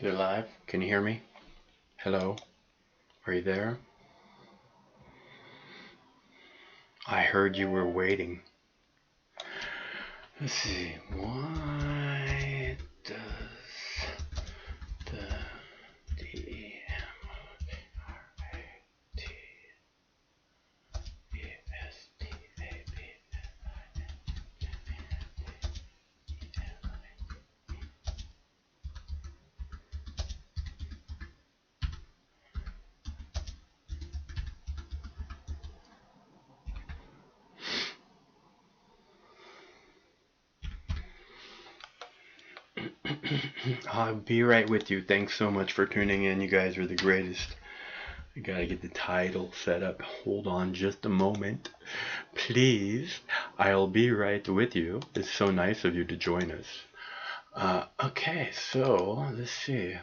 Is it live? Can you hear me? Hello? Are you there? I heard you were waiting. Let's see. Why does the DMRAT I'll be right with you. Thanks so much for tuning in. You guys are the greatest. I gotta get the title set up. Hold on just a moment. Please. I'll be right with you. It's so nice of you to join us. Okay, so let's see.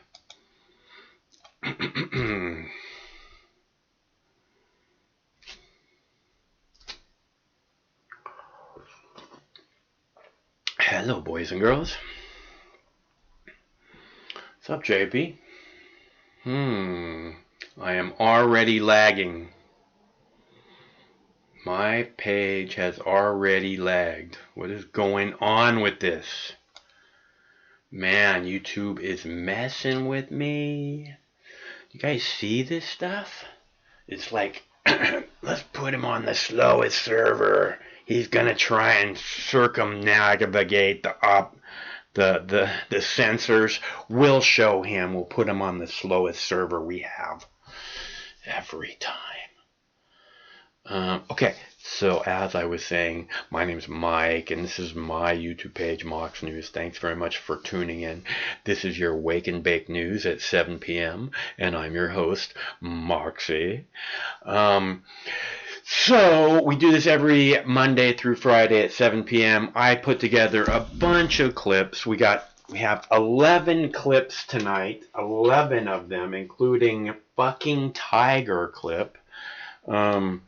Hello, boys and girls. What's up, JP? I am already lagging. My page has already lagged. What is going on with this? Man, YouTube is messing with me. You guys see this stuff? It's like, let's put him on the slowest server. He's gonna try and circumnavigate the sensors. We'll show him. We'll put him on the slowest server we have every time. Okay, so as I was saying, my name's Mike, and this is my YouTube page, Mox News. Thanks very much for tuning in. This is your Wake and Bake News at 7 p.m., and I'm your host, Moxie. So we do this every Monday through Friday at 7 p.m. I put together a bunch of clips. We have 11 clips tonight, 11 of them, including fucking tiger clip. And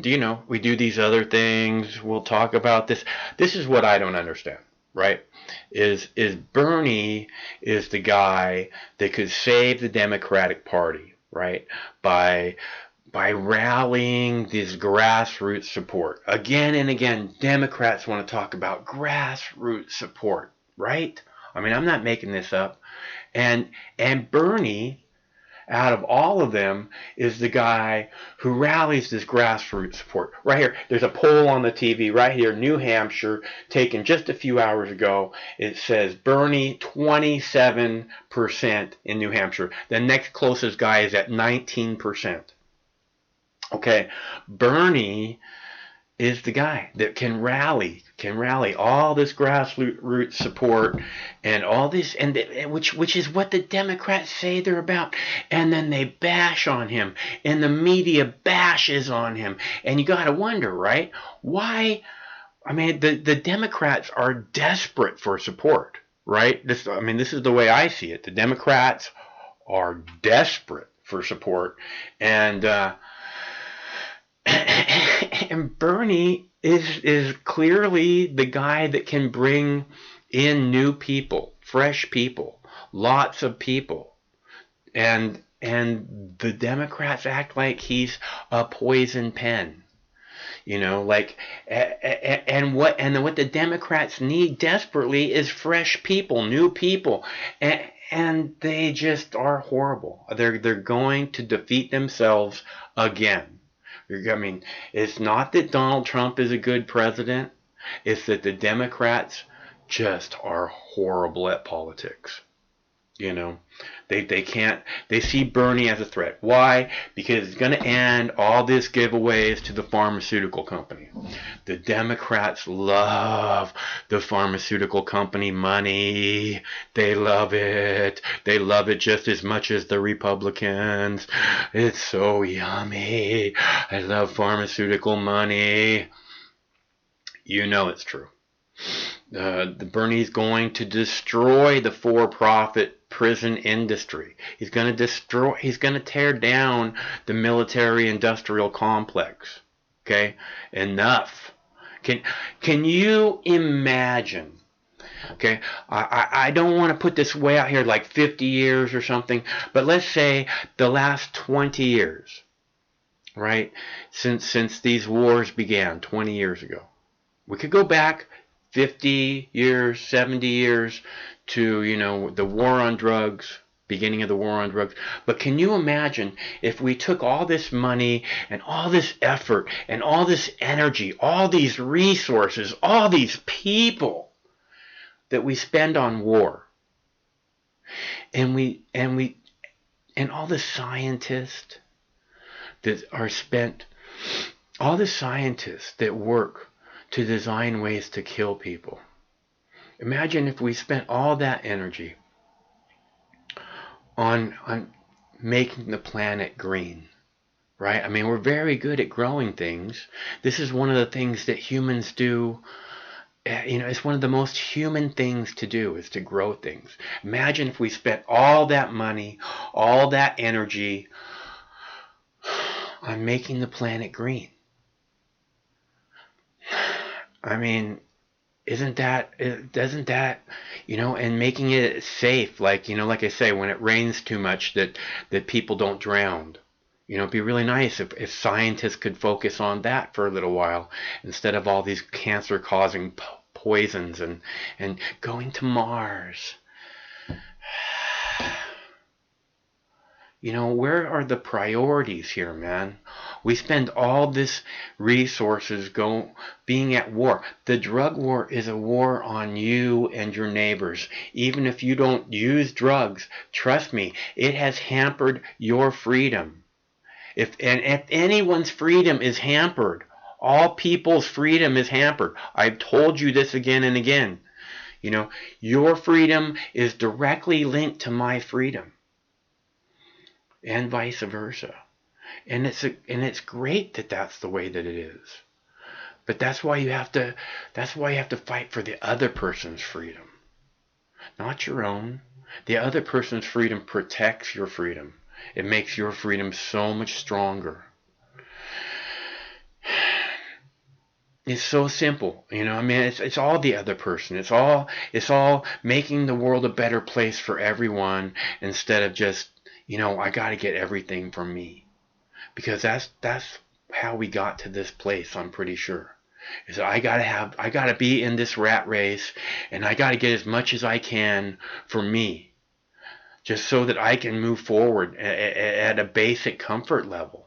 you know, we do these other things. We'll talk about this. This is what I don't understand, right? Is Bernie is the guy that could save the Democratic Party, right? By rallying this grassroots support. Again and again, Democrats want to talk about grassroots support, right? I mean, I'm not making this up. And Bernie, out of all of them, is the guy who rallies this grassroots support. Right here, there's a poll on the TV right here, New Hampshire, taken just a few hours ago. It says Bernie 27% in New Hampshire. The next closest guy is at 19%. Okay, Bernie is the guy that can rally all this grassroots support and all this, and which is what the Democrats say they're about, and then they bash on him, and the media bashes on him, and you gotta wonder, right? Why? I mean, the Democrats are desperate for support, right? This is the way I see it. The Democrats are desperate for support, and and Bernie is clearly the guy that can bring in new people, fresh people, lots of people. And the Democrats act like he's a poison pen. You know, like, and what the Democrats need desperately is fresh people, new people. And they just are horrible. They're going to defeat themselves again. I mean, it's not that Donald Trump is a good president. It's that the Democrats just are horrible at politics. You know, they see Bernie as a threat. Why? Because it's going to end all this giveaways to the pharmaceutical company. The Democrats love the pharmaceutical company money. They love it. They love it just as much as the Republicans. It's so yummy. I love pharmaceutical money. You know it's true. The Bernie's going to destroy the for-profit prison industry. He's going to tear down the military-industrial complex. Okay? Enough. Can can you imagine? Okay, I don't want to put this way out here like 50 years or something, but let's say the last 20 years, right? Since these wars began 20 years ago. We could go back 50 years, 70 years to, the war on drugs, beginning of the war on drugs. But can you imagine if we took all this money and all this effort and all this energy, all these resources, all these people that we spend on war, and all the scientists that are spent, all the scientists that work to design ways to kill people. Imagine if we spent all that energy on making the planet green, right? I mean, we're very good at growing things. This is one of the things that humans do. It's one of the most human things to do is to grow things. Imagine if we spent all that money, all that energy on making the planet green. I mean, doesn't that, and making it safe, like I say, when it rains too much, that people don't drown. It'd be really nice if scientists could focus on that for a little while instead of all these cancer-causing poisons and going to Mars. Where are the priorities here, man? We spend all this resources being at war. The drug war is a war on you and your neighbors. Even if you don't use drugs, trust me, it has hampered your freedom. If anyone's freedom is hampered, all people's freedom is hampered. I've told you this again and again. Your freedom is directly linked to my freedom. And vice versa. And it's great that that's the way that it is. But that's why you have to fight for the other person's freedom, not your own. The other person's freedom protects your freedom. It makes your freedom so much stronger. It's so simple, it's all the other person. It's all making the world a better place for everyone instead of just, I got to get everything from me. Because that's how we got to this place, I'm pretty sure. Is that I gotta be in this rat race, and I gotta get as much as I can for me, just so that I can move forward at a basic comfort level.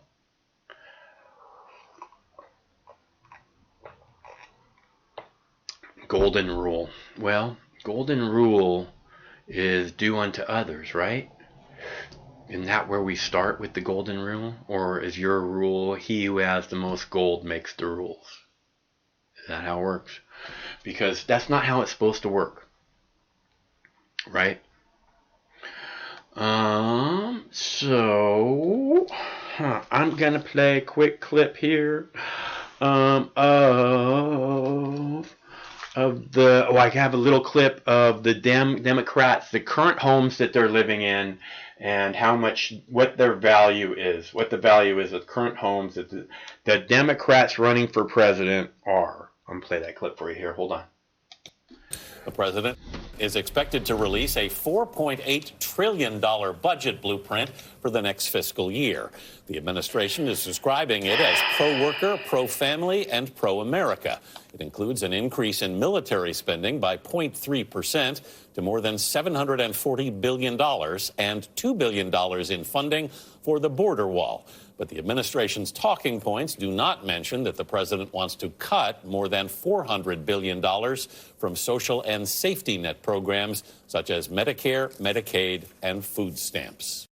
Golden rule. Well, golden rule is do unto others, right? Isn't that where we start with the golden rule? Or is your rule, he who has the most gold makes the rules? Is that how it works? Because that's not how it's supposed to work. Right? So I'm gonna play a quick clip here of I have a little clip of the Democrats, the current homes that they're living in, and what their value is, what the value is of current homes that the Democrats running for president are. I'm gonna play that clip for you here. Hold on. The president is expected to release a $4.8 trillion budget blueprint for the next fiscal year. The administration is describing it as pro-worker, pro-family, and pro-America. It includes an increase in military spending by 0.3% to more than $740 billion and $2 billion in funding for the border wall. But the administration's talking points do not mention that the president wants to cut more than $400 billion from social and safety net programs such as Medicare, Medicaid, and food stamps.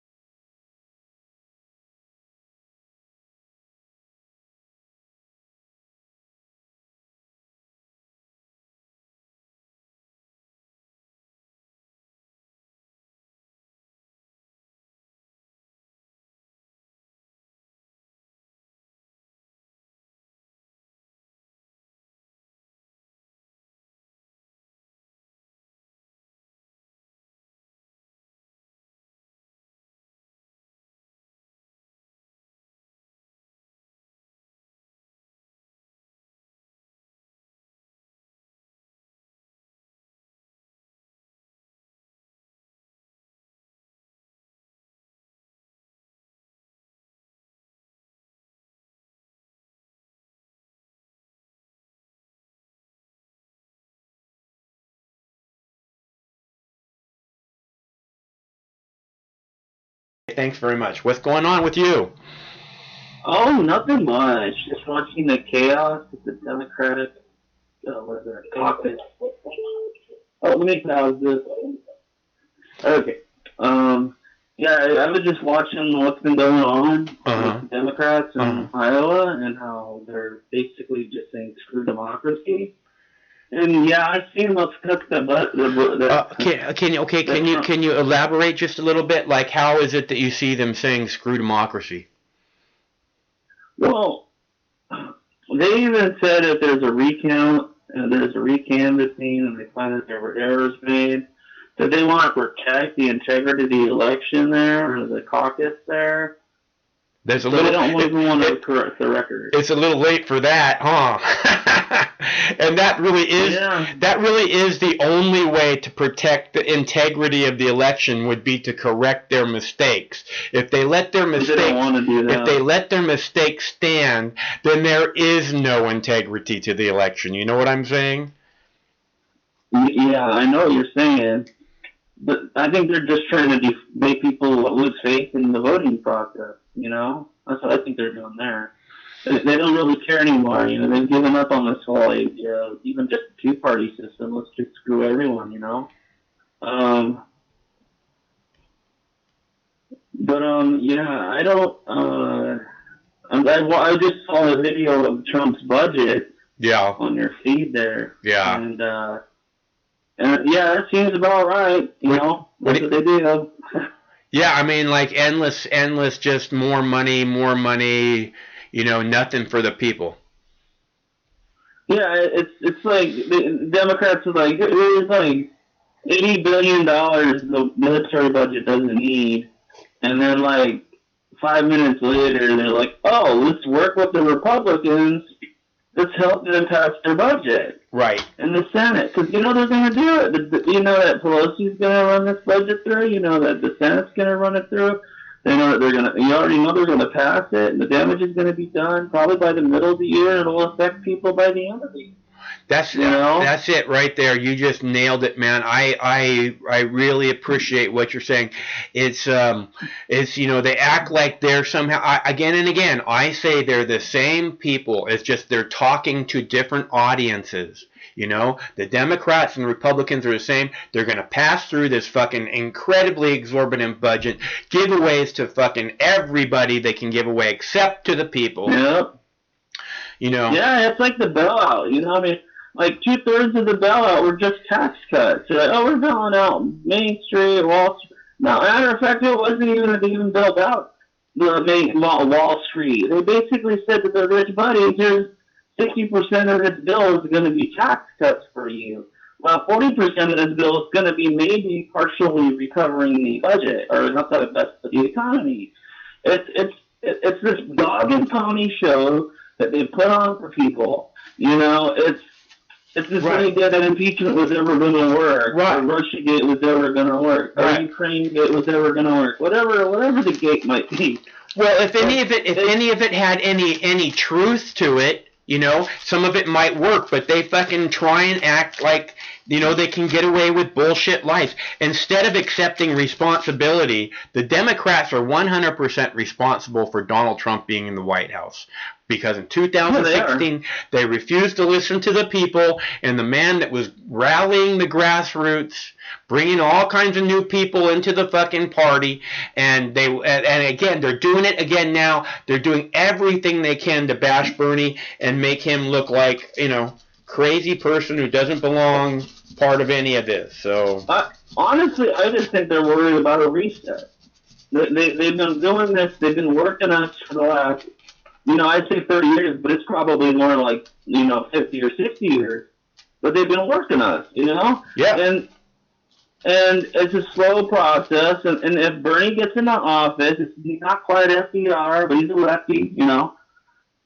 Thanks very much. What's going on with you? Oh, nothing much. Just watching the chaos with the Democratic, what is it, caucus. Oh, let me pause this. Okay. Yeah, I was just watching what's been going on with the Democrats in Iowa and how they're basically just saying screw democracy. And yeah, I've seen those cuts Can you elaborate just a little bit? Like, how is it that you see them saying screw democracy? Well, they even said if there's a recount and there's a recanvassing and they find that there were errors made, that they want to protect the integrity of the election there or the caucus there. They don't want to correct the record. It's a little late for that, huh? And that really is the only way to protect the integrity of the election would be to correct their mistakes. If they let their mistakes stand, then there is no integrity to the election. You know what I'm saying? Yeah, I know what you're saying. But I think they're just trying to make people lose faith in the voting process, you know? That's what I think they're doing there. They don't really care anymore, you know? They've given up on this whole idea of even just a two-party system. Let's just screw everyone, you know? Yeah, I don't... I just saw a video of Trump's budget on your feed there. Yeah. And yeah, that seems about right. You know, that's what they do. Yeah, I mean, like endless, just more money. You know, nothing for the people. Yeah, it's like the Democrats are like, there's like $80 billion the military budget doesn't need, and then like 5 minutes later they're like, oh, let's work with the Republicans. Let's help them pass their budget. Right. In the Senate. Because you know they're going to do it. You know that Pelosi's going to run this budget through. You know that the Senate's going to run it through. They know that they're going to, you already know they're going to pass it. And the damage is going to be done probably by the middle of the year. It'll affect people by the end of the year. That's it right there. You just nailed it, man. I really appreciate what you're saying. It's you know, they act like they're somehow again and again. I say they're the same people. It's just they're talking to different audiences. You know, the Democrats and Republicans are the same. They're going to pass through this fucking incredibly exorbitant budget, giveaways to fucking everybody they can give away except to the people. Yep. You know. Yeah, it's like the bailout. You know, I mean, like 2/3 of the bailout were just tax cuts. They're like, oh, we're bailing out Main Street, Wall Street. No, matter of fact, it wasn't even built out the main Wall Street. They basically said to the rich buddies, here's 60% of this bill is going to be tax cuts for you. Well, 40% of this bill is going to be maybe partially recovering the budget, or not the best for the economy. It's this dog and pony show that they put on for people. You know, it's this idea that impeachment was ever going to work, or Russiagate was ever going to work, or Ukrainegate was ever going to work, whatever the gate might be. Well, if any of it had any truth to it, you know, some of it might work, but they fucking try and act like, you know, they can get away with bullshit lies. Instead of accepting responsibility, the Democrats are 100% responsible for Donald Trump being in the White House. Because in 2016, they refused to listen to the people, and the man that was rallying the grassroots, bringing all kinds of new people into the fucking party, and again, they're doing it again now. They're doing everything they can to bash Bernie and make him look like, you know, crazy person who doesn't belong part of any of this. So honestly, I just think they're worried about a reset. They've been doing this. They've been working us for the last, you know, I'd say 30 years, but it's probably more like, you know, 50 or 60 years. But they've been working us, you know? Yeah. And it's a slow process. And if Bernie gets into office, he's not quite FDR, but he's a lefty, you know?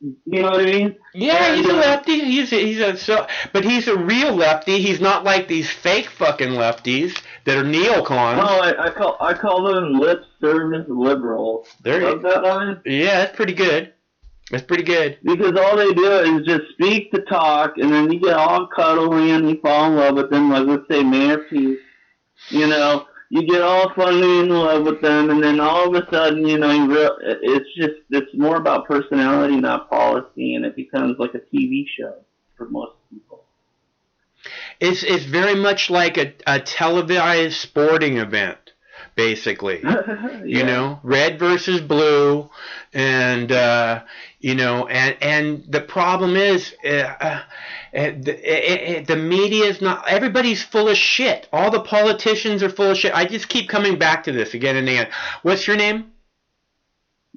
You know what I mean? Yeah, he's a lefty. But he's a real lefty. He's not like these fake fucking lefties that are neocons. No, I call them lip service liberals. Love that line? Yeah, that's pretty good. That's pretty good. Because all they do is just speak the talk, and then you get all cuddly and you fall in love with them, like let's say Mayor Pete, you know, you get all funny in love with them, and then all of a sudden, it's more about personality, not policy, and it becomes like a TV show for most people. It's very much like a televised sporting event, basically. Yeah. You know, red versus blue, and and the problem is the media is not. Everybody's full of shit. All the politicians are full of shit. I just keep coming back to this again and again. What's your name?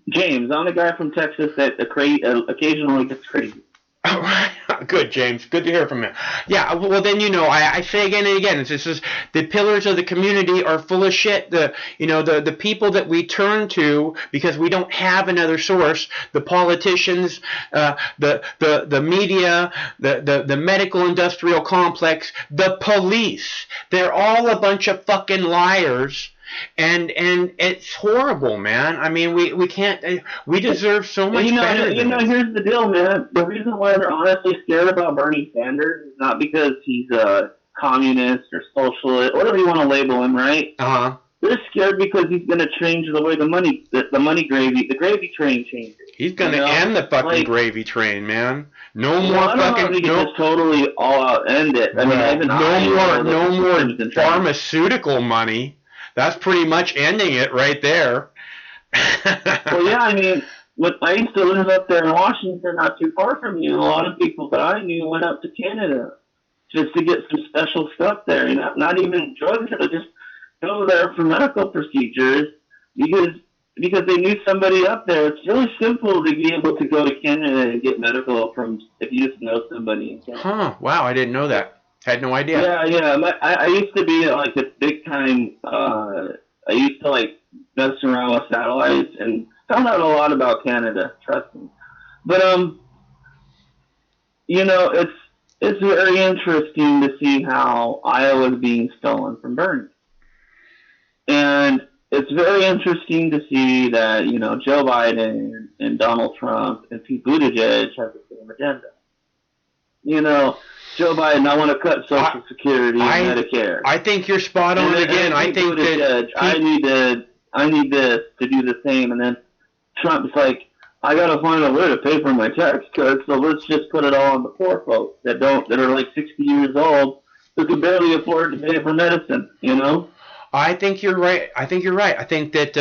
James. I'm a guy from Texas that occasionally gets crazy. All right. Good, James. Good to hear from you. Yeah, well, then, I say again and again, this is the pillars of the community are full of shit. The people that we turn to because we don't have another source, the politicians, the media, the medical industrial complex, the police, they're all a bunch of fucking liars. And it's horrible, man. I mean, we can't. We deserve so much better. Here's the deal, man. The reason why they're honestly scared about Bernie Sanders is not because he's a communist or socialist, whatever you want to label him, right? Uh-huh. They're scared because he's going to change the way the gravy train changes. He's going to end the fucking gravy train, man. No more I don't know if he can just totally all out end it. I mean, no more pharmaceutical money. That's pretty much ending it right there. Well, yeah, I mean, I used to live up there in Washington, not too far from you. A lot of people that I knew went up to Canada just to get some special stuff there. Not even drugs, but just go there for medical procedures because they knew somebody up there. It's really simple to be able to go to Canada and get medical if you just know somebody in Canada. Huh, wow, I didn't know that. Had no idea. Yeah. I used to be like a big time. I used to like mess around with satellites and found out a lot about Canada. Trust me. But it's very interesting to see how Iowa is being stolen from Bernie, and it's very interesting to see that Joe Biden and Donald Trump and Pete Buttigieg have the same agenda. Joe Biden, I want to cut Social Security and Medicare. I think you're spot on again. I think that I need this to do the same. And then Trump's like, I got to find a way to pay for my tax cuts, so let's just put it all on the poor folks that are like 60 years old who can barely afford to pay for medicine. I think you're right. I think that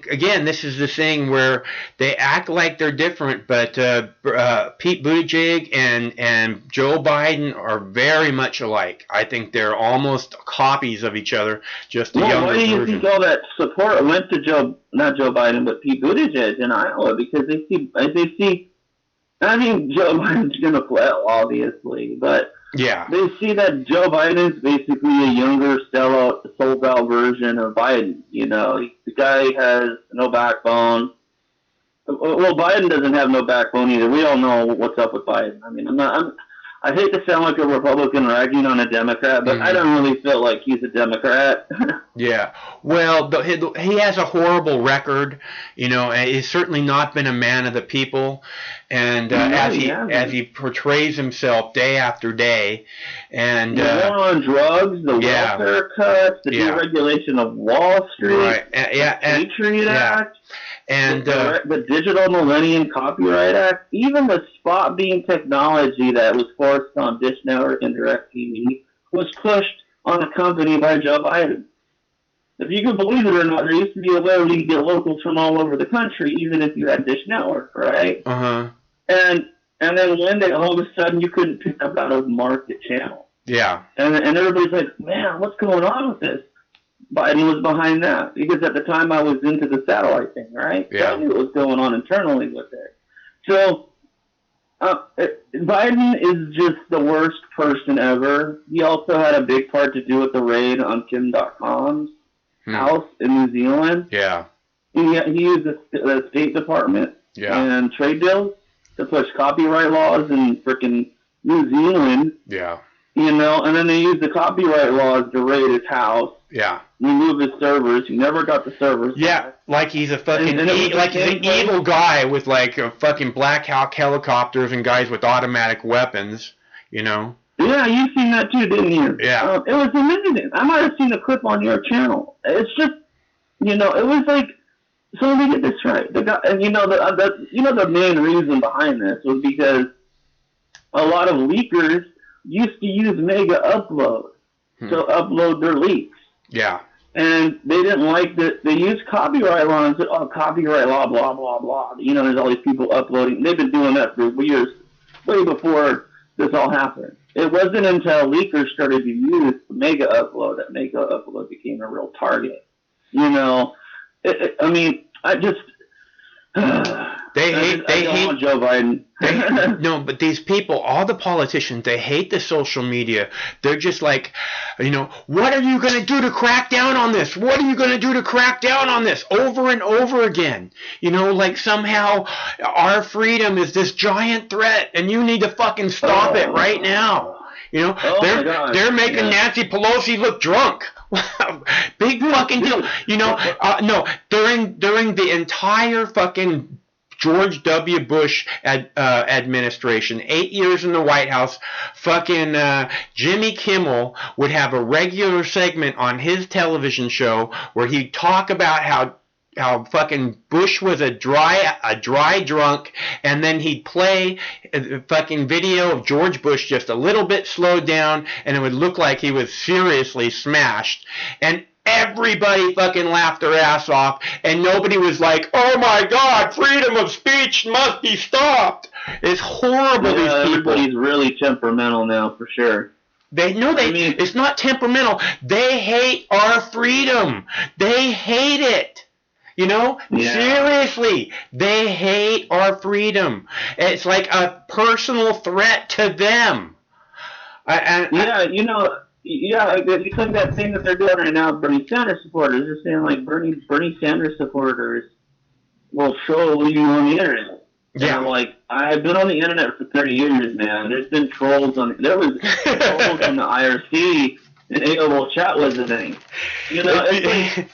again, this is the thing where they act like they're different, but Pete Buttigieg and Joe Biden are very much alike. I think they're almost copies of each other, just a younger version. Why do you think all that support went to not Joe Biden, but Pete Buttigieg in Iowa? Because they see. I mean, Joe Biden's gonna fail, obviously, but. Yeah. They see that Joe Biden is basically a younger, sold-out version of Biden. The guy has no backbone. Well, Biden doesn't have no backbone either. We all know what's up with Biden. I mean, I hate to sound like a Republican ragging on a Democrat, but I don't really feel like he's a Democrat. Yeah. Well, he has a horrible record. He's certainly not been a man of the people. And as he portrays himself day after day. And the war on drugs, the welfare cuts, the deregulation of Wall Street, right. the Patriot Act. And the Digital Millennium Copyright Act, even the spot beam technology that was forced on Dish Network and DirecTV was pushed on a company by Joe Biden. If you can believe it or not, there used to be a way where you could get locals from all over the country, even if you had Dish Network, right? Uh-huh. And then one day, all of a sudden, you couldn't pick up out of market channel. Yeah. And everybody's like, man, what's going on with this? Biden was behind that because at the time I was into the satellite thing, right? Yeah. So I knew what was going on internally with it. So Biden is just the worst person ever. He also had a big part to do with the raid on Kim Dotcom's house in New Zealand. Yeah. He used the State Department and trade deals to push copyright laws in frickin' New Zealand. Yeah. And then they used the copyright laws to raid his house. Yeah. Remove his servers. He never got the servers. Yeah, like he's a fucking he's an evil guy with like fucking Black Hawk helicopters and guys with automatic weapons. Yeah, you seen that too, didn't you? Yeah. It was amazing. I might have seen a clip on your channel. It's just, it was like, so let me get this right. The guy, and the main reason behind this was because a lot of leakers used to use Mega Upload to upload their leaks. Yeah. And they didn't like that. They used copyright law and said, oh, copyright law, blah, blah, blah. There's all these people uploading. They've been doing that for years, way before this all happened. It wasn't until leakers started to use Mega Upload that Mega Upload became a real target. I just... They hate Joe Biden. No, but these people, all the politicians, they hate the social media. They're just like, what are you going to do to crack down on this? What are you going to do to crack down on this? Over and over again. Like somehow our freedom is this giant threat and you need to fucking stop it right now. They're making Nancy Pelosi look drunk. Big fucking deal. No, during the entire fucking George W. Bush administration, 8 years in the White House, fucking Jimmy Kimmel would have a regular segment on his television show where he'd talk about how fucking Bush was a dry drunk, and then he'd play a fucking video of George Bush just a little bit slowed down, and it would look like he was seriously smashed. And everybody fucking laughed their ass off, and nobody was like, oh my God, freedom of speech must be stopped. It's horrible, these people. Everybody's really temperamental now, for sure. It's not temperamental. They hate our freedom. They hate it. Seriously, they hate our freedom. It's like a personal threat to them. It's like that thing that they're doing right now, Bernie Sanders supporters. They're saying like Bernie Sanders supporters will show you on the internet. Yeah. And I'm like, I've been on the internet for 30 years, man. There's been trolls there was trolls on the IRC, and AOL chat was the thing. It's like,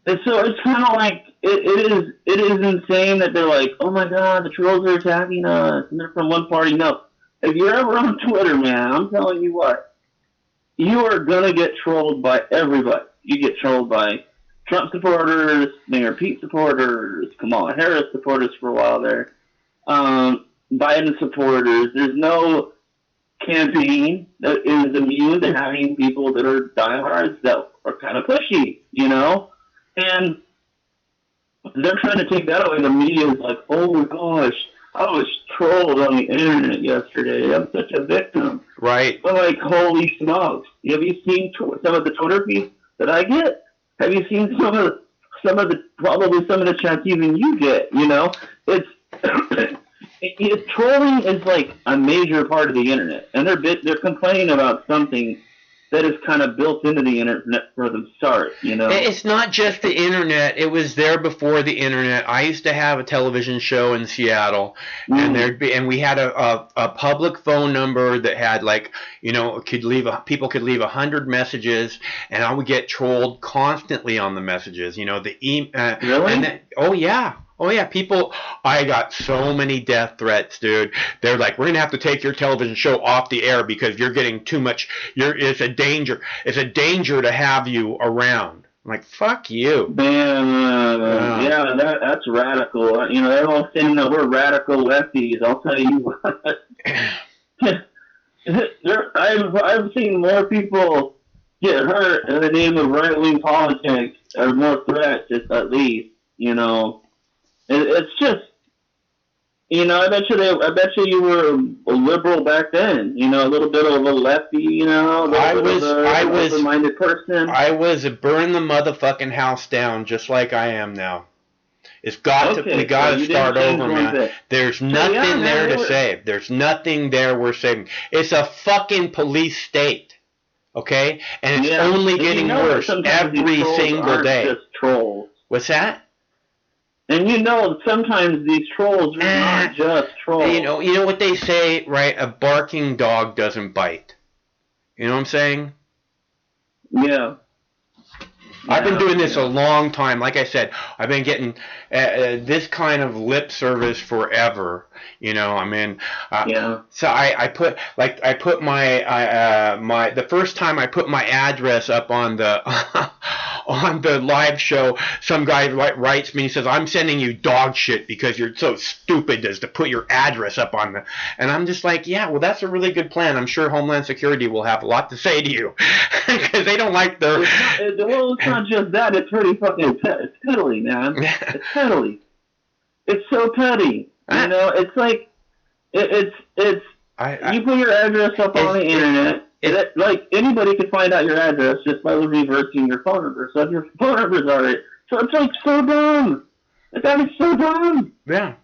and so it's kind of like it is insane that they're like, oh my God, the trolls are attacking us, and they're from one party. No, if you're ever on Twitter, man, I'm telling you what, you are gonna get trolled by everybody. You get trolled by Trump supporters, Mayor Pete supporters, Kamala Harris supporters for a while there, Biden supporters. There's no campaign that is immune to having people that are diehards that are kind of pushy, And they're trying to take that away. The media is like, oh my gosh, I was trolled on the internet yesterday. I'm such a victim. Right. But like, holy smokes. Have you seen some of the Twitter feeds that I get? Have you seen some of the chats even you get? It's trolling is like a major part of the internet, and they're complaining about something that is kind of built into the internet for the start, It's not just the internet. It was there before the internet. I used to have a television show in Seattle, and we had a public phone number that had people could leave 100 messages, and I would get trolled constantly on the messages. Really? Oh yeah, people, I got so many death threats, dude. They're like, we're going to have to take your television show off the air because you're getting too much, it's a danger to have you around. I'm like, fuck you. Man, that's radical. They're all saying that we're radical lefties. I'll tell you what. I've seen more people get hurt in the name of right-wing politics, or more threats, at least, It's just, I bet you were a liberal back then. A little bit of a lefty. I was a minded person. I was a burn the motherfucking house down, just like I am now. We got to start over, man. There's nothing there to save. There's nothing there worth saving. It's a fucking police state, okay? And it's only getting worse every single day. Just trolls. What's that? And sometimes these trolls are not just trolls. You know what they say, right? A barking dog doesn't bite. You know what I'm saying? Yeah. I've been doing this a long time. Like I said, I've been getting this kind of lip service forever. You know, I mean, so I put my the first time I put my address up on the on the live show, some guy writes me and says, "I'm sending you dog shit because you're so stupid as to put your address up on the," and I'm just like, yeah, well, that's a really good plan. I'm sure Homeland Security will have a lot to say to you because they don't like their. Well, it's not just that. It's pretty fucking it's petty, man. It's petty. It's so petty. You know, it's like it's you put your address up on the internet. Like anybody can find out your address just by reversing your phone number. So if your phone number's already, so it's like so dumb. That is so dumb. Yeah.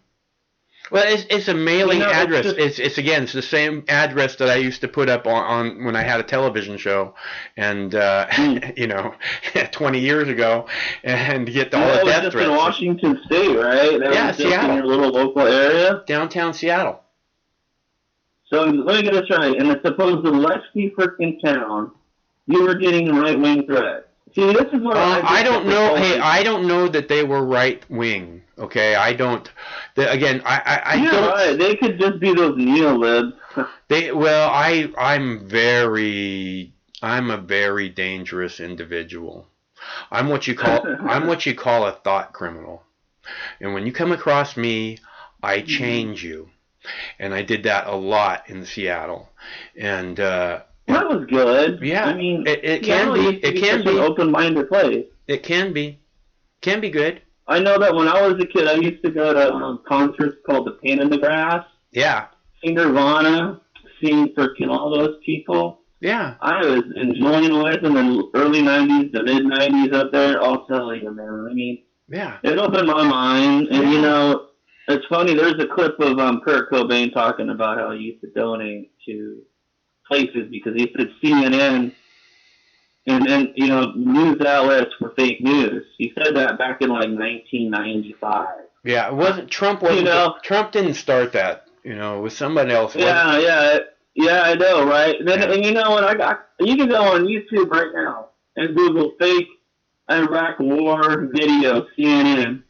Well, it's a mailing address. It's again, it's the same address that I used to put up on when I had a television show, and 20 years ago, and get all the death threats. In Washington State, right? That was Seattle. In your little local area, downtown Seattle. So let me get this right. In the supposed Lesky freaking town, you were getting right-wing threats. See, this is what I don't know. Hey, I don't know that they were right wing. Okay, I don't. Again, I don't. Right. They could just be those neo-libs. I'm a very dangerous individual. I'm what you call a thought criminal. And when you come across me, I change you. And I did that a lot in Seattle. And that was good. Yeah, I mean, it can be. It can be an open-minded place. It can be good. I know that when I was a kid, I used to go to concerts called The Pain in the Grass. Yeah. See Nirvana, see freaking all those people. Yeah. I was enjoying life in the early 90s, the mid-90s up there. I'll tell you, man. I mean, it opened my mind. And, you know, it's funny. There's a clip of Kurt Cobain talking about how he used to donate to places because he said CNN and you know, news outlets were fake news. He said that back in like 1995. Yeah, it wasn't Trump. Trump didn't start that. You know, it was somebody else. Yeah, I know, right? And you know what? You can go on YouTube right now and Google fake Iraq war video CNN.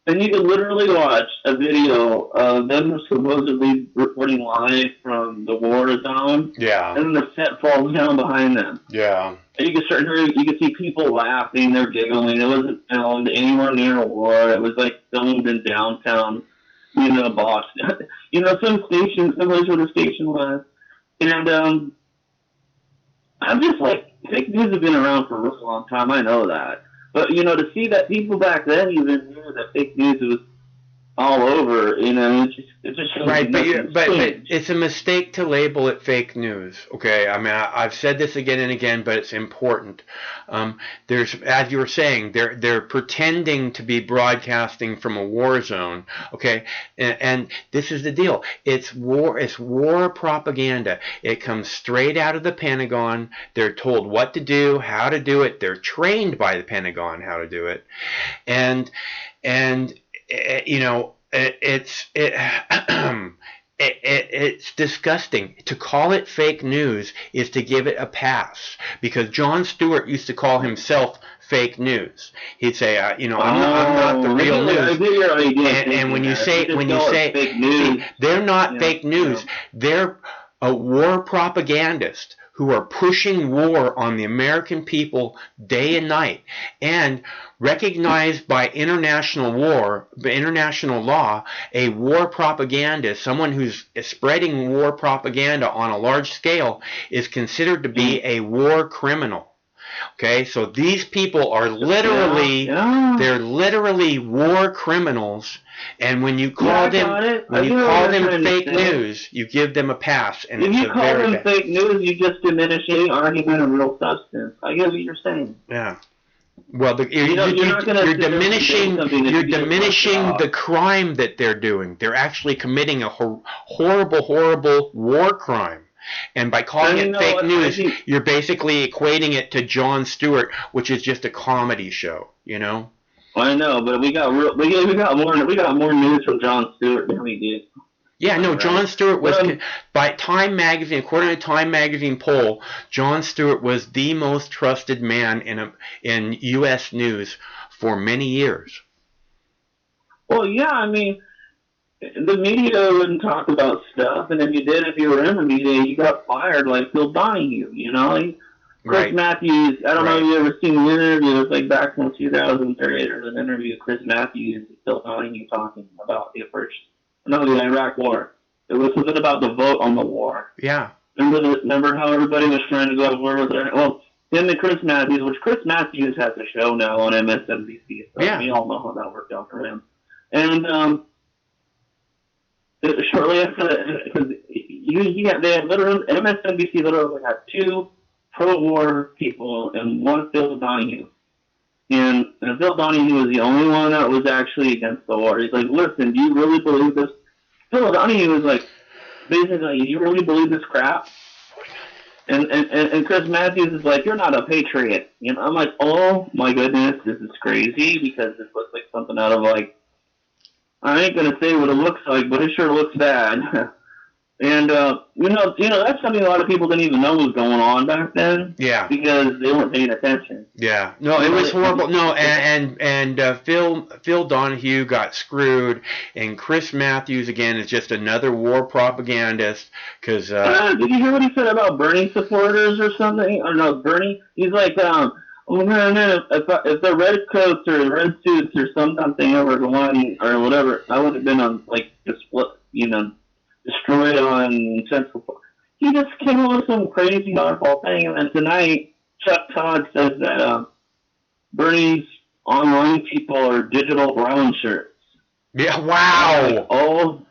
And you can literally watch a video of them supposedly reporting live from the war zone. Yeah. And the set falls down behind them. Yeah. And you can see people laughing, they're giggling. It wasn't filmed anywhere near a war. It was like filmed in downtown, you know, Boston. You know, some place where the station was. And I'm just like, fake news have been around for a really long time. I know that. But, you know, to see that people back then even knew that fake news was all over, you know, it just shows right, but it's a mistake to label it fake news, okay? I mean, I've said this again and again, but it's important. There's, as you were saying, they're pretending to be broadcasting from a war zone, okay? And this is the deal. It's war propaganda. It comes straight out of the Pentagon. They're told what to do, how to do it. They're trained by the Pentagon how to do it. And you know, it's disgusting. To call it fake news is to give it a pass, because Jon Stewart used to call himself fake news. He'd say, you know, I'm not the real news. And when you say fake news, see, they're not fake news. They're a war propagandist who are pushing war on the American people day and night, and recognized by international law, a war propagandist, someone who's spreading war propaganda on a large scale, is considered to be a war criminal. Okay, so these people are literally, they're literally war criminals, and when you call them fake news, you give them a pass. And if you call them fake news, you just diminish any argument of real substance. I get what you're saying. Yeah. Well, you're diminishing the crime that they're doing. They're actually committing a horrible war crime. And by calling it fake news, you're basically equating it to Jon Stewart, which is just a comedy show, you know? I know, but we got more news from Jon Stewart than we did. Yeah, no, right? Jon Stewart was, But, by Time Magazine, according to Time Magazine poll, Jon Stewart was the most trusted man in U.S. news for many years. well, yeah, I mean, the media wouldn't talk about stuff, and if you were in the media, you got fired like Phil Donahue, you know? Like, Chris Right. Matthews, I don't know Right. if you ever seen the interview, it was like back in 2003, there was an interview with Chris Matthews and Phil Donahue talking about the Iraq War. It was something about the vote on the war. Yeah. Remember how everybody was trying to go to war with it? Well, him and Chris Matthews, which Chris Matthews has a show now on MSNBC, so Yeah. we all know how that worked out for him. And shortly after that, because they had literally, MSNBC literally had two pro-war people and one Phil Donahue. And Phil Donahue was the only one that was actually against the war. He's like, listen, do you really believe this? Phil Donahue was like, basically, do you really believe this crap? And Chris Matthews is like, you're not a patriot. You know, I'm like, oh my goodness, this is crazy because this looks like something out of like, I ain't gonna say what it looks like, but it sure looks bad. And you know, that's something a lot of people didn't even know was going on back then. Yeah. Because they weren't paying attention. Yeah. No, it was horrible. No, and Phil Donahue got screwed, and Chris Matthews again is just another war propagandist. Because did you hear what he said about Bernie supporters or something? Or no, Bernie. He's like, oh man, if the red coats or red suits or something ever won or whatever, I would have been on like destroyed on Central Park. He just came up with some crazy awful thing, and then tonight Chuck Todd says that Bernie's online people are digital brown shirts. yeah, wow.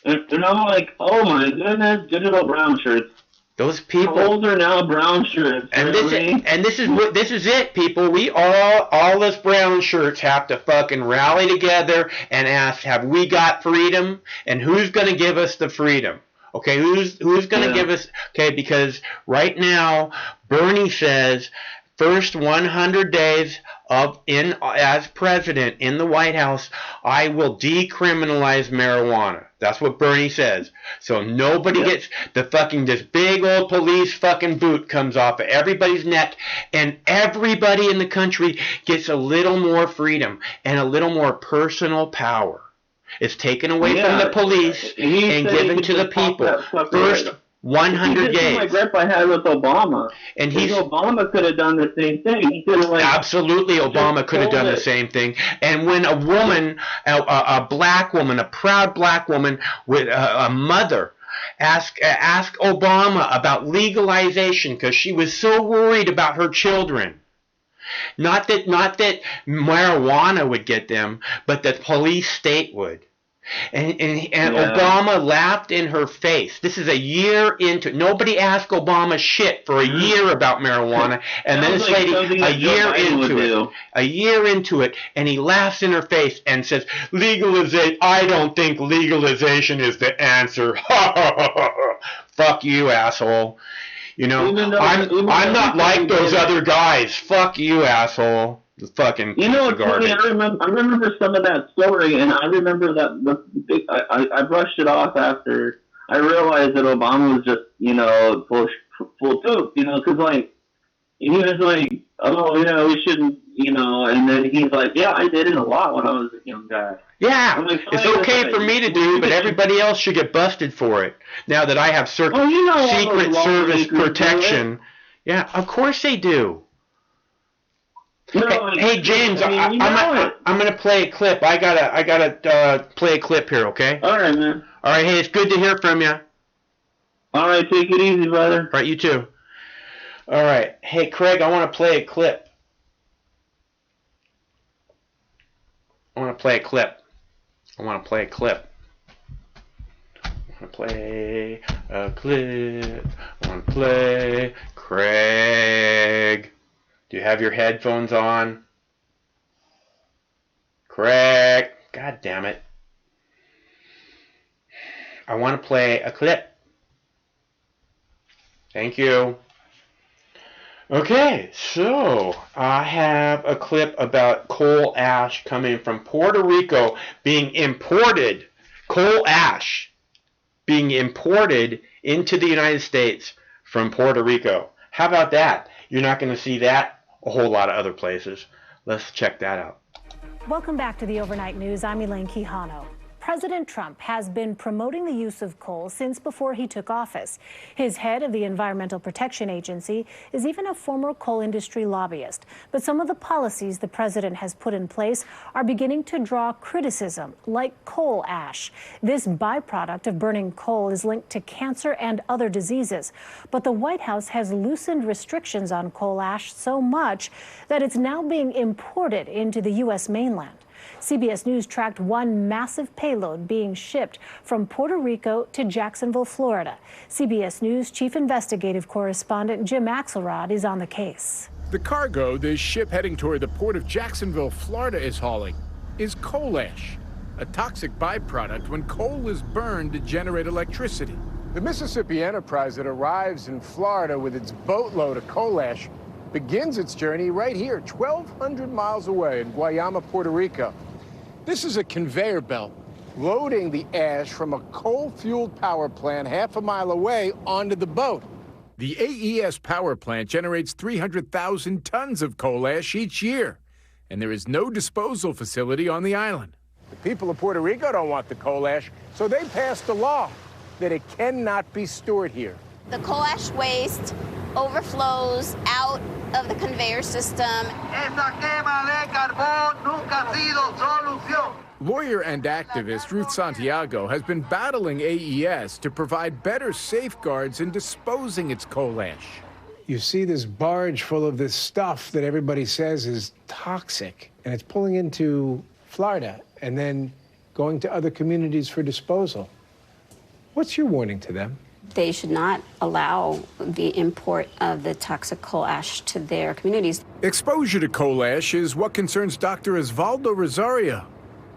And I'm like, oh my goodness, digital brown shirts. Those people. Those are now brown shirts. And really? this is it, people. We all us brown shirts have to fucking rally together and ask, have we got freedom? And who's gonna give us the freedom? Okay, who's gonna give us? Okay, because right now Bernie says first 100 days as president in the White House, I will decriminalize marijuana. That's what Bernie says. So nobody gets this big old police fucking boot comes off of everybody's neck, and everybody in the country gets a little more freedom and a little more personal power. It's taken away from the police and given to the people. First 100 days. Like grip I had with Obama. And Obama could have done the same thing. He could have absolutely, Obama could have done the same thing. And when a woman, a black woman, a proud black woman with a mother, asked Obama about legalization because she was so worried about her children. Not that marijuana would get them, but that police state would. And Obama laughed in her face. This is a year into. Nobody asked Obama shit for a year about marijuana, and then this lady a year into it, and he laughs in her face and says, "Legalization. I don't think legalization is the answer." Fuck you, asshole. You know, I'm not like those other guys. Fuck you, asshole. The fucking garbage. I remember some of that story, and I remember that I brushed it off after I realized that Obama was just full toot, because like he was like, oh we shouldn't, and then he's like, yeah, I did it a lot when I was a young guy. Yeah, like, it's okay for me to do, but everybody else should get busted for it. Now that I have Secret Service protection. Yeah, of course they do. Hey James, I'm gonna play a clip. I gotta play a clip here, okay? All right, man. All right, hey, it's good to hear from you. All right, take it easy, brother. All right, you too. All right, hey Craig, I want to play a clip. I want to play a clip. Craig. Do you have your headphones on? Craig. God damn it. I want to play a clip. Thank you. Okay, so I have a clip about coal ash coming from Puerto Rico being imported Coal ash being imported into the United States from Puerto Rico. How about that? You're not going to see that a whole lot of other places. Let's check that out. Welcome back to the Overnight News. I'm Elaine Quijano. President Trump has been promoting the use of coal since before he took office. His head of the Environmental Protection Agency is even a former coal industry lobbyist. But some of the policies the president has put in place are beginning to draw criticism, like coal ash. This byproduct of burning coal is linked to cancer and other diseases. But the White House has loosened restrictions on coal ash so much that it's now being imported into the U.S. mainland. CBS News tracked one massive payload being shipped from Puerto Rico to Jacksonville, Florida. CBS News chief investigative correspondent Jim Axelrod is on the case. The cargo this ship heading toward the port of Jacksonville, Florida is hauling is coal ash, a toxic byproduct when coal is burned to generate electricity. The Mississippi Enterprise that arrives in Florida with its boatload of coal ash begins its journey right here, 1,200 miles away in Guayama, Puerto Rico. This is a conveyor belt loading the ash from a coal-fueled power plant half a mile away onto the boat. The AES power plant generates 300,000 tons of coal ash each year, and there is no disposal facility on the island. The people of Puerto Rico don't want the coal ash, so they passed a law that it cannot be stored here. The coal ash waste overflows out of the conveyor system. Lawyer and activist Ruth Santiago has been battling AES to provide better safeguards in disposing its coal ash. You see this barge full of this stuff that everybody says is toxic, and it's pulling into Florida and then going to other communities for disposal. What's your warning to them? They should not allow the import of the toxic coal ash to their communities. Exposure to coal ash is what concerns Dr. Osvaldo Rosario,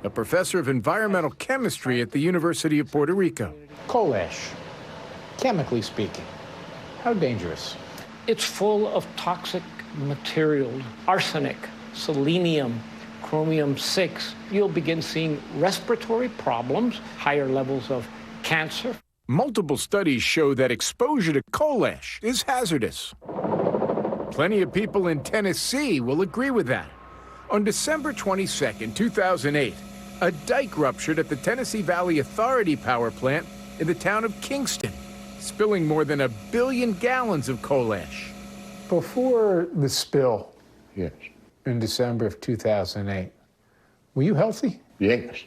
a professor of environmental chemistry at the University of Puerto Rico. Coal ash, chemically speaking, how dangerous? It's full of toxic materials, arsenic, selenium, chromium-6. You'll begin seeing respiratory problems, higher levels of cancer. Multiple studies show that exposure to coal ash is hazardous. Plenty of people in Tennessee will agree with that. On December 22, 2008, a dike ruptured at the Tennessee Valley Authority power plant in the town of Kingston, spilling more than 1 billion gallons of coal ash. Before the spill, yes, in December of 2008, were you healthy? Yes.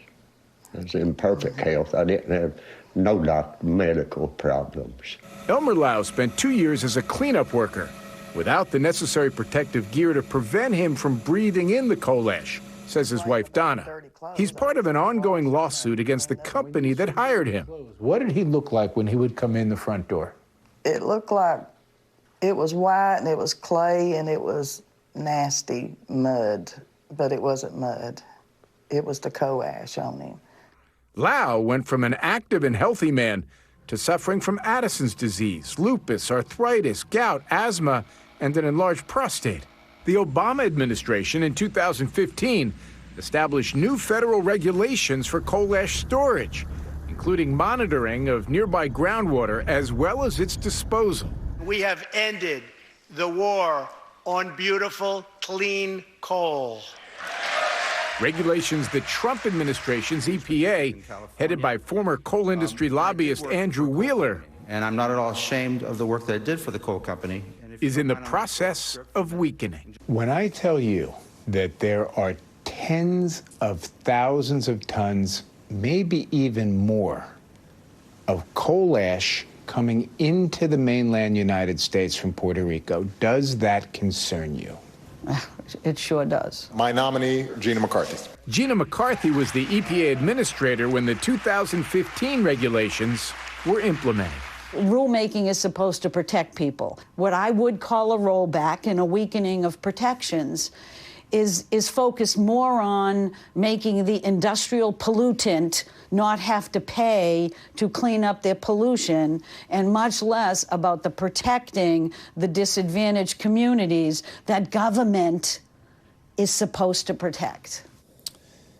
I was in perfect health. I didn't have no medical problems. Elmer Lau spent 2 years as a cleanup worker without the necessary protective gear to prevent him from breathing in the coal ash, says his wife Donna. He's part of an ongoing lawsuit against the company that hired him. What did he look like when he would come in the front door? It looked like it was white and it was clay and it was nasty mud, but it wasn't mud. It was the coal ash on him. Lau went from an active and healthy man to suffering from Addison's disease, lupus, arthritis, gout, asthma, and an enlarged prostate. The Obama administration in 2015 established new federal regulations for coal ash storage, including monitoring of nearby groundwater as well as its disposal. We have ended the war on beautiful, clean coal. Regulations the Trump administration's EPA, headed by former coal industry lobbyist Andrew Wheeler, and I'm not at all ashamed of the work that I did for the coal company, is in the process of weakening. When I tell you that there are tens of thousands of tons, maybe even more, of coal ash coming into the mainland United States from Puerto Rico, does that concern you? It sure does. My nominee, Gina McCarthy. Gina McCarthy was the EPA administrator when the 2015 regulations were implemented. Rulemaking is supposed to protect people. What I would call a rollback and a weakening of protections is focused more on making the industrial pollutant not have to pay to clean up their pollution, and much less about the protecting the disadvantaged communities that government is supposed to protect.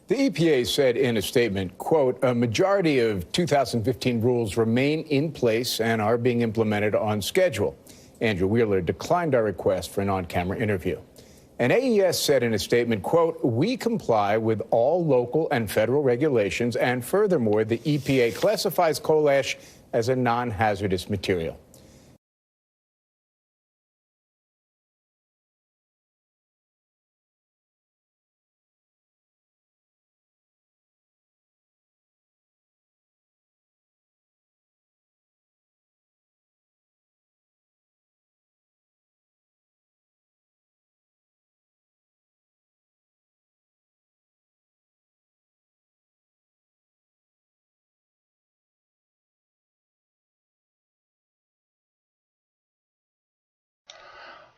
The EPA said in a statement, quote, a majority of 2015 rules remain in place and are being implemented on schedule. Andrew Wheeler declined our request for an on-camera interview. And AES said in a statement, quote, we comply with all local and federal regulations, and furthermore, the EPA classifies coal ash as a non-hazardous material.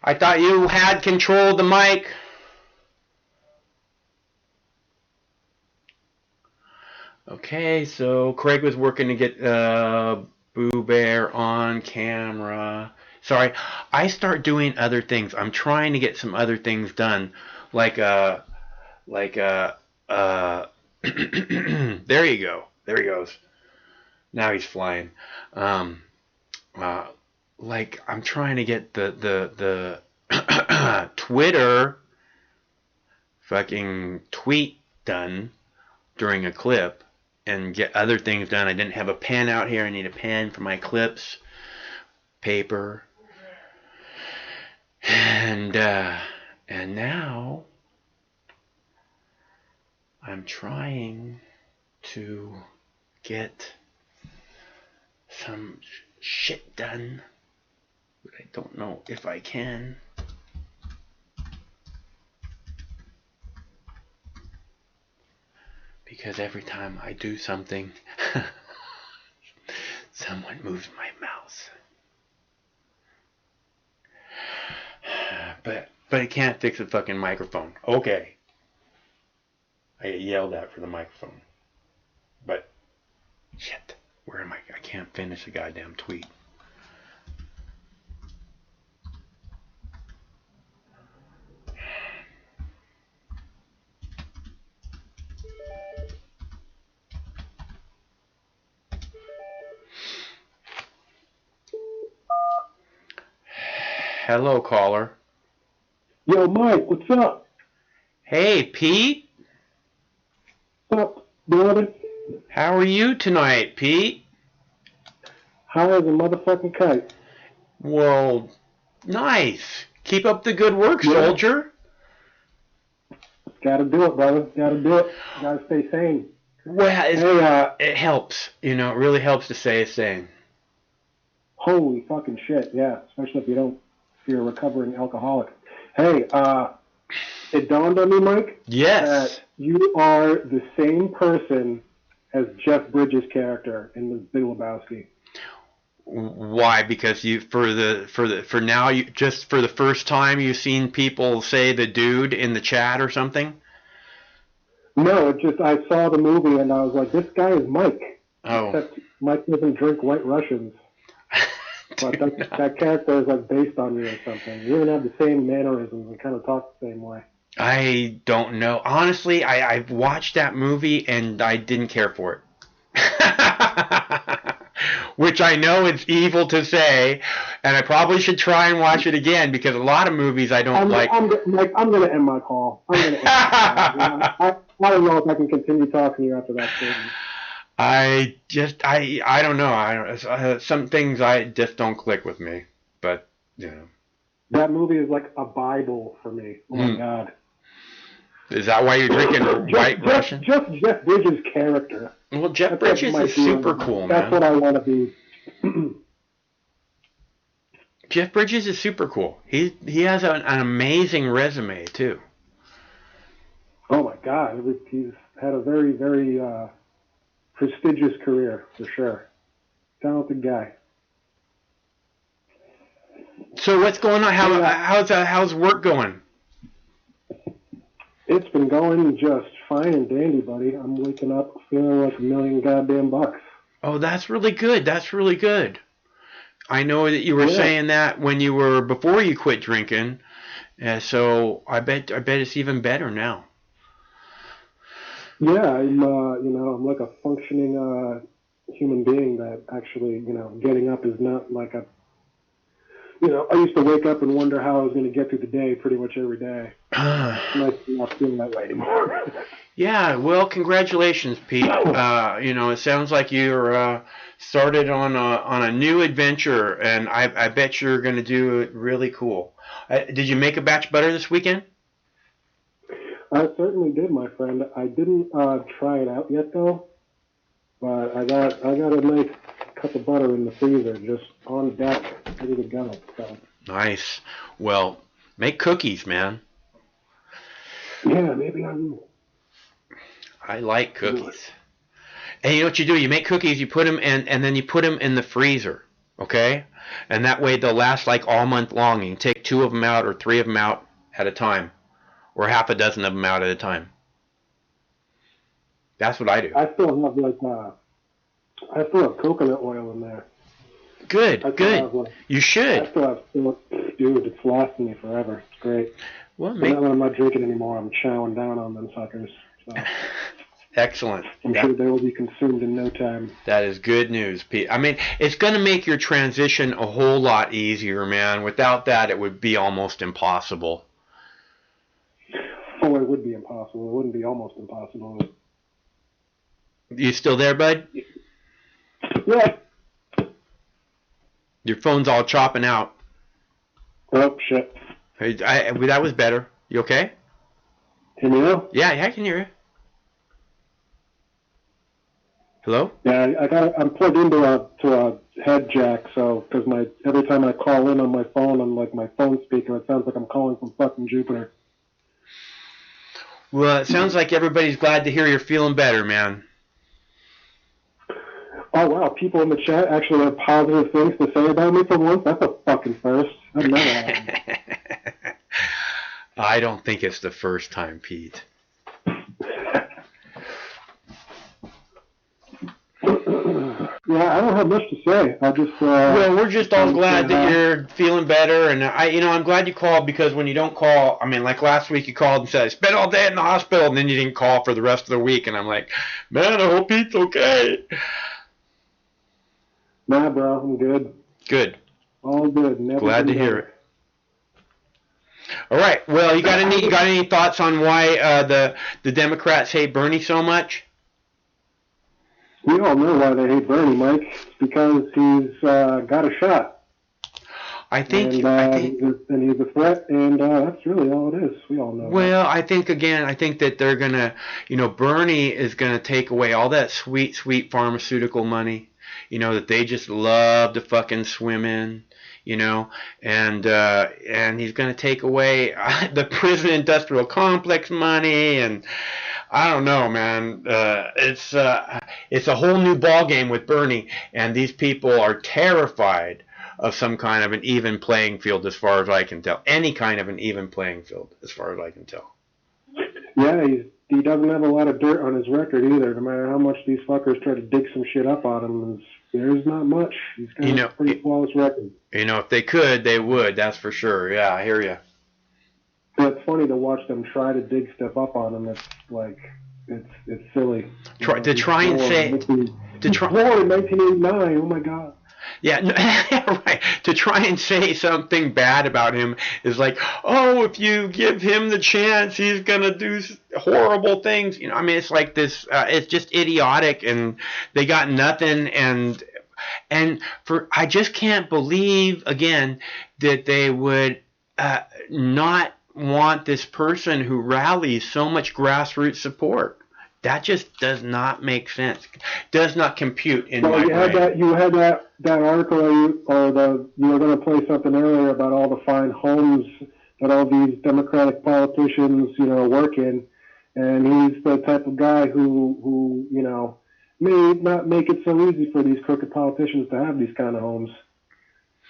I thought you had control of the mic. Okay, so Craig was working to get Boo Bear on camera. Sorry, I start doing other things. I'm trying to get some other things done, like there you go. There he goes. Now he's flying. Like I'm trying to get the Twitter fucking tweet done during a clip and get other things done. I didn't have a pen out here. I need a pen for my clips, paper, and now I'm trying to get some shit done. But I don't know if I can. Because every time I do something, someone moves my mouse. But it can't fix the fucking microphone. Okay. I get yelled at for the microphone. But, shit. Where am I? I can't finish the goddamn tweet. Hello, caller. Yo, Mike, what's up? Hey, Pete. What's up, brother? How are you tonight, Pete? High as a motherfucking kite. Well, nice. Keep up the good work, soldier. Gotta do it, brother. Gotta do it. Gotta stay sane. Well, it helps. You know, it really helps to stay sane. Holy fucking shit, yeah. Especially if you're a recovering alcoholic. Hey, it dawned on me, Mike. Yes. That you are the same person as Jeff Bridges' character in The Big Lebowski. Why? Because you for now you just for the first time you've seen people say the dude in the chat or something? No, I saw the movie and I was like, this guy is Mike. Oh. Except Mike doesn't drink White Russians. But that character is like based on you or something. You even have the same mannerisms and kind of talk the same way. I don't know. Honestly, I watched that movie and I didn't care for it. Which I know is evil to say, and I probably should try and watch it again because a lot of movies I don't like. I'm going to end my call. I don't know if I can continue talking to you after that statement. I don't know. Some things I just don't click with me, but you know. That movie is like a Bible for me. Oh my God. Is that why you're drinking White Russian? Just Jeff Bridges' character. Well, Jeff Bridges is super cool, man. That's what I want to be. Jeff Bridges is super cool. He has an amazing resume too. Oh my God, he's had a very, very prestigious career for sure. Talented guy. So what's going on? How's work going? It's been going just fine and dandy, buddy. I'm waking up feeling like $1 million goddamn bucks. Oh, that's really good. That's really good. I know that you were saying that before you quit drinking, so I bet it's even better now. Yeah, I'm like a functioning human being that actually, getting up is not like I used to wake up and wonder how I was going to get through the day pretty much every day. It's nice to not feeling that way anymore. Yeah, well, congratulations, Pete. It sounds like you're started on a new adventure, and I bet you're going to do it really cool. Did you make a batch butter this weekend? I certainly did, my friend. I didn't try it out yet, though. But I got a nice cup of butter in the freezer, just on deck, ready to go. So. Nice. Well, make cookies, man. Yeah, maybe I will. I like cookies. And you know what you do? You make cookies, you put them in, and then you put them in the freezer, okay? And that way they'll last like all month long. You can take 2 of them out or 3 of them out at a time, or half a dozen of them out at a time. That's what I do. I still have coconut oil in there. Good. You should. I still have, dude, it's lasting me forever. It's great. Well, now that I'm not drinking anymore, I'm chowing down on them suckers. So. Excellent. I'm sure they will be consumed in no time. That is good news, Pete. I mean, it's going to make your transition a whole lot easier, man. Without that, it would be almost impossible. Oh, it would be impossible. It wouldn't be almost impossible. You still there, bud? Yeah. Your phone's all chopping out. Oh, shit. That was better. You okay? Can you hear? Yeah, I can hear you. Hello? Yeah, I'm plugged into a head jack, so because every time I call in on my phone on like my phone speaker, it sounds like I'm calling from fucking Jupiter. Well, it sounds like everybody's glad to hear you're feeling better, man. Oh wow, people in the chat actually have positive things to say about me for once. That's a fucking first. I've never had. I don't think it's the first time, Pete. Yeah, I don't have much to say. I just well, we're just all glad that you're feeling better, and I'm glad you called, because when you don't call, I mean, like last week you called and said I spent all day in the hospital, and then you didn't call for the rest of the week, and I'm like, man, I hope Pete's okay. Nah, bro, I'm good. Good. All good. Never glad to hear it. All right. Well, you got any thoughts on why the Democrats hate Bernie so much? We all know why they hate Bernie, Mike. It's because he's got a shot. I think he's a threat, and that's really all it is. We all know. Well, I think that they're gonna, Bernie is gonna take away all that sweet, sweet pharmaceutical money, that they just love to fucking swim in, and he's gonna take away the prison industrial complex money, and I don't know, man. It's a whole new ball game with Bernie, and these people are terrified of some kind of an even playing field, as far as I can tell. Any kind of an even playing field, as far as I can tell. Yeah, he doesn't have a lot of dirt on his record either. No matter how much these fuckers try to dig some shit up on him, there's not much. He's got a pretty flawless record. If they could, they would. That's for sure. Yeah, I hear you. It's funny to watch them try to dig stuff up on him. It's like it's silly. Born in 1989. Oh my god. Yeah, right. To try and say something bad about him is like, oh, if you give him the chance, he's gonna do horrible things. It's like this. It's just idiotic, and they got nothing. And I just can't believe again that they would not want this person who rallies so much grassroots support. That just does not make sense. Does not compute in my brain. You had that article, you were going to play something earlier about all the fine homes that all these Democratic politicians, work in, and he's the type of guy who may not make it so easy for these crooked politicians to have these kind of homes.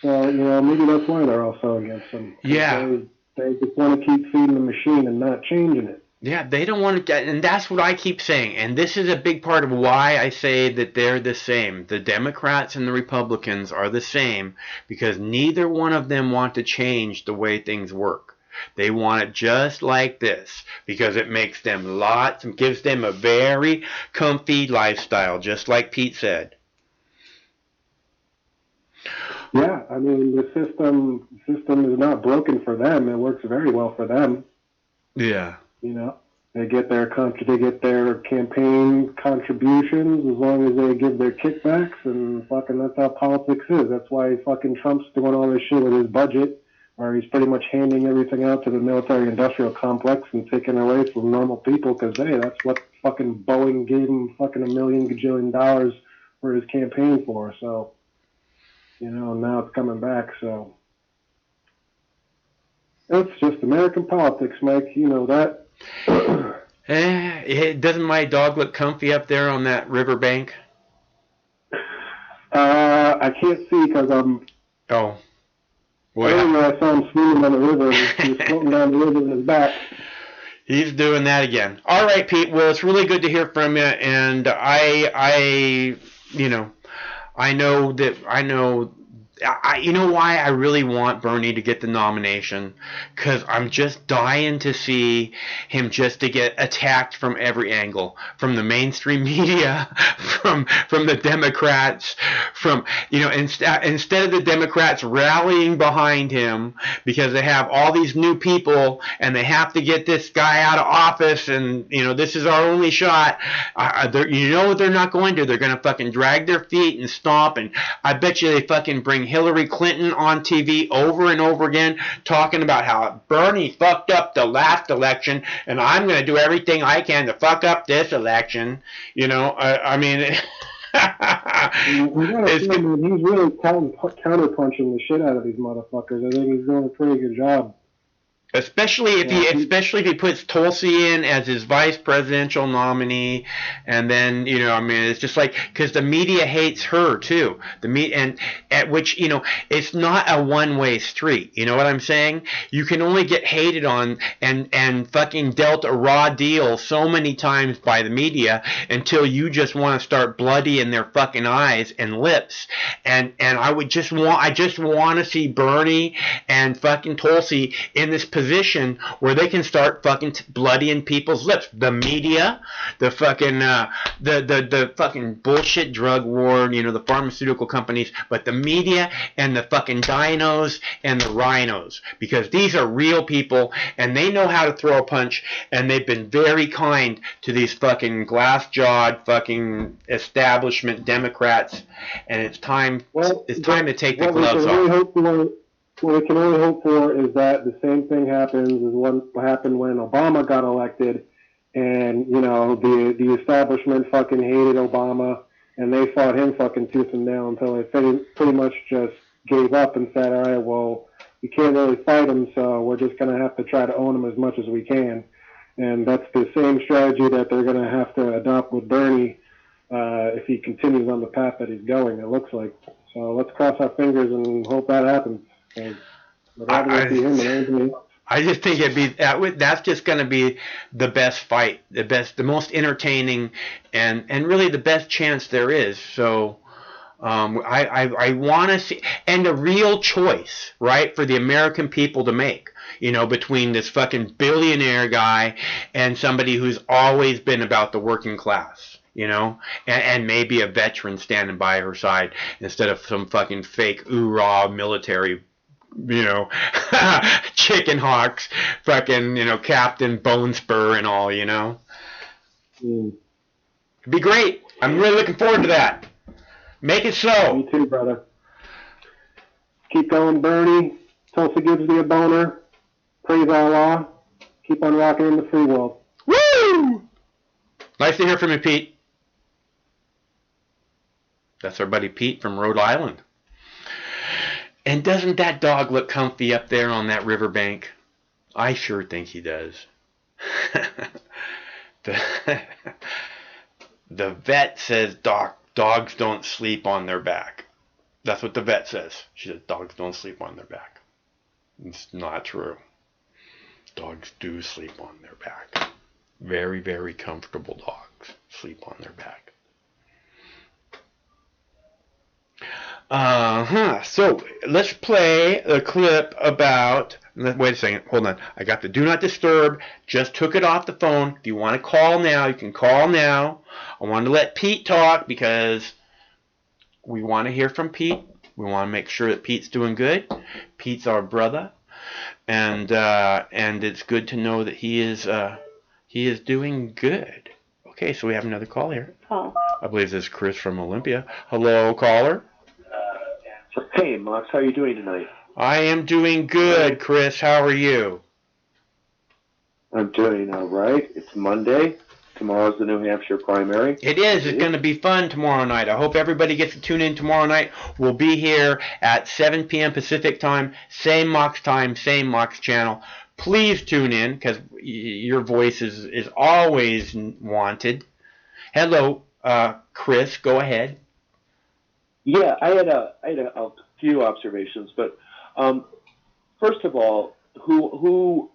So maybe that's why they're also against him. Yeah. They just want to keep feeding the machine and not changing it. Yeah, they don't want to, and that's what I keep saying. And this is a big part of why I say that they're the same. The Democrats and the Republicans are the same because neither one of them want to change the way things work. They want it just like this because it makes them lots and gives them a very comfy lifestyle, just like Pete said. Yeah, I mean, the system is not broken for them. It works very well for them. Yeah. You know, they get their campaign contributions as long as they give their kickbacks, and fucking that's how politics is. That's why fucking Trump's doing all this shit with his budget, where he's pretty much handing everything out to the military-industrial complex and taking away from normal people, because, hey, that's what fucking Boeing gave him fucking $1 million gajillion for his campaign for, so... You know, now it's coming back, so. It's just American politics, Mike. You know that. Doesn't my dog look comfy up there on that riverbank? I can't see because I'm... Oh. Well, earlier I saw him swimming on the river. He was floating down the river in his back. He's doing that again. All right, Pete. Well, it's really good to hear from you, and I you know why I really want Bernie to get the nomination? Because I'm just dying to see him just to get attacked from every angle, from the mainstream media, from the Democrats, from, you know, instead of the Democrats rallying behind him because they have all these new people and they have to get this guy out of office and, you know, this is our only shot. You know what they're not going to? They're going to fucking drag their feet and stomp, and I bet you they fucking bring Hillary Clinton on TV over and over again talking about how Bernie fucked up the last election and I'm going to do everything I can to fuck up this election. You know, I mean... he's really counterpunching the shit out of these motherfuckers. I think he's doing a pretty good job. Especially if he puts Tulsi in as his vice presidential nominee, and then, you know, I mean, it's just like, because the media hates her too. And at which, you know, it's not a one-way street. You know what I'm saying? You can only get hated on and fucking dealt a raw deal so many times by the media until you just want to start bloody in their fucking eyes and lips. And I just want to see Bernie and fucking Tulsi in this position where they can start fucking bloodying people's lips. The media, the fucking the fucking bullshit drug war, you know, the pharmaceutical companies, but the media and the fucking dinos and the rhinos, because these are real people and they know how to throw a punch, and they've been very kind to these fucking glass-jawed fucking establishment Democrats, and it's time to take the gloves off. What we can only hope for is that the same thing happens as what happened when Obama got elected, and, you know, the establishment fucking hated Obama, and they fought him fucking tooth and nail until they pretty much just gave up and said, all right, well, we can't really fight him, so we're just going to have to try to own him as much as we can. And that's the same strategy that they're going to have to adopt with Bernie if he continues on the path that he's going, it looks like. So let's cross our fingers and hope that happens. I just think that's just going to be the best fight, the most entertaining, and really the best chance there is. So I want to see, and a real choice, right, for the American people to make, you know, between this fucking billionaire guy and somebody who's always been about the working class. You know, and maybe a veteran standing by her side instead of some fucking fake oorah military, you know, chicken hawks, fucking, you know, Captain Bone Spur and all, you know. It'd be great. I'm really looking forward to that. Make it so. Me too, brother. Keep going, Bernie. Tulsi gives me a boner. Praise Allah. Keep on rocking in the free world. Woo! Nice to hear from you, Pete. That's our buddy Pete from Rhode Island. And doesn't that dog look comfy up there on that riverbank? I sure think he does. The vet says dogs don't sleep on their back. That's what the vet says. She says dogs don't sleep on their back. It's not true. Dogs do sleep on their back. Very, very comfortable dogs sleep on their back. So let's play a clip about Wait a second. Hold on. I got the do not disturb. Just took it off the phone. If you want to call now, you can call now. I wanted to let Pete talk because we want to hear from Pete. We want to make sure that Pete's doing good. Pete's our brother, and it's good to know that he is doing good. Okay, so we have another call here. Oh. I believe this is Chris from Olympia. Hello, caller. Hey, Max, how are you doing tonight? I am doing good, Chris. How are you? I'm doing all right. It's Monday. Tomorrow's the New Hampshire primary. It is. It's going to be fun tomorrow night. I hope everybody gets to tune in tomorrow night. We'll be here at 7 p.m. Pacific time, same Mox time, same Mox channel. Please tune in because your voice is always wanted. Hello, Chris. Go ahead. Yeah, I had a few observations, but first of all, who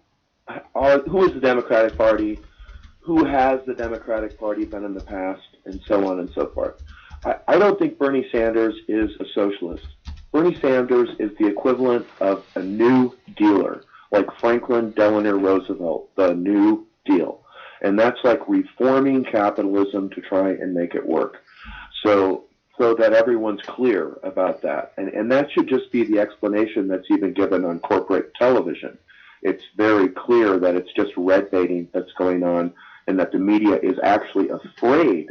is the Democratic Party? Who has the Democratic Party been in the past, and so on and so forth? I don't think Bernie Sanders is a socialist. Bernie Sanders is the equivalent of a New Dealer, like Franklin Delano Roosevelt, the New Deal. And that's like reforming capitalism to try and make it work. So that everyone's clear about that. And that should just be the explanation that's even given on corporate television. It's very clear that it's just red baiting that's going on, and that the media is actually afraid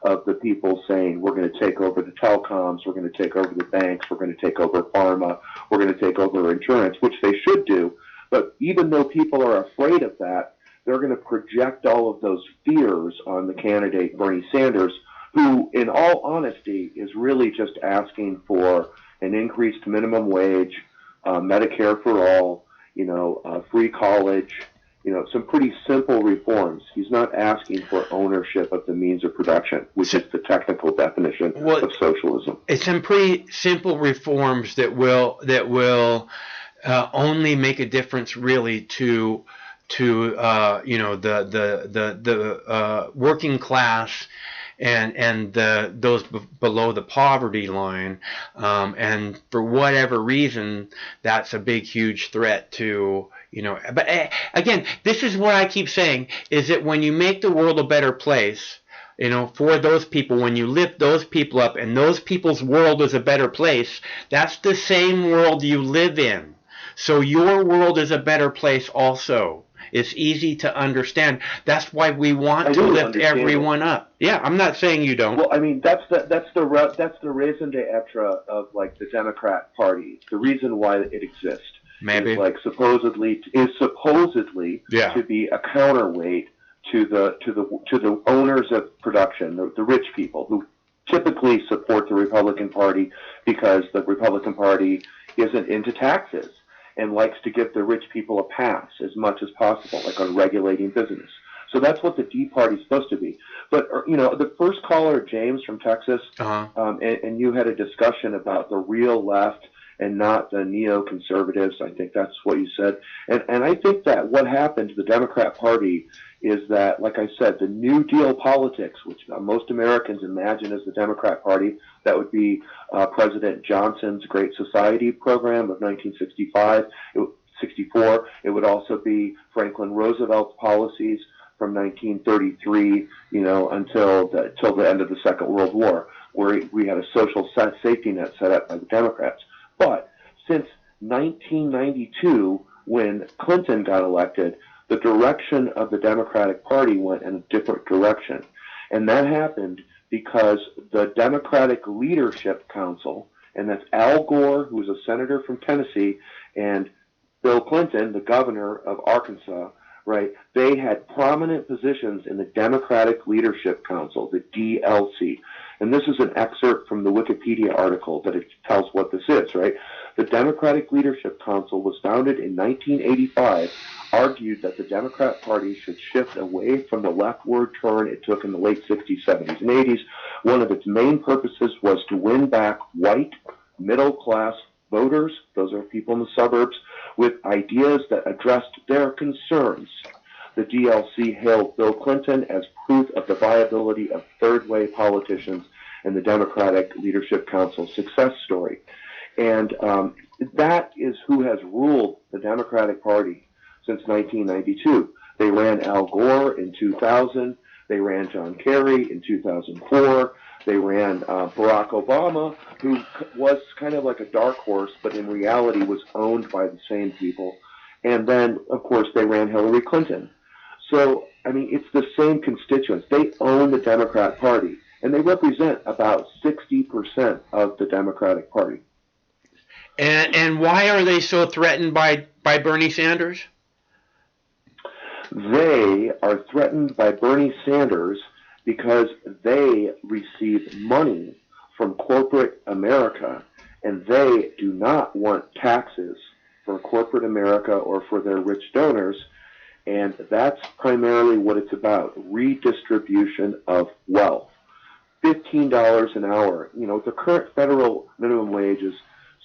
of the people saying, we're going to take over the telecoms, we're going to take over the banks, we're going to take over pharma, we're going to take over insurance, which they should do. But even though people are afraid of that, they're going to project all of those fears on the candidate Bernie Sanders, who, in all honesty, is really just asking for an increased minimum wage, Medicare for all, free college, some pretty simple reforms. He's not asking for ownership of the means of production, which is the technical definition of socialism. It's some pretty simple reforms that will only make a difference, really, to the working class and those below the poverty line, and for whatever reason, that's a big, huge threat to, but again, this is what I keep saying, is that when you make the world a better place, for those people, when you lift those people up and those people's world is a better place, that's the same world you live in. So your world is a better place also. It's easy to understand. That's why we want to lift everyone up. Yeah, I'm not saying you don't. Well, I mean, that's the raison d'etre of like the Democrat Party. The reason why it exists. Maybe is supposedly to be a counterweight to the owners of production, the rich people who typically support the Republican Party because the Republican Party isn't into taxes and likes to give the rich people a pass as much as possible, like on regulating business. So that's what the Tea Party is supposed to be. But, the first caller, James from Texas, and you had a discussion about the real left and not the neoconservatives. I think that's what you said. And I think that what happened to the Democrat Party is that, like I said, the New Deal politics, which most Americans imagine as the Democrat Party, that would be President Johnson's Great Society program of 1964. It would also be Franklin Roosevelt's policies from 1933, until the end of the Second World War, where we had a social safety net set up by the Democrats. But since 1992, when Clinton got elected, the direction of the Democratic Party went in a different direction. And that happened because the Democratic Leadership Council, and that's Al Gore, who was a senator from Tennessee, and Bill Clinton, the governor of Arkansas, right? They had prominent positions in the Democratic Leadership Council, the DLC. And this is an excerpt from the Wikipedia article that it tells what this is, right? The Democratic Leadership Council was founded in 1985, argued that the Democrat Party should shift away from the leftward turn it took in the late 60s, 70s, and 80s. One of its main purposes was to win back white, middle-class voters, those are people in the suburbs, with ideas that addressed their concerns. The DLC hailed Bill Clinton as proof of the viability of third-way politicians and the Democratic Leadership Council's success story. And that is who has ruled the Democratic Party since 1992. They ran Al Gore in 2000. They ran John Kerry in 2004. They ran Barack Obama, who was kind of like a dark horse, but in reality was owned by the same people. And then, of course, they ran Hillary Clinton. So, I mean, it's the same constituents. They own the Democrat Party, and they represent about 60% of the Democratic Party. And why are they so threatened by Bernie Sanders? They are threatened by Bernie Sanders because they receive money from corporate America, and they do not want taxes for corporate America or for their rich donors, and that's primarily what it's about, redistribution of wealth. $15 an hour. You know, the current federal minimum wage is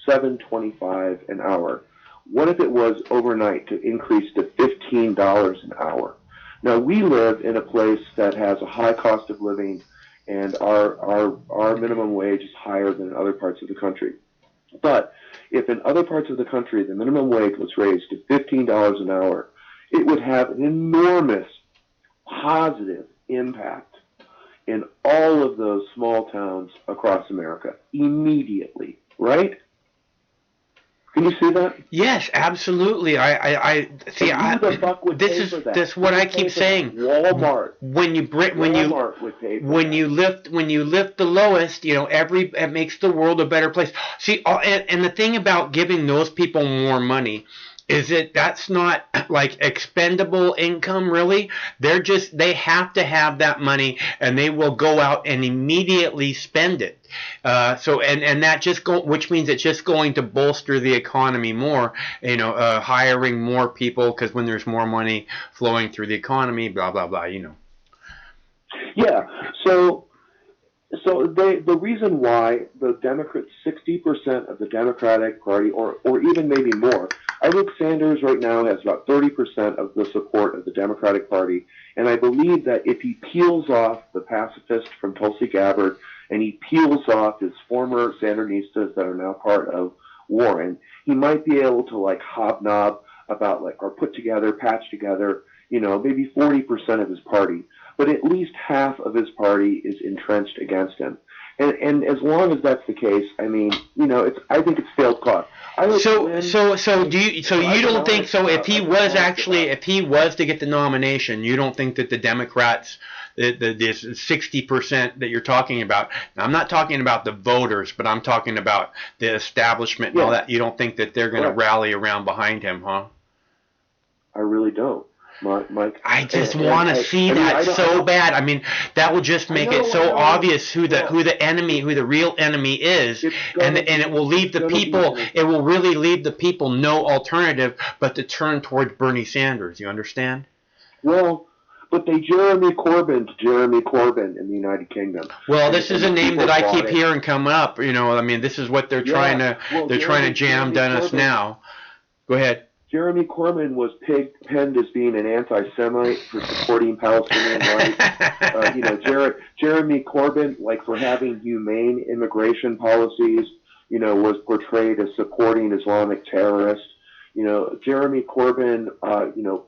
$7.25 an hour. What if it was overnight to increase to $15 an hour? Now, we live in a place that has a high cost of living, and our minimum wage is higher than in other parts of the country. But if in other parts of the country the minimum wage was raised to $15 an hour, it would have an enormous positive impact in all of those small towns across America immediately, right? Can you see that? Yes, absolutely. I see. This is what I keep saying. Walmart. When you lift the lowest, you know, it makes the world a better place. See, and the thing about giving those people more money is that's not like expendable income, really. They have to have that money, and they will go out and immediately spend it. Which means it's just going to bolster the economy more, you know, hiring more people, because when there's more money flowing through the economy, blah, blah, blah, you know. Yeah. So the reason why the Democrats, 60% of the Democratic Party, or even maybe more, I think Sanders right now has about 30% of the support of the Democratic Party, and I believe that if he peels off the pacifist from Tulsi Gabbard, and he peels off his former Sandinistas that are now part of Warren, he might be able to like hobnob about or patch together, you know, maybe 40% of his party, but at least half of his party is entrenched against him. And as long as that's the case, I mean, you know, I think it's failed cause. So you don't think so? If he was to get the nomination, you don't think that the Democrats, this 60% that you're talking about? Now, I'm not talking about the voters, but I'm talking about the establishment and all that. You don't think that they're going to rally around behind him, huh? I really don't. Mike, I just want to see that so bad. I mean, that will just make it so obvious who the real enemy is, and it will leave the people. It will really leave the people no alternative but to turn towards Bernie Sanders. You understand? Well, but they Jeremy Corbyn in the United Kingdom. Well, this is a name that I keep hearing come up. You know, I mean, this is what they're trying to jam down us now. Go ahead. Jeremy Corbyn was penned as being an anti-Semite for supporting Palestinian rights. You know, Jeremy Corbyn, like for having humane immigration policies, you know, was portrayed as supporting Islamic terrorists. You know, Jeremy Corbyn, you know,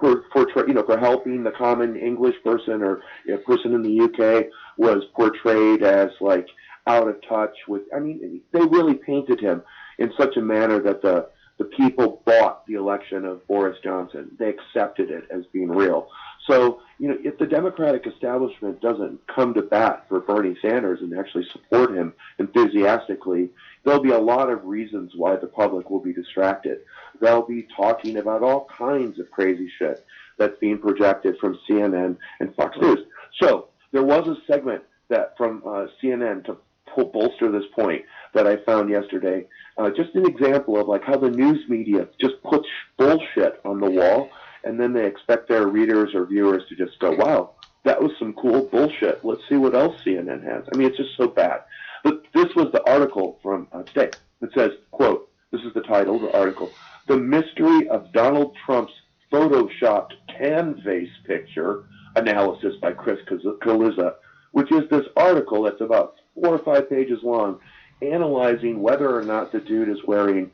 for helping the common English person or person in the UK was portrayed as like out of touch with. I mean, they really painted him in such a manner that the people bought the election of Boris Johnson. They accepted it as being real. So, you know, if the Democratic establishment doesn't come to bat for Bernie Sanders and actually support him enthusiastically, there'll be a lot of reasons why the public will be distracted. They'll be talking about all kinds of crazy shit that's being projected from CNN and Fox News. So there was a segment that from CNN to bolster this point that I found yesterday. Just an example of like how the news media just puts bullshit on the wall, and then they expect their readers or viewers to just go, wow, that was some cool bullshit. Let's see what else CNN has. I mean, it's just so bad. But this was the article from today that says, quote, this is the title of the article, "The Mystery of Donald Trump's Photoshopped Tan Face Picture," analysis by Chris Kaliza, which is this article that's about 4 or 5 pages long, analyzing whether or not the dude is wearing,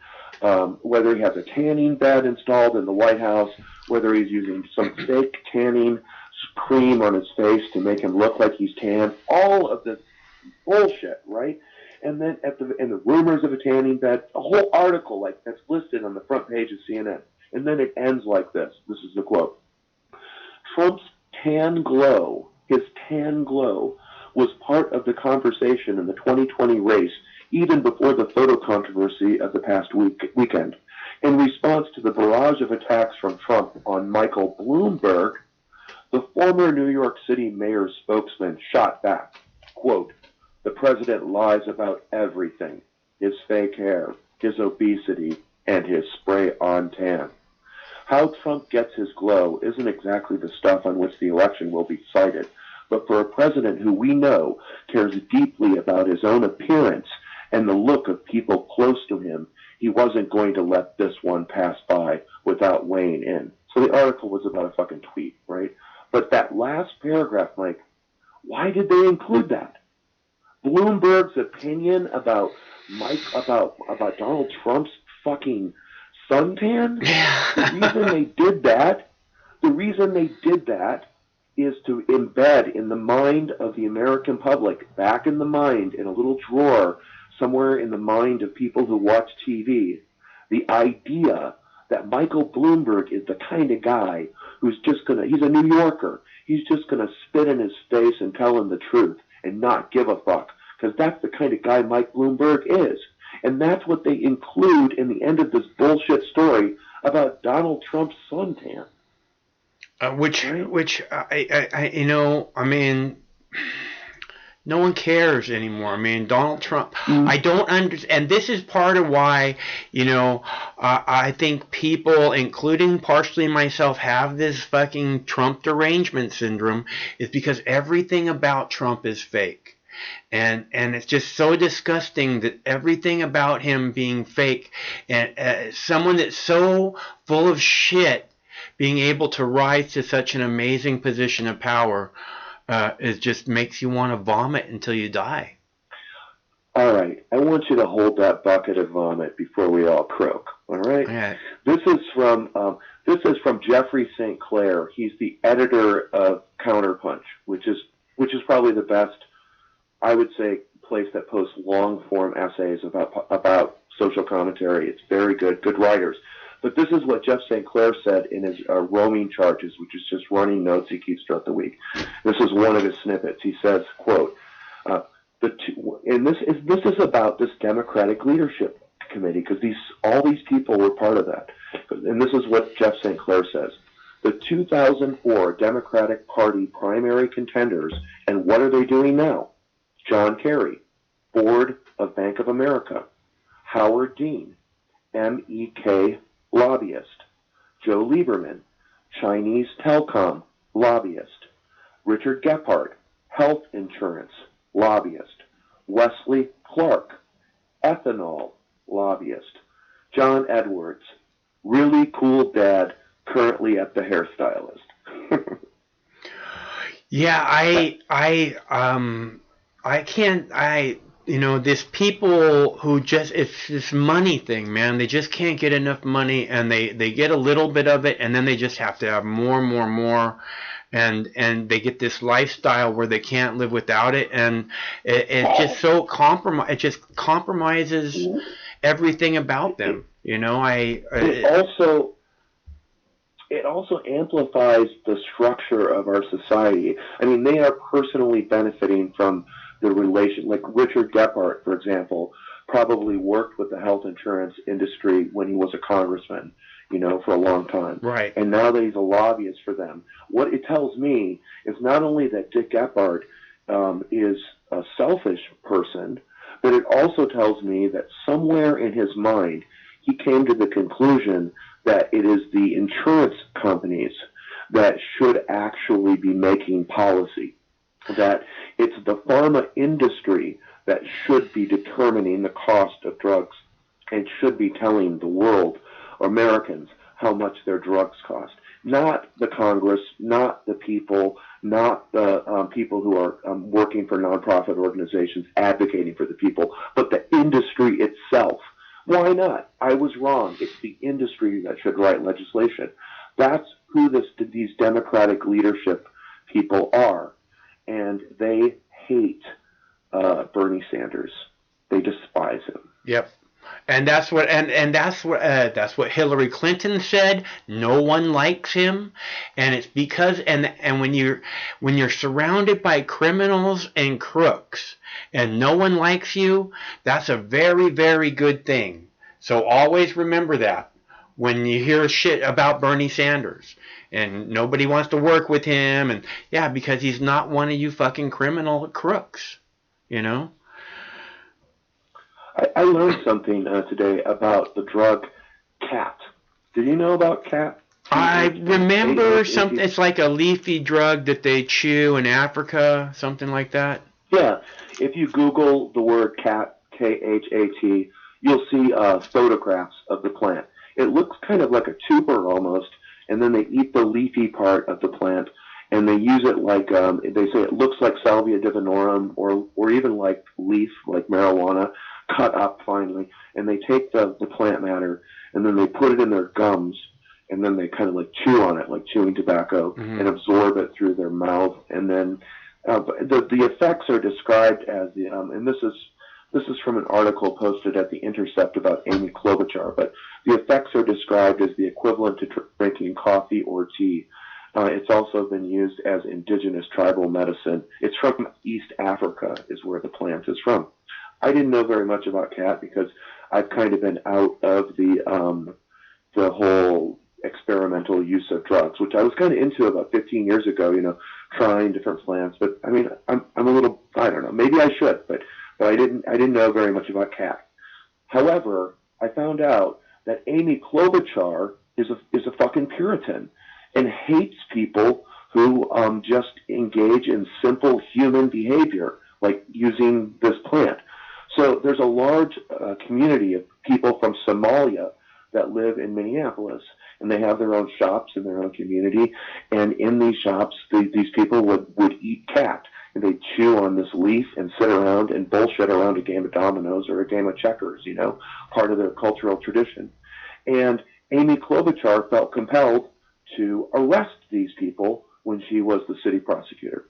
whether he has a tanning bed installed in the White House, whether he's using some fake tanning cream on his face to make him look like he's tan, all of this bullshit, right? And then and the rumors of a tanning bed, a whole article like that's listed on the front page of CNN. And then it ends like this. This is the quote. Trump's tan glow, his tan glow, was part of the conversation in the 2020 race even before the photo controversy of the past weekend. In response to the barrage of attacks from Trump on Michael Bloomberg, the former New York City mayor's spokesman shot back, quote, "The president lies about everything, his fake hair, his obesity, and his spray-on tan. How Trump gets his glow isn't exactly the stuff on which the election will be cited, but for a president who we know cares deeply about his own appearance and the look of people close to him, he wasn't going to let this one pass by without weighing in." So the article was about a fucking tweet, right? But that last paragraph, Mike, why did they include that? Bloomberg's opinion about Donald Trump's fucking suntan? The reason they did that is to embed in the mind of the American public, back in the mind, in a little drawer, somewhere in the mind of people who watch TV, the idea that Michael Bloomberg is the kind of guy who's just he's a New Yorker, he's just gonna spit in his face and tell him the truth and not give a fuck, because that's the kind of guy Mike Bloomberg is. And that's what they include in the end of this bullshit story about Donald Trump's suntan. No one cares anymore. I mean, Donald Trump, I don't understand. And this is part of why, I think people, including partially myself, have this fucking Trump derangement syndrome, is because everything about Trump is fake. And it's just so disgusting that everything about him being fake, and someone that's so full of shit being able to rise to such an amazing position of power, it just makes you want to vomit until you die. All right, I want you to hold that bucket of vomit before we all croak. All right. Yeah. This is from Jeffrey St. Clair. He's the editor of Counterpunch, which is probably the best, I would say, place that posts long form essays about social commentary. It's very good writers. But this is what Jeff St. Clair said in his roaming charges, which is just running notes he keeps throughout the week. This is one of his snippets. He says, quote, and this is about this Democratic Leadership Committee, because all these people were part of that. And this is what Jeff St. Clair says. The 2004 Democratic Party primary contenders, and what are they doing now? John Kerry, Board of Bank of America. Howard Dean, MEK lobbyist. Joe Lieberman, Chinese telecom lobbyist. Richard Gephardt, health insurance lobbyist. Wesley Clark, ethanol lobbyist. John Edwards, really cool dad, currently at the hairstylist. Yeah, this people who it's this money thing, man. They just can't get enough money, and they get a little bit of it, and then they just have to have more, and they get this lifestyle where they can't live without it, and it's just so it just compromises everything about them. It also amplifies the structure of our society. I mean, they are personally benefiting from the relation. Like Richard Gephardt, for example, probably worked with the health insurance industry when he was a congressman, for a long time. Right. And now that he's a lobbyist for them, what it tells me is not only that Dick Gephardt is a selfish person, but it also tells me that somewhere in his mind, he came to the conclusion that it is the insurance companies that should actually be making policy, that it's the pharma industry that should be determining the cost of drugs and should be telling the world, Americans, how much their drugs cost. Not the Congress, not the people, not the people who are working for nonprofit organizations advocating for the people, but the industry itself. Why not? I was wrong. It's the industry that should write legislation. That's who these Democratic leadership people are, and they hate Bernie Sanders. They despise him. Yep. And that's what Hillary Clinton said. No one likes him, and it's because and when you're surrounded by criminals and crooks, and no one likes you, that's a very, very good thing. So always remember that when you hear shit about Bernie Sanders and nobody wants to work with him, and yeah, because he's not one of you fucking criminal crooks, you know. I learned something today about the drug cat. Did you know about cat? I remember something. It's like a leafy drug that they chew in Africa, something like that. Yeah. If you Google the word cat, K-H-A-T, you'll see photographs of the plant. It looks kind of like a tuber almost, and then they eat the leafy part of the plant, and they use it like, they say it looks like Salvia divinorum, or even like leaf, like marijuana, cut up finely, and they take the plant matter, and then they put it in their gums, and then they kind of like chew on it, like chewing tobacco, and absorb it through their mouth, and then the effects are described as the, and this is from an article posted at The Intercept about Amy Klobuchar, but the effects are described as the equivalent to drinking coffee or tea. It's also been used as indigenous tribal medicine. It's from East Africa is where the plant is from. I didn't know very much about cat because I've kind of been out of the whole experimental use of drugs, which I was kind of into about 15 years ago, you know, trying different plants. But I mean, I'm a little, I don't know, maybe I should, but I didn't know very much about cat. However, I found out that Amy Klobuchar is a fucking Puritan and hates people who just engage in simple human behavior, like using this plant. So there's a large community of people from Somalia that live in Minneapolis, and they have their own shops in their own community. And in these shops, these people would eat cat, and they'd chew on this leaf and sit around and bullshit around a game of dominoes or a game of checkers, you know, part of their cultural tradition. And Amy Klobuchar felt compelled to arrest these people when she was the city prosecutor.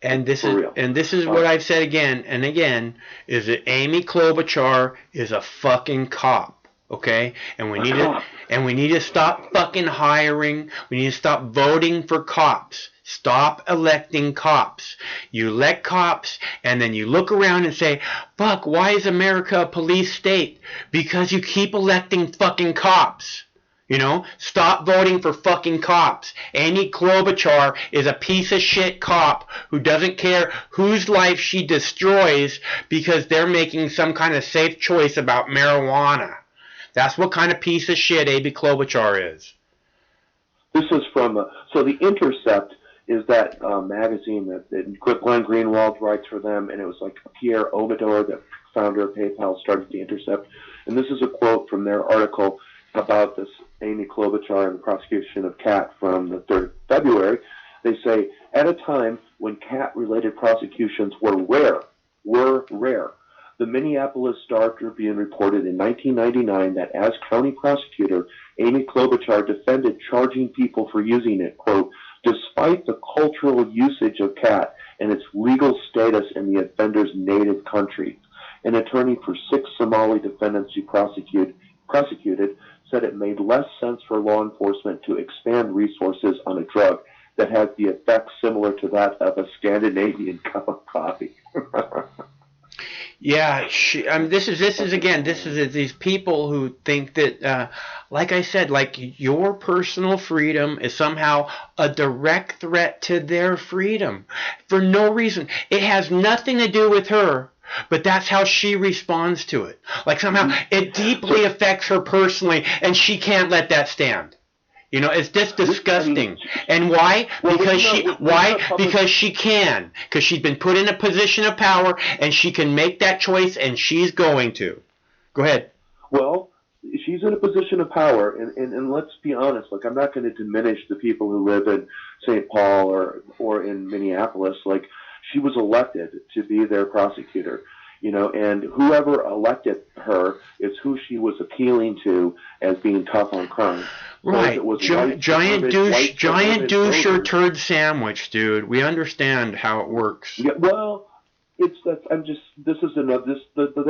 And this is what I've said again and again, is that Amy Klobuchar is a fucking cop, okay? And we need to stop fucking hiring. We need to stop voting for cops. Stop electing cops. You elect cops, and then you look around and say, fuck, why is America a police state? Because you keep electing fucking cops. You know, stop voting for fucking cops. Amy Klobuchar is a piece of shit cop who doesn't care whose life she destroys because they're making some kind of safe choice about marijuana. That's what kind of piece of shit Amy Klobuchar is. This is from, so The Intercept is that magazine that Glenn Greenwald writes for them, and it was like Pierre Omidyar, the founder of PayPal, started The Intercept. And this is a quote from their article about this Amy Klobuchar and the prosecution of cat from the 3rd of February. They say, at a time when cat-related prosecutions were rare, the Minneapolis Star-Tribune reported in 1999 that as county prosecutor, Amy Klobuchar defended charging people for using it, quote, despite the cultural usage of cat and its legal status in the offender's native country. An attorney for 6 Somali defendants she prosecuted said it made less sense for law enforcement to expand resources on a drug that has the effect similar to that of a Scandinavian cup of coffee. Yeah, this is these people who think that, like I said, like your personal freedom is somehow a direct threat to their freedom for no reason. It has nothing to do with her. But that's how she responds to it. Like somehow it deeply affects her personally, and she can't let that stand. You know, it's just disgusting. And why? Because she can. Because she's been put in a position of power, and she can make that choice, and she's going to. Go ahead. Well, she's in a position of power, and let's be honest. Like, I'm not going to diminish the people who live in St. Paul or in Minneapolis. Like, she was elected to be their prosecutor, and whoever elected her is who she was appealing to as being tough on crime. Right, giant douche or turd sandwich, dude. We understand how it works. Yeah, well, they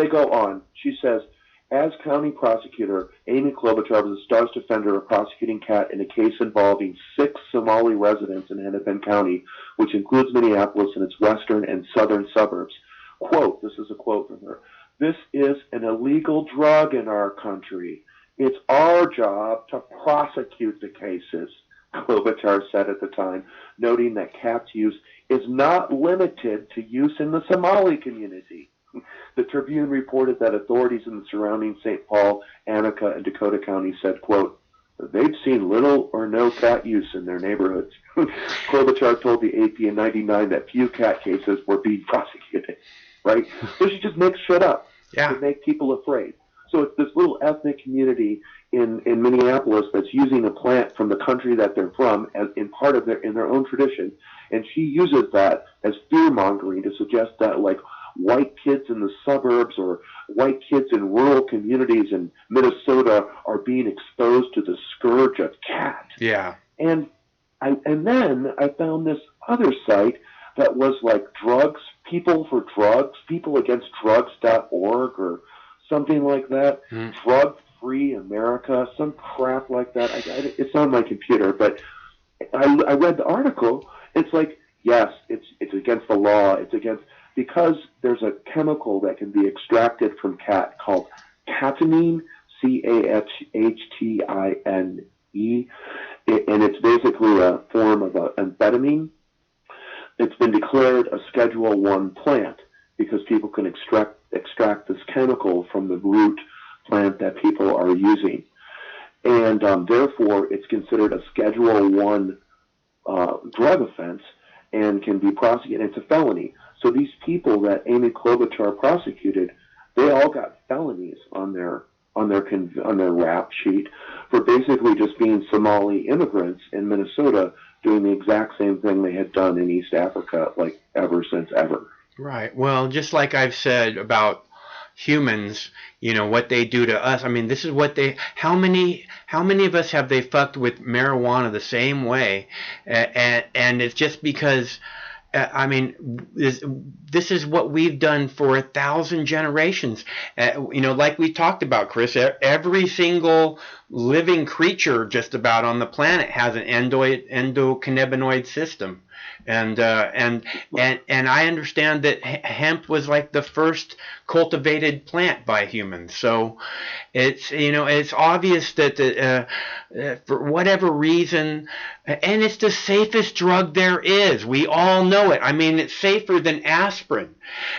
go on. She says, as county prosecutor, Amy Klobuchar was a Star's defender of prosecuting Kat in a case involving 6 Somali residents in Hennepin County, which includes Minneapolis and its western and southern suburbs. Quote, this is a quote from her, "This is an illegal drug in our country. It's our job to prosecute the cases," Klobuchar said at the time, noting that Kat's use is not limited to use in the Somali community. The Tribune reported that authorities in the surrounding St. Paul, Anaca, and Dakota County said, quote, "They've seen little or no cat use in their neighborhoods." Klobuchar told the AP in '99 that few cat cases were being prosecuted, right? So she just makes shit up to make people afraid. So it's this little ethnic community in Minneapolis that's using a plant from the country that they're from as in part of in their own tradition, and she uses that as fear-mongering to suggest that, like, white kids in the suburbs or white kids in rural communities in Minnesota are being exposed to the scourge of cat. Yeah. And then I found this other site that was like peopleagainstdrugs.org or something like that. Drug Free America, some crap like that. It's on my computer, but I read the article. It's like, yes, it's against the law. It's against, because there's a chemical that can be extracted from cat called catamine, CAHTINE, and it's basically a form of amphetamine. It's been declared a Schedule I plant because people can extract this chemical from the root plant that people are using. And therefore, it's considered a Schedule I drug offense and can be prosecuted. It's a felony. So these people that Amy Klobuchar prosecuted, they all got felonies on their rap sheet for basically just being Somali immigrants in Minnesota doing the exact same thing they had done in East Africa, like ever since ever. Right. Well, just like I've said about humans, what they do to us. I mean, this is what how many of us have they fucked with marijuana the same way? And it's just because, this is what we've done for 1,000 generations. Like we talked about, Chris, every single living creature just about on the planet has an endocannabinoid system. And I understand that hemp was like the first cultivated plant by humans. So it's obvious that for whatever reason, and it's the safest drug there is. We all know it. I mean, it's safer than aspirin.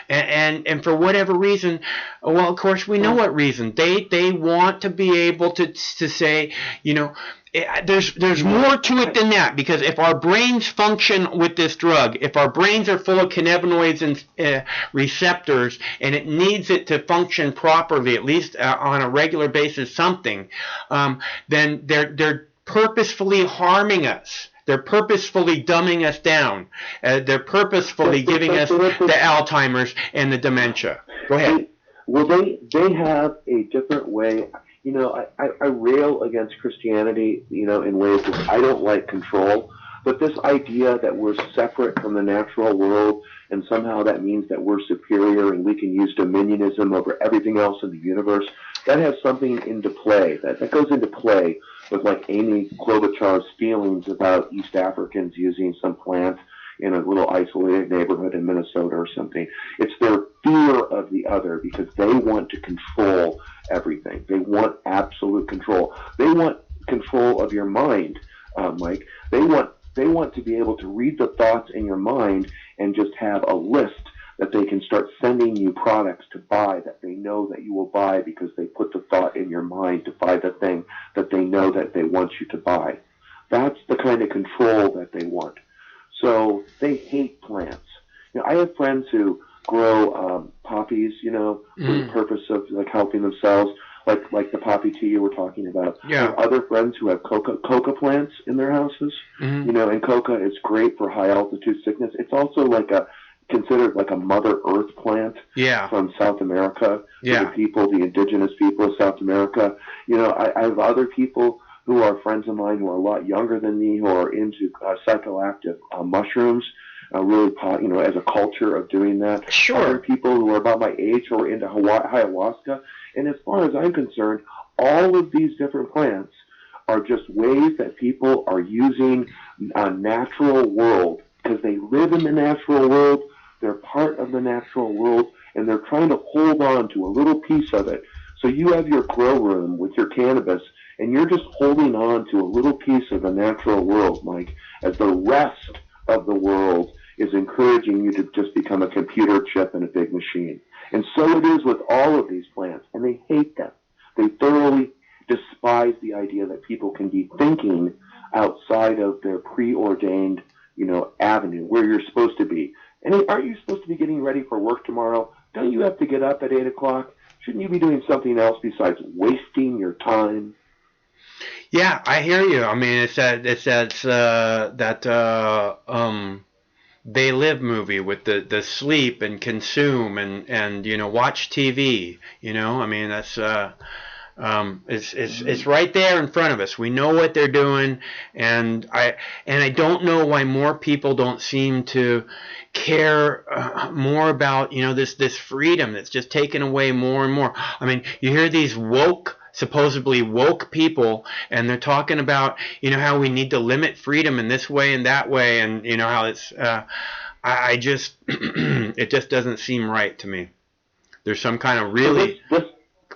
And for whatever reason, well, of course, we know what reason. They want to be able to say, there's more to it than that, because if our brains function with this drug, if our brains are full of cannabinoids and receptors, and it needs it to function properly, at least on a regular basis, then they're purposefully harming us. They're purposefully dumbing us down. They're purposefully giving us the Alzheimer's and the dementia. Go ahead. Well, they have a different way. I rail against Christianity, in ways that I don't like control. But this idea that we're separate from the natural world and somehow that means that we're superior and we can use dominionism over everything else in the universe, that has something into play. That goes into play with like Amy Klobuchar's feelings about East Africans using some plant in a little isolated neighborhood in Minnesota or something. It's their fear of the other because they want to control everything. They want absolute control. They want control of your mind, Mike. They want to be able to read the thoughts in your mind and just have a list that they can start sending you products to buy that they know that you will buy because they put the thought in your mind to buy the thing that they know that they want you to buy. That's the kind of control that they want. So they hate plants. I have friends who grow poppies, for the purpose of like helping themselves. like the poppy tea you were talking about. Yeah. I have other friends who have coca plants in their houses. Mm-hmm. You know, and coca is great for high altitude sickness. It's also considered like a Mother Earth plant from South America. Yeah. The indigenous people of South America. You know, I have other people who are friends of mine who are a lot younger than me who are into psychoactive mushrooms. Really, you know, as a culture of doing that. Sure. Other people who are about my age who are into ayahuasca. And as far as I'm concerned, all of these different plants are just ways that people are using a natural world because they live in the natural world. They're part of the natural world, and they're trying to hold on to a little piece of it. So you have your grow room with your cannabis, and you're just holding on to a little piece of the natural world, Mike, as the rest of the world is encouraging you to just become a computer chip in a big machine. And so it is with all of these plants, and they hate them. They thoroughly despise the idea that people can be thinking outside of their preordained, you know, avenue where you're supposed to be. And aren't you supposed to be getting ready for work tomorrow? Don't you have to get up at 8 o'clock? Shouldn't you be doing something else besides wasting your time? Yeah, I hear you. I mean, it's that They Live movie with the sleep and consume and you know, watch TV. You know, I mean, that's it's right there in front of us. We know what they're doing, and I don't know why more people don't seem to care more about, you know, this freedom that's just taken away more and more. I mean, you hear these supposedly woke people, and they're talking about, you know, how we need to limit freedom in this way and that way, and you know how it's I just it just doesn't seem right to me. There's some kind of really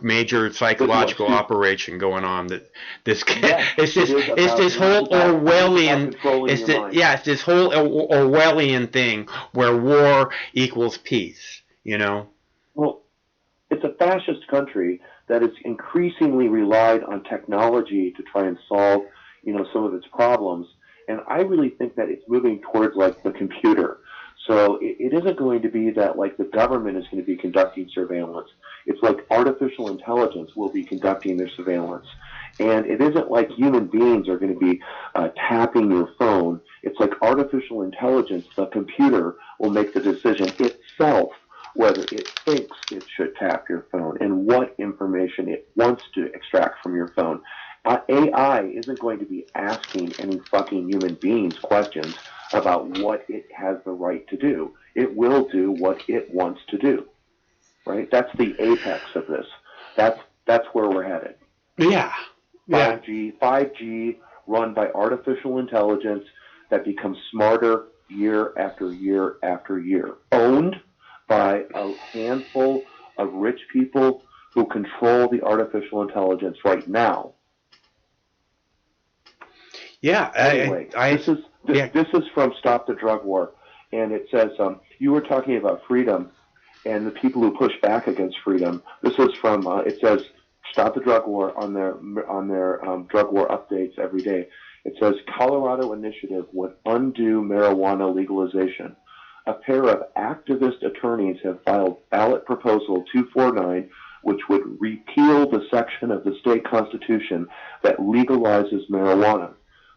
major psychological operation going on that it's this whole Orwellian it's this whole Orwellian thing where war equals peace, you know. Well, it's a fascist country that has increasingly relied on technology to try and solve, you know, some of its problems. And I really think that it's moving towards like the computer. So it isn't going to be that like the government is going to be conducting surveillance. It's like artificial intelligence will be conducting their surveillance. And it isn't like human beings are going to be tapping your phone. It's like artificial intelligence, the computer, will make the decision itself whether it thinks it should tap your phone and what information it wants to extract from your phone. AI isn't going to be asking any fucking human beings questions about what it has the right to do. It will do what it wants to do. Right? That's the apex of this. That's where we're headed. Yeah. 5G run by artificial intelligence that becomes smarter year after year after year. Owned by a handful of rich people who control the artificial intelligence right now. Yeah. Anyway, this is from Stop the Drug War, and it says you were talking about freedom and the people who push back against freedom. This is from it says Stop the Drug War on their drug war updates every day. It says Colorado initiative would undo marijuana legalization. A pair of activist attorneys have filed ballot proposal 249, which would repeal the section of the state constitution that legalizes marijuana.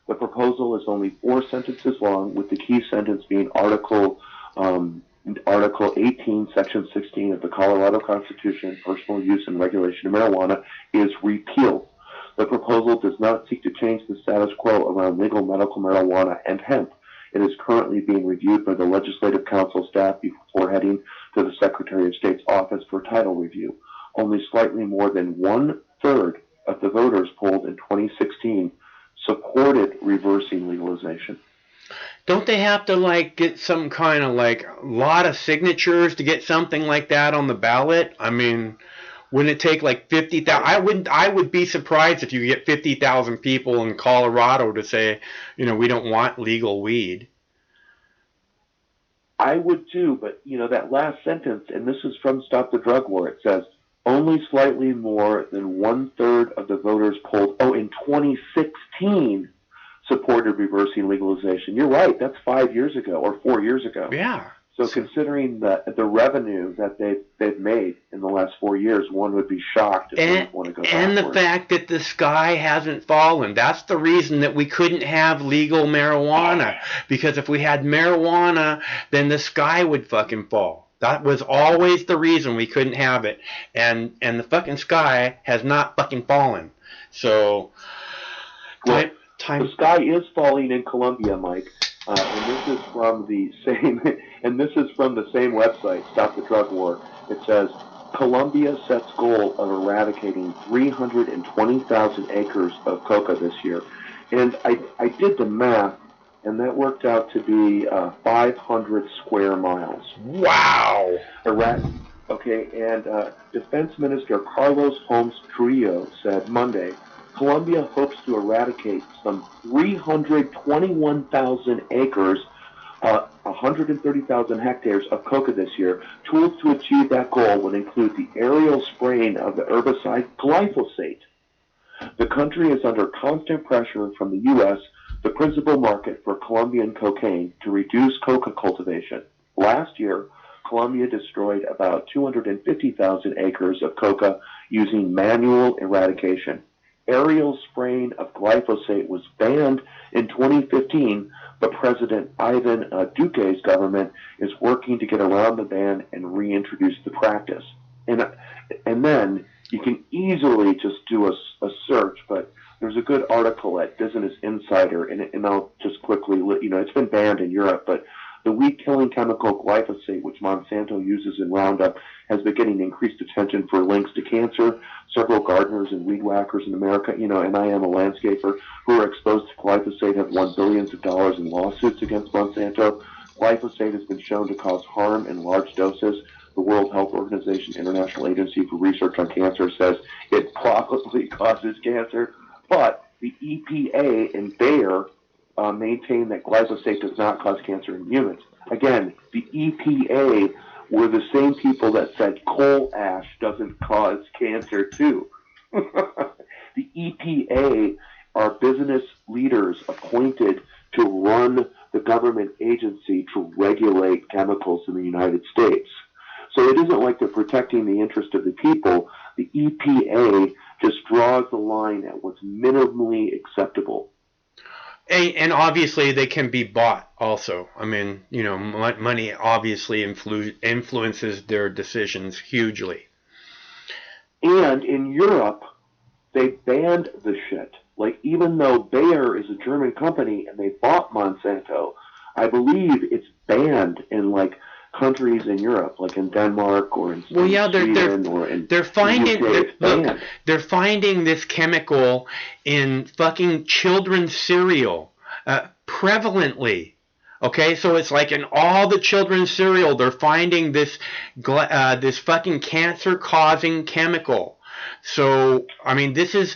The proposal is only 4 sentences long, with the key sentence being Article 18, Section 16 of the Colorado Constitution, personal use and regulation of marijuana, is repealed. The proposal does not seek to change the status quo around legal medical marijuana and hemp. It is currently being reviewed by the Legislative Council staff before heading to the Secretary of State's office for title review. Only slightly more than 1/3 of the voters polled in 2016 supported reversing legalization. Don't they have to like get some kind of like lot of signatures to get something like that on the ballot? I mean, wouldn't it take like 50,000? I would be surprised if you get 50,000 people in Colorado to say, you know, we don't want legal weed. I would too, but you know, that last sentence, and this is from Stop the Drug War, it says only slightly more than 1/3 of the voters polled, in 2016 supported reversing legalization. You're right, that's 5 years ago or 4 years ago. Yeah. So considering the revenue that they've made in the last 4 years, one would be shocked if they want to go backwards. And the fact that the sky hasn't fallen. That's the reason that we couldn't have legal marijuana. Because if we had marijuana, then the sky would fucking fall. That was always the reason we couldn't have it. And the fucking sky has not fucking fallen. So, the sky is falling in Colombia, Mike. And this is from the same website, Stop the Drug War. It says Colombia sets goal of eradicating 320,000 acres of coca this year. And I did the math, and that worked out to be 500 square miles. Wow! Okay, and Defense Minister Carlos Holmes Trillo said Monday, Colombia hopes to eradicate some 321,000 acres, 130,000 hectares of coca this year. Tools to achieve that goal would include the aerial spraying of the herbicide glyphosate. The country is under constant pressure from the U.S., the principal market for Colombian cocaine, to reduce coca cultivation. Last year, Colombia destroyed about 250,000 acres of coca using manual eradication. Aerial spraying of glyphosate was banned in 2015, but President Ivan Duque's government is working to get around the ban and reintroduce the practice. And then you can easily just do a search, but there's a good article at Business Insider, and I'll just quickly, it's been banned in Europe, but the weed-killing chemical glyphosate, which Monsanto uses in Roundup, has been getting increased attention for links to cancer. Several gardeners and weed whackers in America, and I am a landscaper, who are exposed to glyphosate have won billions of dollars in lawsuits against Monsanto. Glyphosate has been shown to cause harm in large doses. The World Health Organization International Agency for Research on Cancer says it probably causes cancer, but the EPA and Bayer maintain that glyphosate does not cause cancer in humans. Again, the EPA were the same people that said coal ash doesn't cause cancer too. The EPA are business leaders appointed to run the government agency to regulate chemicals in the United States. So it isn't like they're protecting the interest of the people. The EPA just draws the line at what's minimally acceptable. And obviously they can be bought also. I mean, money obviously influences their decisions hugely. And in Europe, they banned the shit. Like, even though Bayer is a German company and they bought Monsanto, I believe it's banned in, like, countries in Europe, like in Denmark or in Sweden or in they're finding the UK. They're finding this chemical in fucking children's cereal prevalently. Okay, so it's like in all the children's cereal, they're finding this fucking cancer-causing chemical. So I mean, this is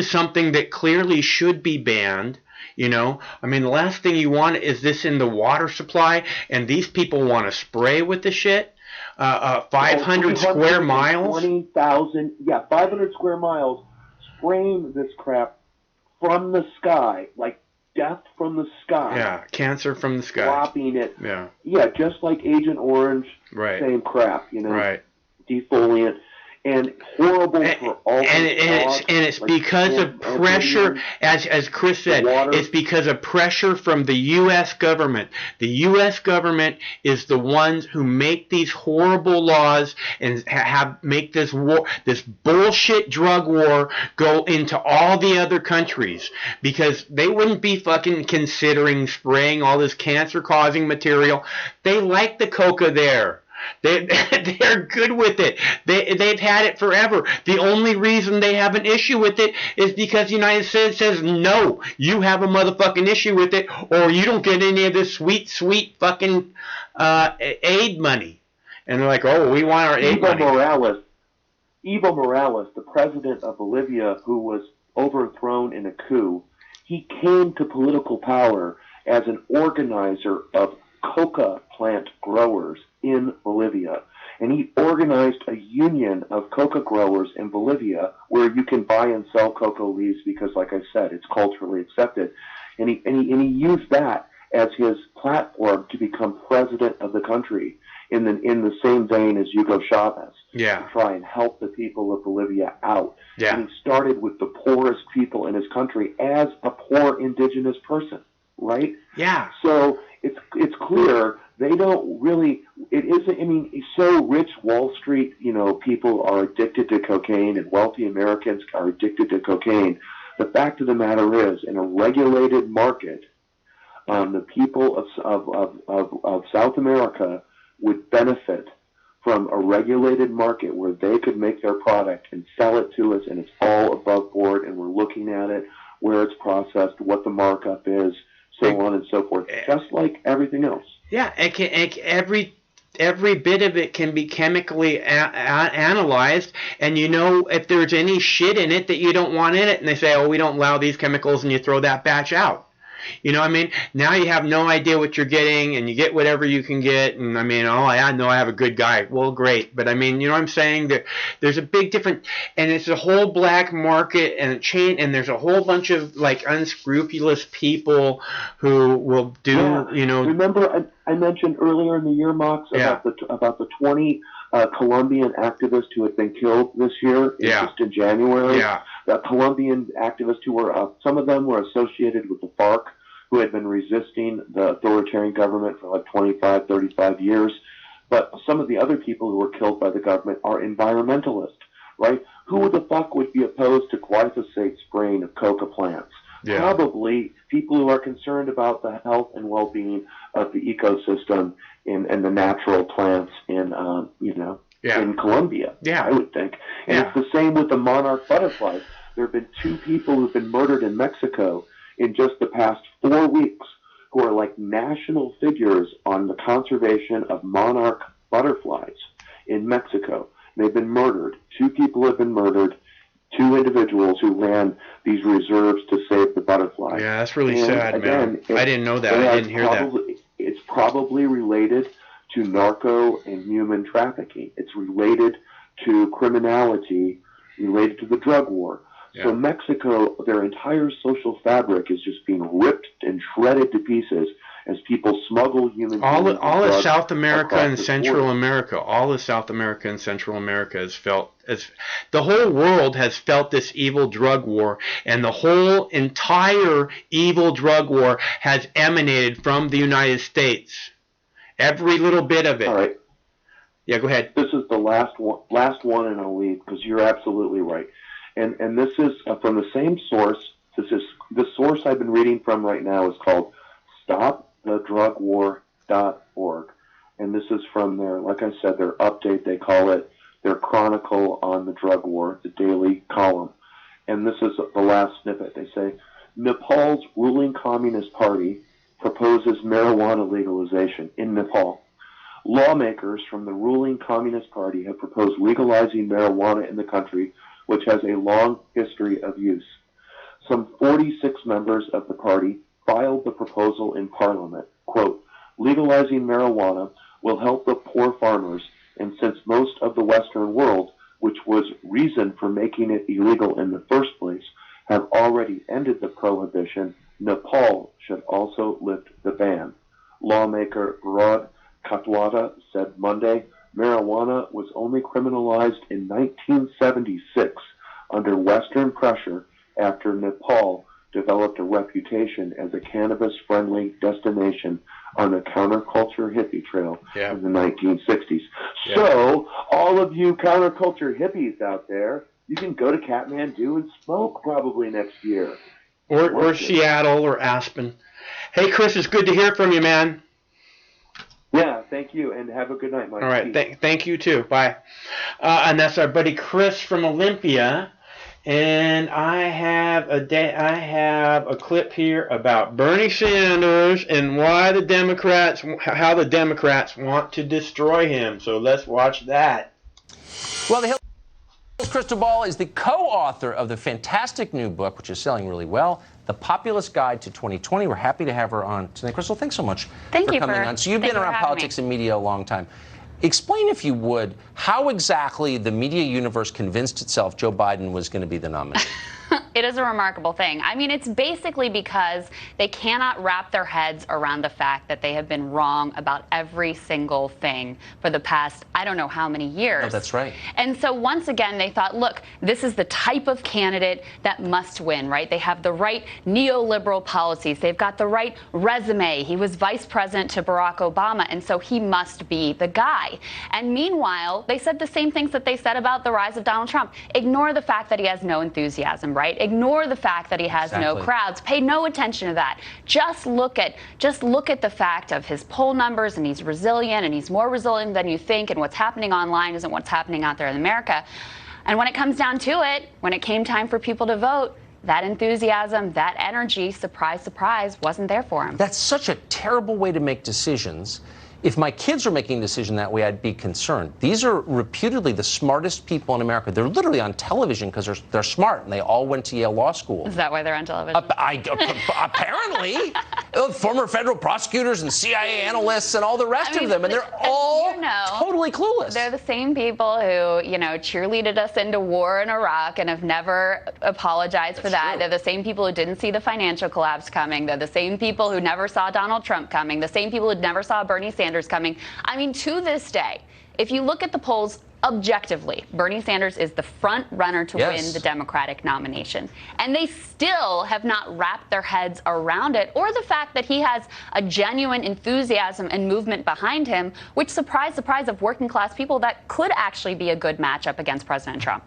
something that clearly should be banned. I mean, the last thing you want is this in the water supply, and these people want to spray with the shit. 500 square miles? 500 square miles, spraying this crap from the sky, like death from the sky. Yeah, cancer from the sky. Dropping it. Yeah. Yeah, just like Agent Orange, right. Same crap, Right. Defoliant. And horrible for all. And it's because of pressure, as Chris said, it's because of pressure from the U.S. government. The U.S. government is the ones who make these horrible laws and make this war, this bullshit drug war, go into all the other countries, because they wouldn't be fucking considering spraying all this cancer-causing material. They like the coca there. They're good with it. They've had it forever. The only reason they have an issue with it is because the United States says, no, you have a motherfucking issue with it, or you don't get any of this sweet, sweet fucking aid money. And they're like, oh, we want our aid money. Evo Morales, the president of Bolivia, who was overthrown in a coup, he came to political power as an organizer of coca plant growers in Bolivia. And he organized a union of coca growers in Bolivia where you can buy and sell coca leaves because, like I said, it's culturally accepted. And he used that as his platform to become president of the country in the same vein as Hugo Chavez. Yeah. To try and help the people of Bolivia out. Yeah. And he started with the poorest people in his country as a poor indigenous person, right? Yeah. So it's clear they don't really. It isn't. I mean, so rich Wall Street, people are addicted to cocaine, and wealthy Americans are addicted to cocaine. The fact of the matter is, in a regulated market, the people of South America would benefit from a regulated market where they could make their product and sell it to us, and it's all above board, and we're looking at it, where it's processed, what the markup is, so on and so forth, just like everything else. Yeah, every bit of it can be chemically analyzed, and if there's any shit in it that you don't want in it, and they say, oh, we don't allow these chemicals, and you throw that batch out. You know what I mean? Now you have no idea what you're getting, and you get whatever you can get, and I mean, oh, I know I have a good guy. Well, great. But I mean, you know what I'm saying? There's a big difference, and it's a whole black market and a chain, and there's a whole bunch of, like, unscrupulous people who will do, Remember, I mentioned earlier in the year, Mox, about the 20 Colombian activists who had been killed this year, just in January. Yeah. The Colombian activists who were, some of them were associated with the FARC, who had been resisting the authoritarian government for like 25, 35 years. But some of the other people who were killed by the government are environmentalists, right? Who the fuck would be opposed to glyphosate spraying of coca plants? Yeah. Probably people who are concerned about the health and well-being of the ecosystem and the natural plants in, in Colombia, I would think. And it's the same with the monarch butterflies. There have been 2 people who've been murdered in Mexico in just the past 4 weeks who are like national figures on the conservation of monarch butterflies in Mexico. They've been murdered. 2 people have been murdered. 2 individuals who ran these reserves to save the butterflies. Yeah, that's really sad, man. I didn't know that. I didn't hear that. It's probably related to narco and human trafficking. It's related to criminality, related to the drug war. Yeah. So Mexico, their entire social fabric is just being ripped and shredded to pieces as people smuggle human beings. All of South America and Central America, all of South America and Central America has felt, the whole world has felt this evil drug war, and the whole entire evil drug war has emanated from the United States. Every little bit of it. All right. Yeah, go ahead. This is the last one, and I'll leave because you're absolutely right. And this is from the same source. The source I've been reading from right now is called StopTheDrugWar.org, and this is from their, like I said, their update. They call it their Chronicle on the Drug War, the daily column. And this is the last snippet. They say Nepal's ruling Communist Party proposes marijuana legalization in Nepal. Lawmakers from the ruling Communist Party have proposed legalizing marijuana in the country, which has a long history of use. Some 46 members of the party filed the proposal in Parliament. Quote, legalizing marijuana will help the poor farmers, and since most of the Western world, which was reason for making it illegal in the first place, have already ended the prohibition, Nepal should also lift the ban. Lawmaker Rod Katwada said Monday marijuana was only criminalized in 1976 under Western pressure after Nepal developed a reputation as a cannabis-friendly destination on the counterculture hippie trail in the 1960s. Yeah. So, all of you counterculture hippies out there, you can go to Kathmandu and smoke probably next year. Or Seattle or Aspen. Hey, Chris, it's good to hear from you, man. Yeah, thank you, and have a good night, Mike. All right, thank you too. Bye. And that's our buddy Chris from Olympia. And I have a clip here about Bernie Sanders and how the Democrats want to destroy him. So let's watch that. Well, the Hills Crystal Ball is the co-author of the fantastic new book, which is selling really well, The Populist Guide to 2020. We're happy to have her on tonight. Crystal, thanks so much for coming on. So you've been around politics and media a long time. Explain, if you would, how exactly the media universe convinced itself Joe Biden was going to be the nominee. It is a remarkable thing. I mean, it's basically because they cannot wrap their heads around the fact that they have been wrong about every single thing for the past, I don't know how many years. No, that's right. And so once again, they thought, look, this is the type of candidate that must win, right? They have the right neoliberal policies. They've got the right resume. He was vice president to Barack Obama, and so he must be the guy. And meanwhile, they said the same things that they said about the rise of Donald Trump. Ignore the fact that he has no enthusiasm, right? Ignore the fact that he has no crowds. Pay no attention to that. Just look at the fact of his poll numbers, and he's resilient, and he's more resilient than you think, and what's happening online isn't what's happening out there in America. And when it comes down to it, when it came time for people to vote, that enthusiasm, that energy, surprise, surprise, wasn't there for him. That's such a terrible way to make decisions. If my kids were making a decision that way, I'd be concerned. These are reputedly the smartest people in America. They're literally on television because they're smart, and they all went to Yale Law School. Is that why they're on television? Apparently. Former federal prosecutors and CIA analysts and all the rest of them, and they're all totally clueless. They're the same people who, cheerleaded us into war in Iraq and have never apologized for that. True. They're the same people who didn't see the financial collapse coming. They're the same people who never saw Donald Trump coming. The same people who never saw Bernie Sanders coming. I mean, to this day, if you look at the polls objectively, Bernie Sanders is the front runner to win the Democratic nomination. And they still have not wrapped their heads around it, or the fact that he has a genuine enthusiasm and movement behind him, which, surprise, surprise, of working class people, that could actually be a good matchup against President Trump.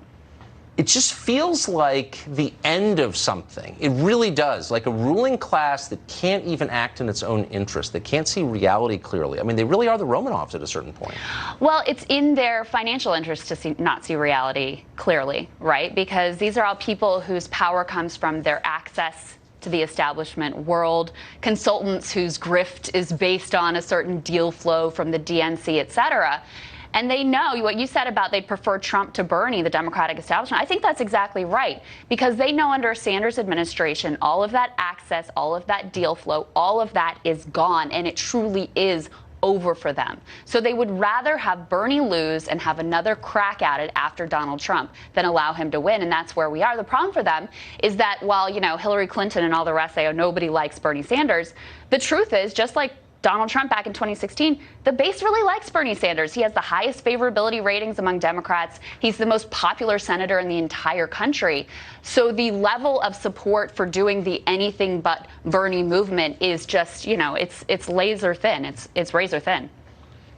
It just feels like the end of something. It really does. Like a ruling class that can't even act in its own interest, that can't see reality clearly. I mean, they really are the Romanovs at a certain point. Well, it's in their financial interest to not see reality clearly, right? Because these are all people whose power comes from their access to the establishment world, consultants whose grift is based on a certain deal flow from the DNC, et cetera. And they know what you said about they'd prefer Trump to Bernie, the Democratic establishment. I think that's exactly right, because they know under a Sanders administration, all of that access, all of that deal flow, all of that is gone, and it truly is over for them. So they would rather have Bernie lose and have another crack at it after Donald Trump than allow him to win, and that's where we are. The problem for them is that while, Hillary Clinton and all the rest say, oh, nobody likes Bernie Sanders, the truth is, just like Donald Trump back in 2016, the base really likes Bernie Sanders. He has the highest favorability ratings among Democrats. He's the most popular senator in the entire country. So the level of support for doing the anything but Bernie movement is just, it's laser thin. It's razor thin.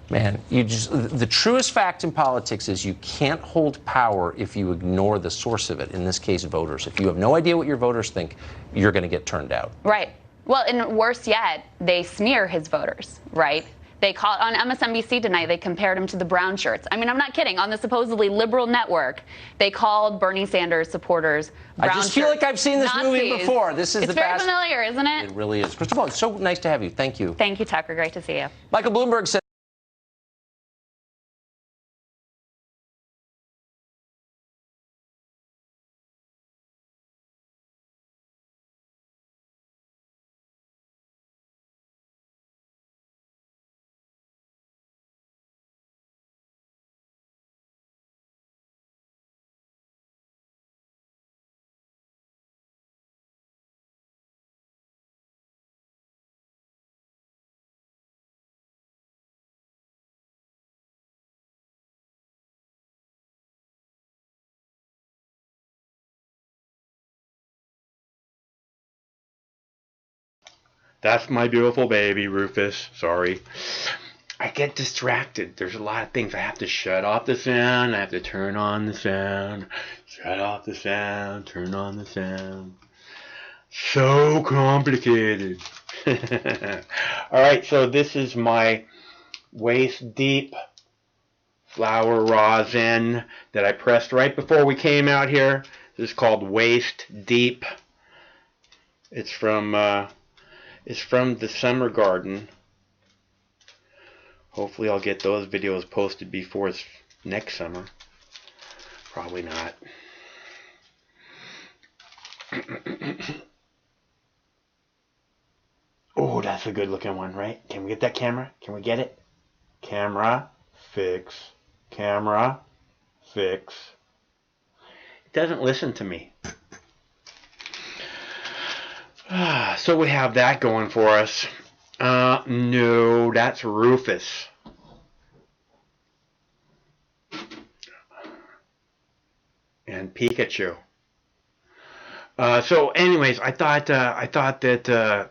Man, the truest fact in politics is you can't hold power if you ignore the source of it, in this case, voters. If you have no idea what your voters think, you're going to get turned out. Right. Well, and worse yet, they smear his voters, right? They call on MSNBC tonight, they compared him to the brown shirts. I mean, I'm not kidding. On the supposedly liberal network, they called Bernie Sanders supporters brown shirts. I just feel like I've seen this movie before. This is it's very familiar, isn't it? It really is. First of all, it's so nice to have you. Thank you. Thank you, Tucker. Great to see you. Michael Bloomberg said That's my beautiful baby, Rufus. Sorry. I get distracted. There's a lot of things. I have to shut off the sound. I have to turn on the sound. Shut off the sound. Turn on the sound. So complicated. All right, so this is my waist deep flower rosin that I pressed right before we came out here. This is called Waist Deep. It's from the Summer Garden. Hopefully I'll get those videos posted before next summer. Probably not. Oh, that's a good looking one, right? Can we get that camera? Can we get it? Camera, fix. Camera, fix. It doesn't listen to me. So we have that going for us. No, that's Rufus. And Pikachu. So anyways, I thought that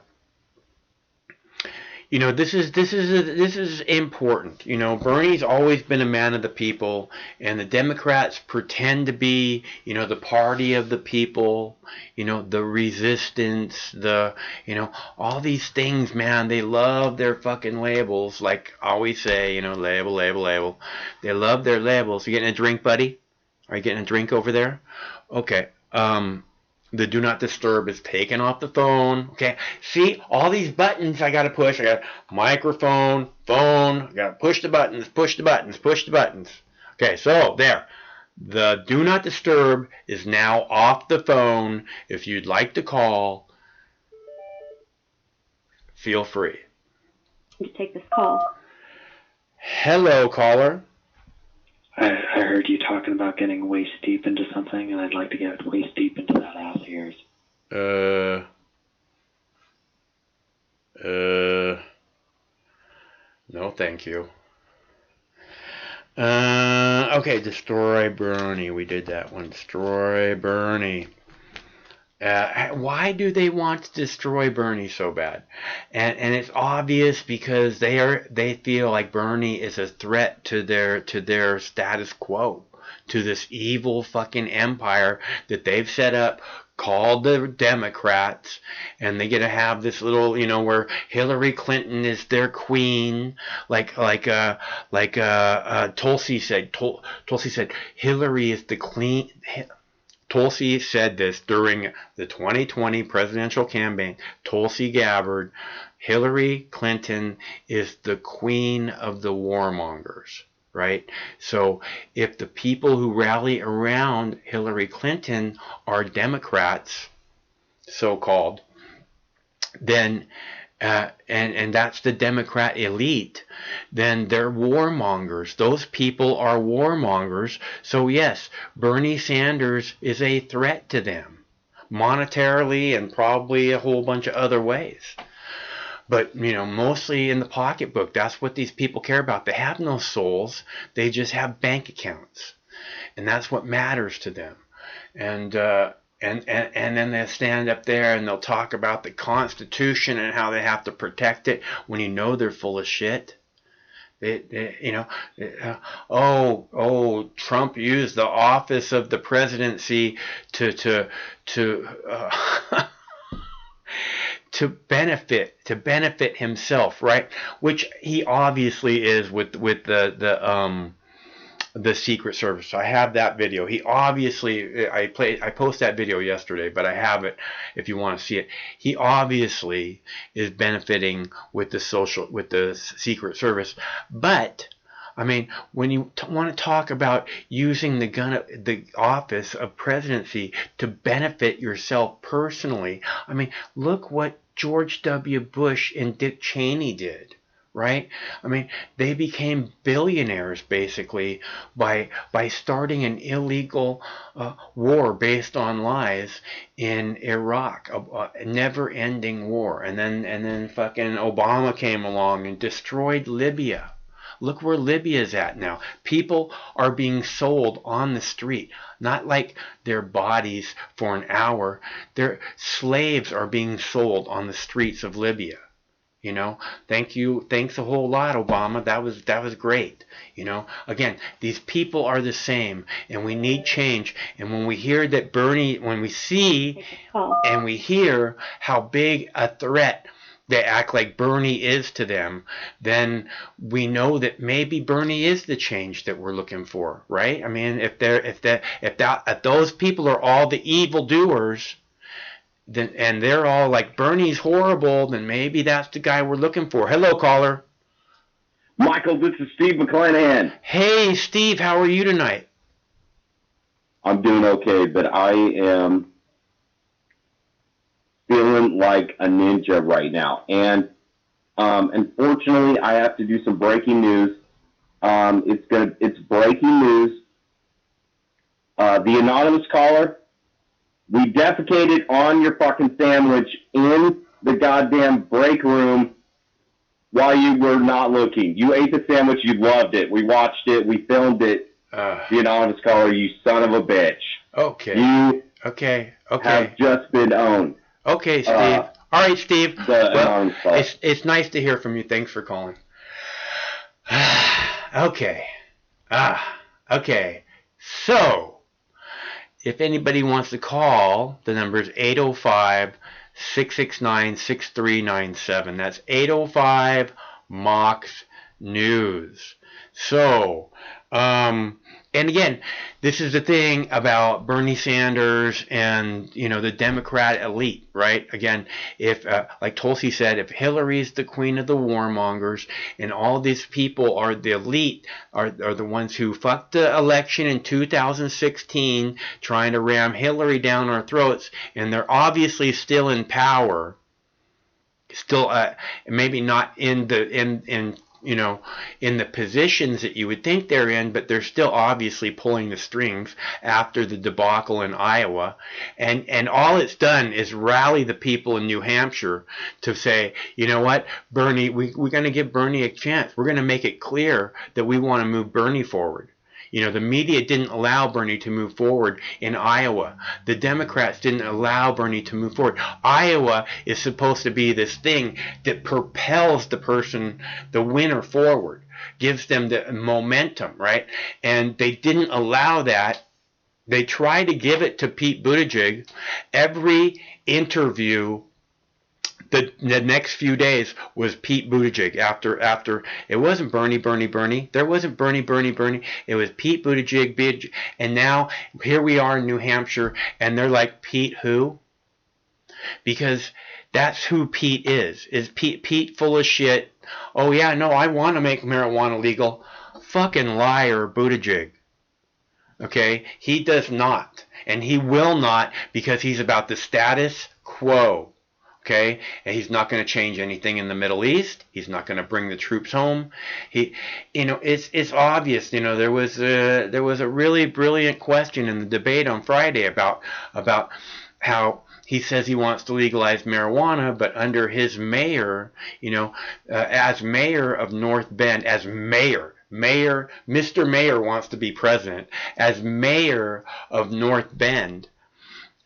you know, this is important. You know, Bernie's always been a man of the people, and the Democrats pretend to be, you know, the party of the people, you know, the resistance, the, you know, all these things, man. They love their fucking labels, like I always say, you know, label, label, label. They love their labels. You getting a drink, buddy? Are you getting a drink over there? Okay. The do not disturb is taken off the phone. Okay. See, all these buttons I got to push. I got microphone, phone. I got to push the buttons, push the buttons, push the buttons. Okay. So there. The do not disturb is now off the phone. If you'd like to call, feel free. You take this call. Hello, caller. I heard you talking about getting waist deep into something, and I'd like to get waist deep into that ass of yours. No, thank you. Okay, destroy Bernie. We did that one. Destroy Bernie. Why do they want to destroy Bernie so bad? And it's obvious because they feel like Bernie is a threat to their status quo, to this evil fucking empire that they've set up called the Democrats, and they get to have this little, you know, where Hillary Clinton is their queen, like Tulsi said. Tulsi said Hillary is the queen. Tulsi said this during the 2020 presidential campaign. Tulsi Gabbard, Hillary Clinton is the queen of the warmongers, right? So if the people who rally around Hillary Clinton are Democrats, so-called, then and that's the Democrat elite, then they're warmongers. Those people are warmongers. So yes, Bernie Sanders is a threat to them, monetarily and probably a whole bunch of other ways. But, you know, mostly in the pocketbook. That's what these people care about. They have no souls. They just have bank accounts. And that's what matters to them. And then they'll stand up there and they'll talk about the Constitution and how they have to protect it when you know they're full of shit. Trump used the office of the presidency to benefit himself, right? Which he obviously is with the Secret Service. I have that video. He obviously, I posted that video yesterday, but I have it if you want to see it. He obviously is benefiting with the Secret Service. But I mean, when you want to talk about using the office of presidency to benefit yourself personally, I mean, look what George W. Bush and Dick Cheney did. Right? I mean, they became billionaires basically by starting an illegal war based on lies in Iraq, a never-ending war. And then fucking Obama came along and destroyed Libya. Look where Libya's at now. People are being sold on the street, not like their bodies for an hour. Their slaves are being sold on the streets of Libya. You know, thanks a whole lot, Obama. That was great. You know, again, these people are the same, and we need change. And when we hear that when we see and we hear how big a threat they act like Bernie is to them, then we know that maybe Bernie is the change that we're looking for, right? I mean, if those people are all the evildoers, and they're all like, Bernie's horrible, then maybe that's the guy we're looking for. Hello, caller. Michael, this is Steve McClanahan. Hey, Steve, how are you tonight? I'm doing okay, but I am feeling like a ninja right now. And unfortunately, I have to do some breaking news. It's breaking news. The anonymous caller, 2 days ago, said that Bernie Sanders was the queen of the warmongers. And I want to know if that's true. We defecated on your fucking sandwich in the goddamn break room while you were not looking. You ate the sandwich. You loved it. We watched it. We filmed it. The anonymous caller, you son of a bitch. Okay. You okay. have just been owned. Okay, Steve. All right, Steve. Well, it's nice to hear from you. Thanks for calling. Okay. Okay. So, if anybody wants to call, the number is 805-669-6397. That's 805 Mox News. So, and again, this is the thing about Bernie Sanders and, you know, the Democrat elite, right? Again, if, like Tulsi said, if Hillary's the queen of the warmongers and all these people are the elite, are the ones who fucked the election in 2016 trying to ram Hillary down our throats, and they're obviously still in power, still, maybe not in you know, in the positions that you would think they're in, but they're still obviously pulling the strings after the debacle in Iowa. And all it's done is rally the people in New Hampshire to say, you know what, Bernie, we're going to give Bernie a chance. We're going to make it clear that we want to move Bernie forward. You know, the media didn't allow Bernie to move forward in Iowa. The Democrats didn't allow Bernie to move forward. Iowa is supposed to be this thing that propels the winner forward, gives them the momentum, right? And they didn't allow that. They tried to give it to Pete Buttigieg. Every interview the next few days was Pete Buttigieg after it wasn't Bernie. There wasn't Bernie. It was Pete Buttigieg, and now here we are in New Hampshire, and they're like, Pete who? Because that's who Pete is. Is Pete full of shit? Oh yeah, no, I want to make marijuana legal. Fucking liar, Buttigieg. Okay? He does not, and he will not, because he's about the status quo. Okay, and he's not going to change anything in the Middle East. He's not going to bring the troops home. You know, it's obvious. You know, there was a really brilliant question in the debate on Friday about how he says he wants to legalize marijuana, but under his mayor, you know, as mayor of North Bend, as mayor, Mr. Mayor wants to be president, as mayor of North Bend.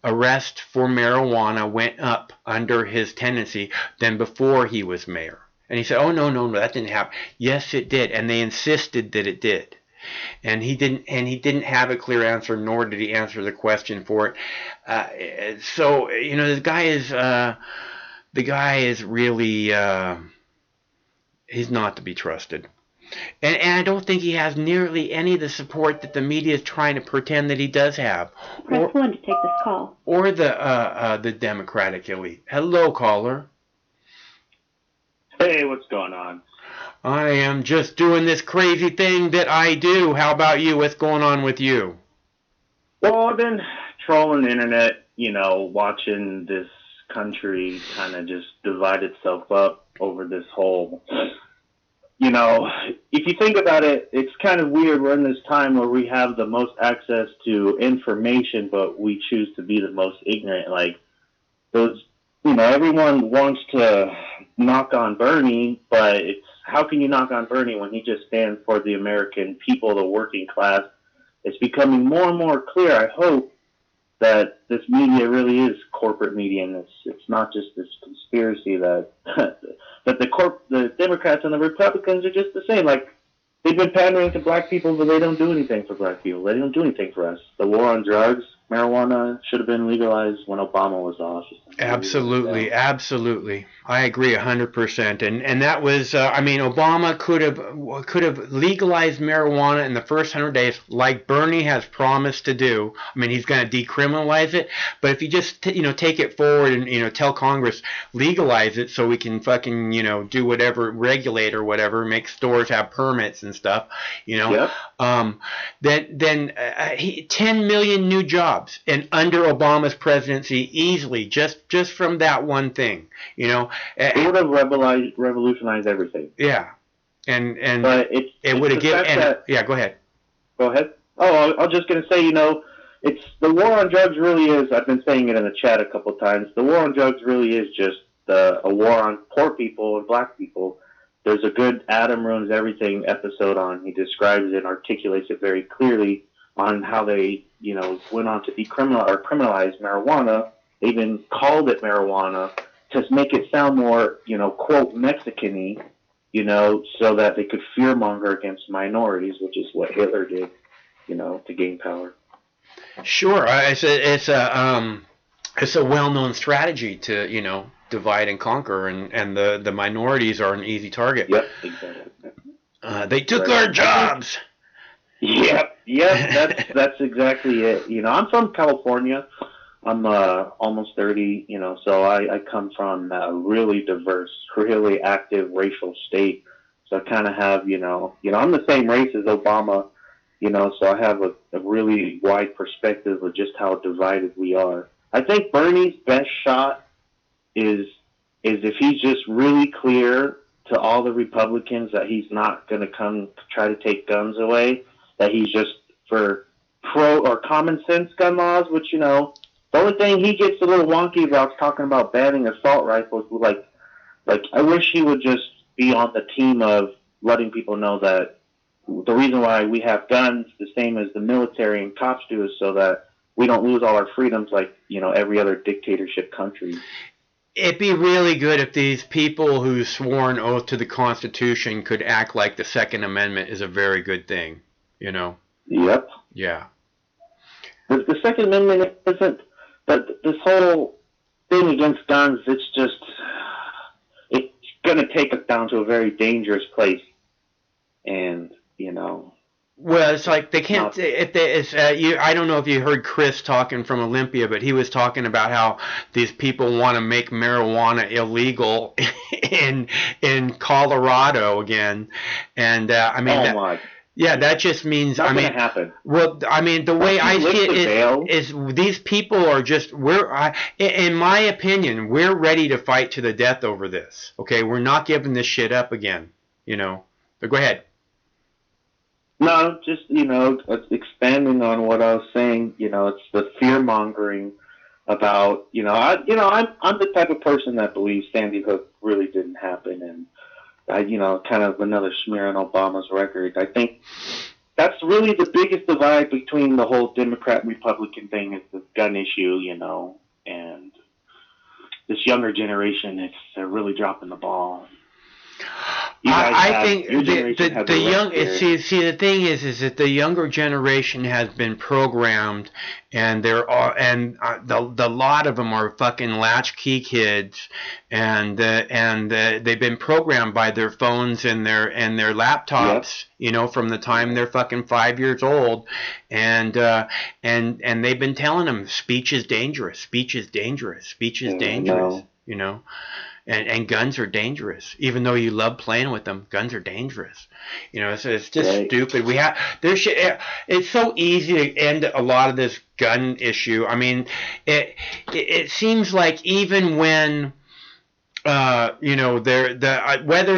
Arrest for marijuana went up under his tenancy than before he was mayor. And he said, oh, no, that didn't happen. Yes, it did. And they insisted that it did. And he didn't have a clear answer, nor did he answer the question for it. So, you know, the guy is really, he's not to be trusted. And I don't think he has nearly any of the support that the media is trying to pretend that he does have. Press 1 to take this call. Or the Democratic elite. Hello, caller. Hey, what's going on? I am just doing this crazy thing that I do. How about you? What's going on with you? Well, I've been trolling the internet, you know, watching this country kind of just divide itself up over this whole... You know, if you think about it, it's kind of weird. We're in this time where we have the most access to information, but we choose to be the most ignorant. Like, those, you know, everyone wants to knock on Bernie, but it's, how can you knock on Bernie when he just stands for the American people, the working class? It's becoming more and more clear, I hope, that this media really is corporate media, and it's not just this conspiracy that that the Democrats and the Republicans are just the same. Like, they've been pandering to black people, but they don't do anything for black people. They don't do anything for us. The war on drugs, marijuana should have been legalized when Obama was off. Absolutely. I agree 100%. And that was, I mean, Obama could have legalized marijuana in the first 100 days, like Bernie has promised to do. I mean, he's going to decriminalize it, but if you just take it forward and tell Congress legalize it so we can fucking do whatever, regulate or whatever, make stores have permits and stuff, Yep. Then 10 million new jobs, and under Obama's presidency, easily, just from that one thing, It would have revolutionized everything. Yeah, and but it would have given. Yeah, go ahead. Go ahead. Oh, I was just gonna say, it's the war on drugs really is. I've been saying it in the chat a couple times. The war on drugs really is just a war on poor people and black people. There's a good Adam Ruins Everything episode on. He describes it and articulates it very clearly on how they, went on to criminalize marijuana. They even called it marijuana to make it sound more, quote, Mexican-y, so that they could fearmonger against minorities, which is what Hitler did, to gain power. Sure, it's a well-known strategy to divide and conquer, and the minorities are an easy target. Yep, exactly. They took our jobs. Yep, that's exactly it. I'm from California. I'm almost 30, so I come from a really diverse, really active racial state. So I kind of have, I'm the same race as Obama. So I have a really wide perspective of just how divided we are. I think Bernie's best shot is if he's just really clear to all the Republicans that he's not going to come try to take guns away, that he's just for pro or common sense gun laws, which, the only thing he gets a little wonky about is talking about banning assault rifles. Like I wish he would just be on the team of letting people know that the reason why we have guns the same as the military and cops do is so that we don't lose all our freedoms like, every other dictatorship country. It'd be really good if these people who swore an oath to the Constitution could act like the Second Amendment is a very good thing, Yep. Yeah. The Second Amendment isn't, but this whole thing against guns, it's going to take us down to a very dangerous place. And, Well, it's like they can't. I don't know if you heard Chris talking from Olympia, but he was talking about how these people want to make marijuana illegal in Colorado again, and that just means not going to happen. Well, the way I see it is these people are just in my opinion, we're ready to fight to the death over this. Okay, we're not giving this shit up again. But go ahead. No, just, expanding on what I was saying, it's the fear-mongering about, I'm the type of person that believes Sandy Hook really didn't happen, and, kind of another smear on Obama's record. I think that's really the biggest divide between the whole Democrat-Republican thing is the gun issue, and this younger generation, they're really dropping the ball. I think the young the thing is that the younger generation has been programmed, and the lot of them are fucking latchkey kids, and they've been programmed by their phones and their laptops, from the time they're fucking 5 years old, and they've been telling them speech is dangerous, speech is dangerous, speech is dangerous, And guns are dangerous. Even though you love playing with them, guns are dangerous. So it's just stupid. It's so easy to end a lot of this gun issue. It seems like even when whether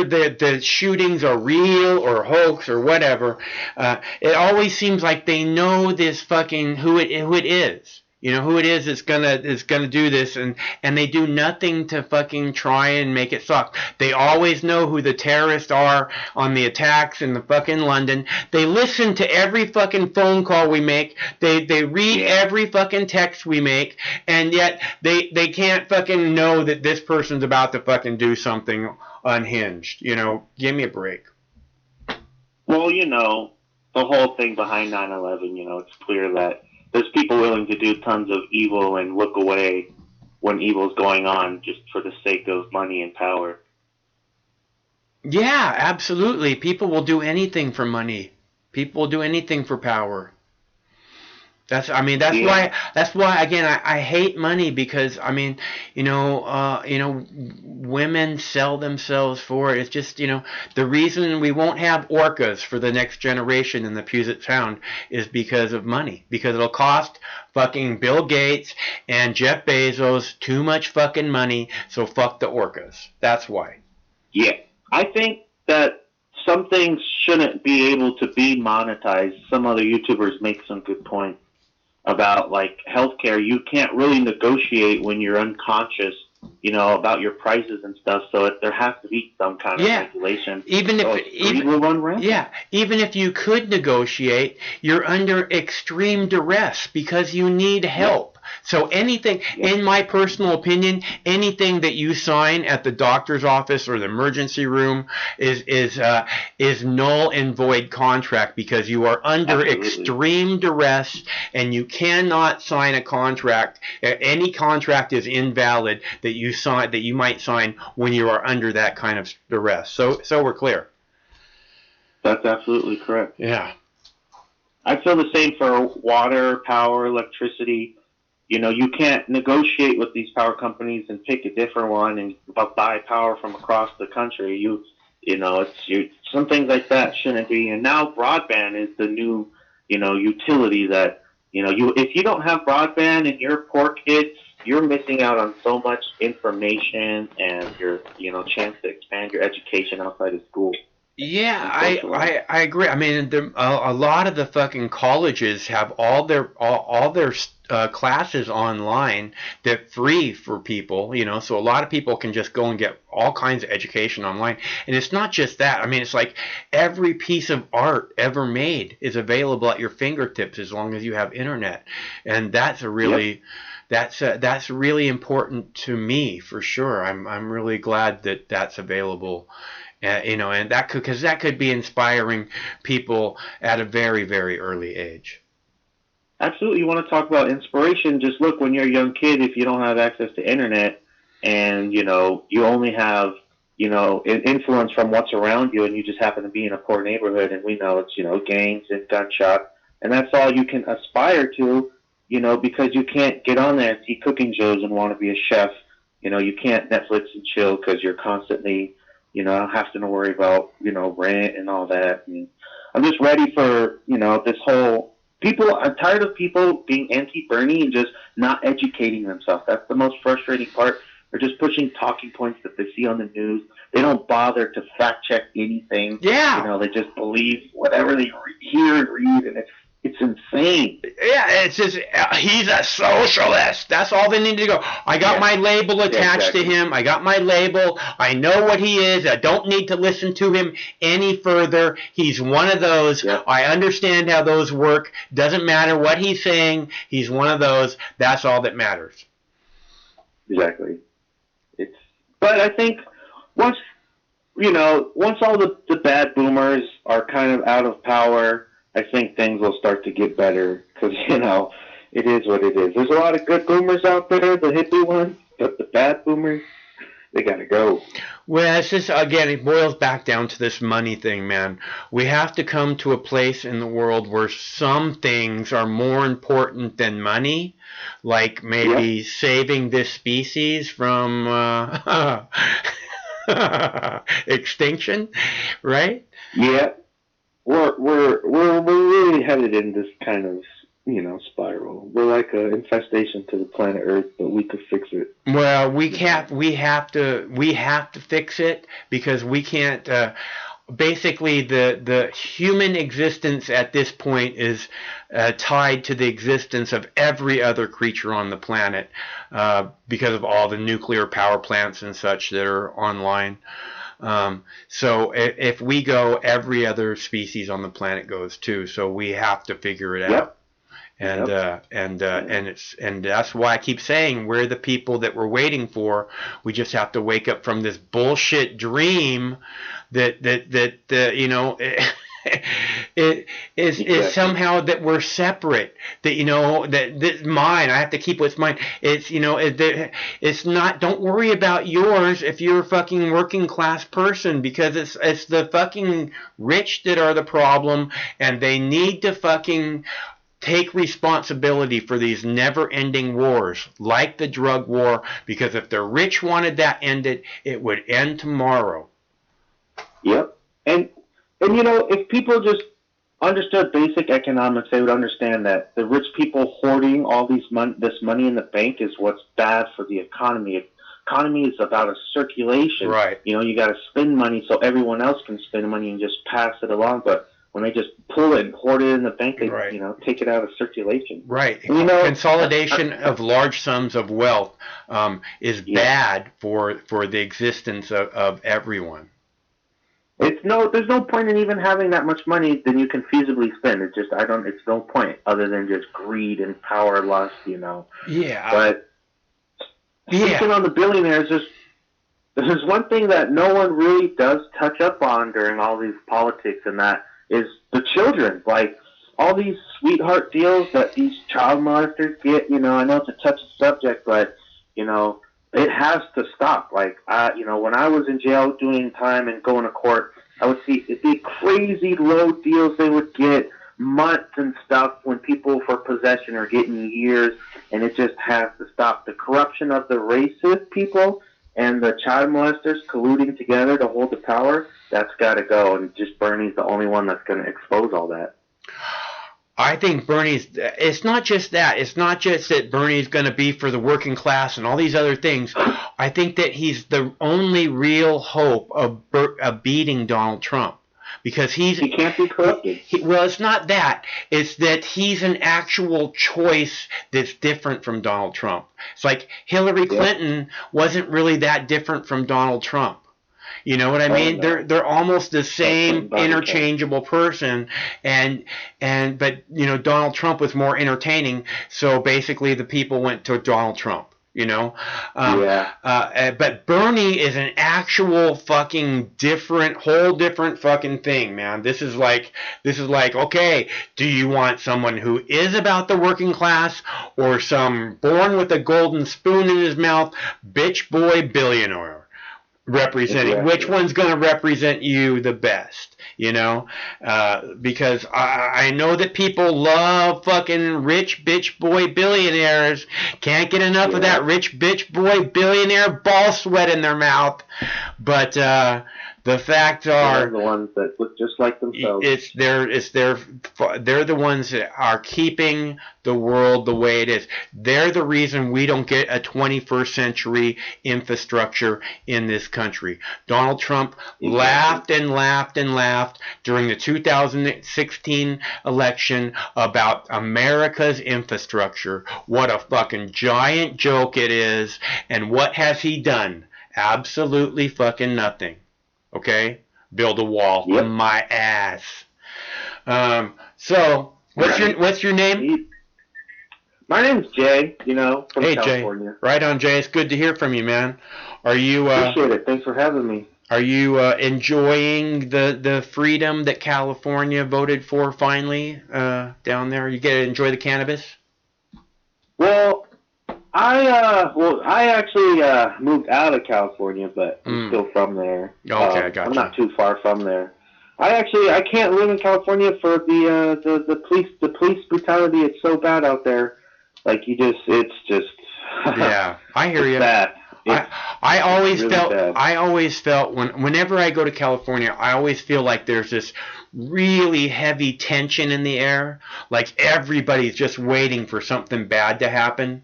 the shootings are real or hoax or whatever, it always seems like they know this fucking who it is. Who it is that's gonna do this, and they do nothing to fucking try and make it suck. They always know who the terrorists are on the attacks in the fucking London. They listen to every fucking phone call we make. They read every fucking text we make, and yet they can't fucking know that this person's about to fucking do something unhinged. Give me a break. Well, the whole thing behind 9/11, it's clear that there's people willing to do tons of evil and look away when evil's going on just for the sake of money and power. Yeah, absolutely. People will do anything for money. People will do anything for power. That's why again I hate money, because women sell themselves for it. It's just the reason we won't have orcas for the next generation in the Puget Sound is because of money, because it'll cost fucking Bill Gates and Jeff Bezos too much fucking money, so fuck the orcas. That's why. Yeah, I think that some things shouldn't be able to be monetized. Some other YouTubers make some good points. about like healthcare, you can't really negotiate when you're unconscious, about your prices and stuff. So there has to be some kind of regulation. Even if will run rampant. Yeah, even if you could negotiate, you're under extreme duress because you need help. So anything, in my personal opinion, anything that you sign at the doctor's office or the emergency room is null and void contract because you are under extreme duress and you cannot sign a contract. Any contract is invalid that you might sign when you are under that kind of duress. So we're clear. That's absolutely correct. Yeah. I feel the same for water, power, electricity. You can't negotiate with these power companies and pick a different one and buy power from across the country. Some things like that shouldn't be. And now broadband is the new, utility that, if you don't have broadband and you're poor kids, you're missing out on so much information and your, chance to expand your education outside of school. Yeah, I agree. I mean, a lot of the fucking colleges have all their classes online that free for people, so a lot of people can just go and get all kinds of education online. And it's not just that. I mean, it's like every piece of art ever made is available at your fingertips as long as you have internet. And that's that's really important to me for sure. I'm really glad that that's available. And that could be inspiring people at a very, very early age. Absolutely. You want to talk about inspiration? Just look, when you're a young kid, if you don't have access to internet and, you only have, an influence from what's around you and you just happen to be in a poor neighborhood and we know it's, gangs and gunshots and that's all you can aspire to, because you can't get on there and see cooking shows and want to be a chef. You can't Netflix and chill because you're constantly having to worry about, rent and all that. And I'm just ready for, this whole I'm tired of people being anti-Bernie and just not educating themselves. That's the most frustrating part. They're just pushing talking points that they see on the news. They don't bother to fact check anything. Yeah. They just believe whatever they hear and read, and it's insane. Yeah, it's just, he's a socialist. That's all they need to go. I got my label attached to him. I got my label. I know what he is. I don't need to listen to him any further. He's one of those. I understand how those work. Doesn't matter what he's saying. He's one of those. That's all that matters. Exactly. But I think once all the bad boomers are kind of out of power, I think things will start to get better because, it is what it is. There's a lot of good boomers out there, the hippie ones, but the bad boomers, they got to go. Well, it's just, again, it boils back down to this money thing, man. We have to come to a place in the world where some things are more important than money, like maybe saving this species from extinction, right? Yeah. We're really headed in this kind of, spiral. We're like an infestation to the planet Earth, but we could fix it. Well, we have to fix it because we can't. Basically, the human existence at this point is tied to the existence of every other creature on the planet because of all the nuclear power plants and such that are online. So if we go, every other species on the planet goes too. So we have to figure it out. And that's why I keep saying we're the people that we're waiting for. We just have to wake up from this bullshit dream that it is somehow that we're separate, that this mine, I have to keep what's mine. It's it's not, don't worry about yours if you're a fucking working class person, because it's the fucking rich that are the problem, and they need to fucking take responsibility for these never-ending wars, like the drug war, because if the rich wanted that ended, it would end tomorrow. Yep. And if people just understood basic economics, they would understand that the rich people hoarding all this money in the bank is what's bad for the economy. Economy is about a circulation. Right. You got to spend money so everyone else can spend money and just pass it along. But when they just pull it and hoard it in the bank, they Right. take it out of circulation. Right. And, Consolidation of large sums of wealth is bad for the existence of everyone. there's no point in even having that much money that you can feasibly spend. It's no point other than just greed and power lust, Yeah. But speaking on the billionaires, there's one thing that no one really does touch up on during all these politics, and that is the children. Like, all these sweetheart deals that these child molesters get, I know it's a touchy subject, but, it has to stop. Like, when I was in jail doing time and going to court, I would see the crazy low deals they would get, months and stuff, when people for possession are getting years, and it just has to stop. The corruption of the racist people and the child molesters colluding together to hold the power, that's got to go, and just Bernie's the only one that's going to expose all that. I think it's not just that. It's not just that Bernie's going to be for the working class and all these other things. I think that he's the only real hope of beating Donald Trump. Because he can't be corrupted. Well, it's not that. It's that he's an actual choice that's different from Donald Trump. It's like Hillary Clinton wasn't really that different from Donald Trump. You know what I mean? They're almost the same interchangeable person, but Donald Trump was more entertaining. So basically, the people went to Donald Trump. But Bernie is an actual fucking whole different fucking thing, man. This is like, okay, do you want someone who is about the working class, or some born with a golden spoon in his mouth, bitch boy billionaire representing? Exactly. Which one's going to represent you the best? Because I know that people love fucking rich bitch boy billionaires. Can't get enough of that rich bitch boy billionaire ball sweat in their mouth. But the facts are, they're the ones that look just like themselves. They're the ones that are keeping the world the way it is. They're the reason we don't get a 21st century infrastructure in this country. Donald Trump laughed and laughed and laughed during the 2016 election about America's infrastructure. What a fucking giant joke it is. And what has he done? Absolutely fucking nothing. Okay? Build a wall. Yep. My ass. So, what's your name? My name's Jay, from California. Jay. Right on, Jay. It's good to hear from you, man. Are you appreciate it. Thanks for having me. Are you enjoying the freedom that California voted for finally down there? You get to enjoy the cannabis? Well, I actually moved out of California, but I'm still from there. Okay, I got you. I'm not too far from there. I can't live in California for the police brutality. It's so bad out there. Like, it's just. Yeah, I hear you. Bad. I always really felt bad. I always felt whenever I go to California, I always feel like there's this really heavy tension in the air, like everybody's just waiting for something bad to happen,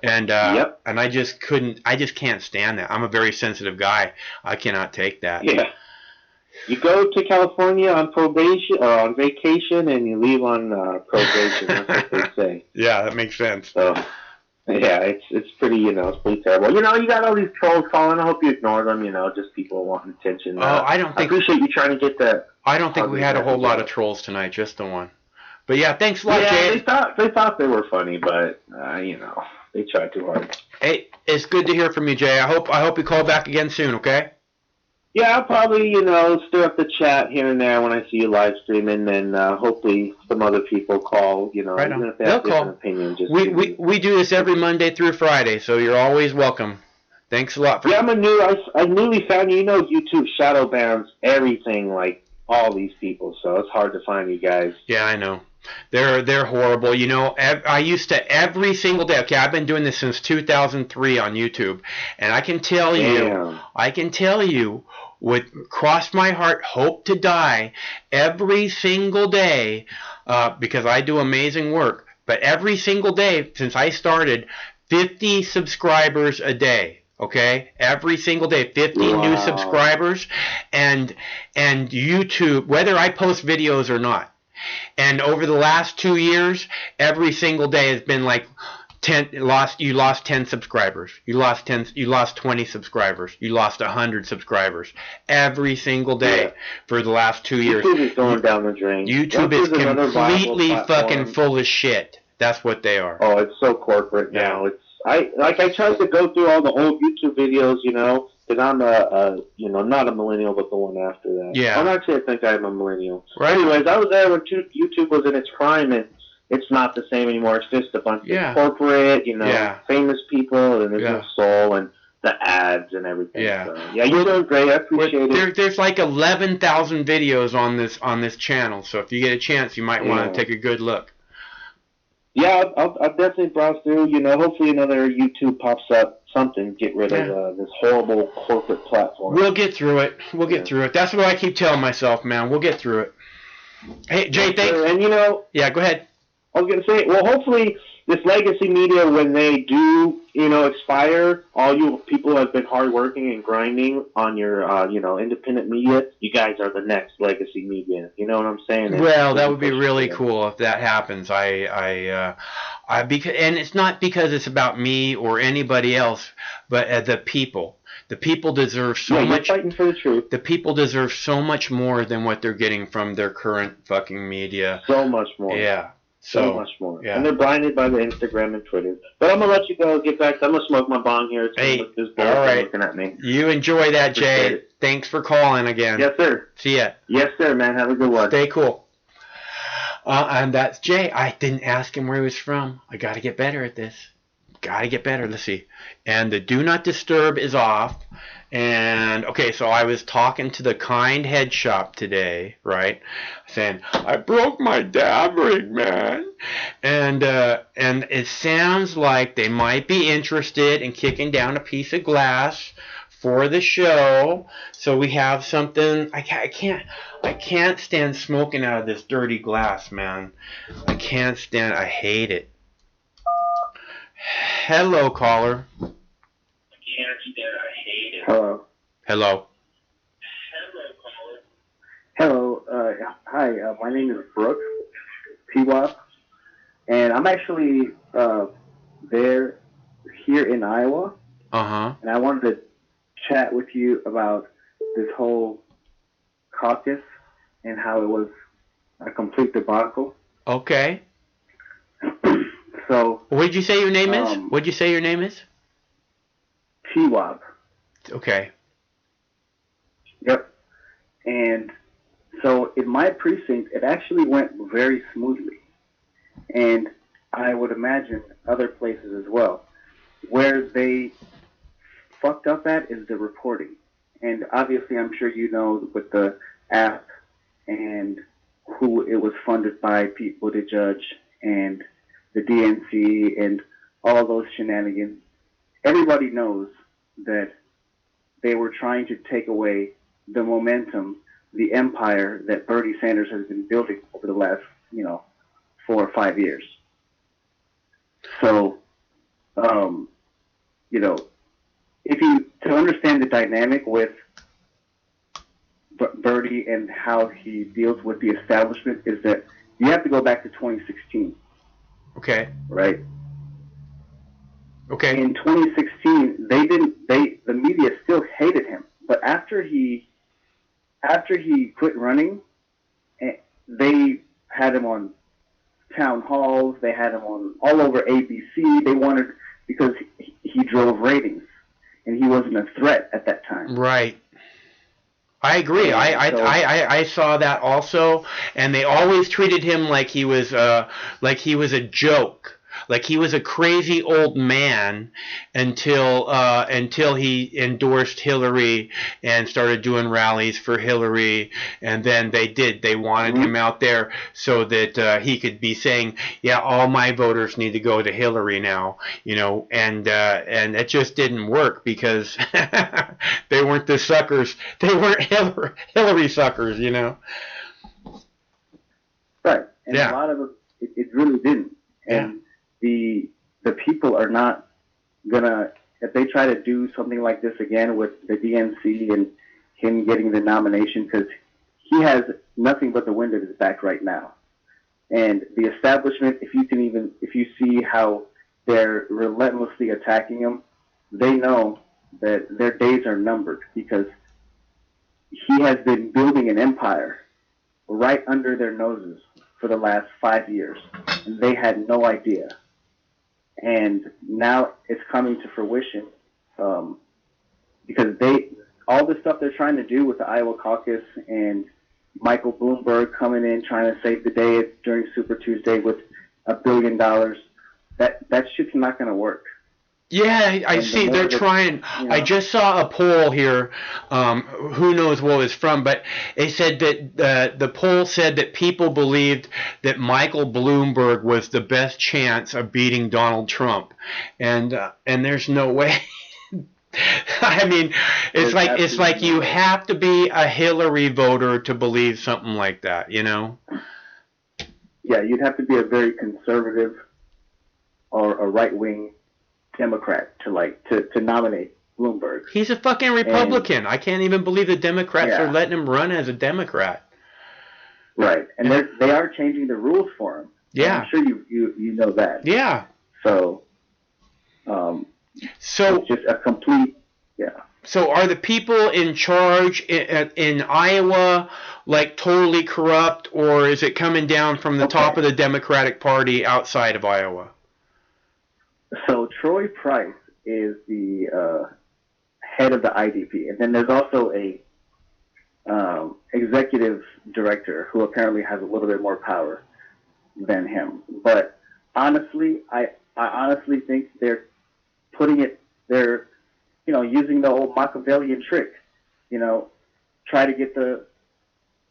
and and I just can't stand that. I'm a very sensitive guy. I cannot take that. Yeah. You go to California on probation or on vacation, and you leave on probation. That's what they say. Yeah, that makes sense. So, yeah, it's pretty, it's pretty terrible. You got all these trolls calling. I hope you ignore them. Just people wanting attention. I appreciate you trying to get that. I don't think we had a whole lot of trolls tonight, just the one. But yeah, thanks a lot, Jay. They thought they were funny, but they tried too hard. Hey, it's good to hear from you, Jay. I hope you call back again soon. Okay. Yeah, I'll probably, stir up the chat here and there when I see you live streaming, and hopefully some other people call, Right on. even if they have They'll call. different opinions. We do this every Monday through Friday, so you're always welcome. Thanks a lot. Yeah, I newly found you. YouTube shadow bans everything, like all these people, so it's hard to find you guys. Yeah, I know. They're horrible. I used to every single day. Okay, I've been doing this since 2003 on YouTube, and I can tell you, would cross my heart, hope to die every single day, because I do amazing work. But every single day since I started, 50 subscribers a day. Okay, every single day, 50 new subscribers, and YouTube, whether I post videos or not. And over the last 2 years, every single day has been like 10 you lost 10 subscribers. You lost 20 subscribers. You lost 100 subscribers every single day for the last 2 years. YouTube is going down the drain. YouTube is completely fucking full of shit. That's what they are. Oh, it's so corporate now. It's I tried to go through all the old YouTube videos, because I'm not a millennial, but the one after that. Yeah. I'm actually, I think I'm a millennial. Right. Anyways, I was there when YouTube was in its prime, and it's not the same anymore. It's just a bunch of corporate, famous people, and there's no soul, and the ads and everything. Yeah. So, you're doing great. I appreciate it. There's like 11,000 videos on this channel, so if you get a chance, you might want to take a good look. Yeah, I'll definitely browse through. Hopefully another YouTube pops up, something, get rid of this horrible corporate platform. We'll get through it. We'll get through it. That's what I keep telling myself, man. We'll get through it. Hey, Jay, thanks. And yeah, go ahead. I was going to say, well, hopefully this legacy media, when they do, expire, all you people who have been hardworking and grinding on your, independent media, you guys are the next legacy media. You know what I'm saying? Well, that would be really cool if that happens. And it's not because it's about me or anybody else, but the people. The people deserve so much. Fighting for the truth. The people deserve so much more than what they're getting from their current fucking media. So much more. Yeah. So much more. Yeah. And they're blinded by the Instagram and Twitter. But I'm going to let you go. Get back. I'm going to smoke my bong here. This all right. Looking at me. You enjoy that, Jay. Thanks for calling again. Yes, sir. See ya. Yes, sir, man. Have a good one. Stay cool. And that's Jay. I didn't ask him where he was from. I got to get better at this. Got to get better. Let's see. And the Do Not Disturb is off. And, okay, so I was talking to the Kind Head Shop today, right? Saying, I broke my dab rig, man. And it sounds like they might be interested in kicking down a piece of glass for the show. So we have something. I can't stand smoking out of this dirty glass, man. I hate it. Hello, caller. Hello. Hello. Hello. Hi. My name is Brooks P-Wop, and I'm actually here in Iowa. And I wanted to chat with you about this whole caucus and how it was a complete debacle. Okay. So. What did you say your name is? What did you say your name is? P-Wop. Okay. Yep. And so in my precinct, it actually went very smoothly. And I would imagine other places as well. Where they fucked up at is the reporting. And obviously, I'm sure you know with the app and who it was funded by, Pete Buttigieg and the DNC and all those shenanigans. Everybody knows that they were trying to take away the momentum, the empire that Bernie Sanders has been building over the last, 4 or 5 years. So, to understand the dynamic with Bernie and how he deals with the establishment is that you have to go back to 2016. Okay. Right? Okay. In 2016, the media still hated him, but after he quit running, they had him on town halls, they had him on all over ABC. They wanted, because he drove ratings, and he wasn't a threat at that time. Right. I agree. I saw that also, and they always treated him like he was a joke. Like he was a crazy old man until he endorsed Hillary and started doing rallies for Hillary, and then they wanted him out there so that he could be saying, yeah, all my voters need to go to Hillary now, and it just didn't work because they weren't the suckers, they weren't Hillary suckers, Right, and a lot of it really didn't, and the people are not gonna if they try to do something like this again with the DNC and him getting the nomination, because he has nothing but the wind at his back right now. And the establishment, if you see how they're relentlessly attacking him, they know that their days are numbered, because he has been building an empire right under their noses for the last 5 years, and they had no idea. And now it's coming to fruition, because all the stuff they're trying to do with the Iowa caucus and Michael Bloomberg coming in trying to save the day during Super Tuesday with $1 billion, that shit's not going to work. Yeah, I see. They're trying. You know, I just saw a poll here. Who knows what it was from, but it said that the poll said that people believed that Michael Bloomberg was the best chance of beating Donald Trump, and there's no way. I mean, it's like you have to be a Hillary voter to believe something like that, you know? Yeah, you'd have to be a very conservative or a right-wing Democrat to nominate Bloomberg. He's a fucking Republican. I can't even believe the Democrats are letting him run as a Democrat. Right, and they are changing the rules for him. Yeah, I'm sure you know that. Yeah. So it's just a complete So are the people in charge in Iowa like totally corrupt, or is it coming down from the top of the Democratic Party outside of Iowa? So Troy Price is the head of the IDP, and then there's also a executive director who apparently has a little bit more power than him. But honestly, I honestly think they're using the old Machiavellian trick, try to get the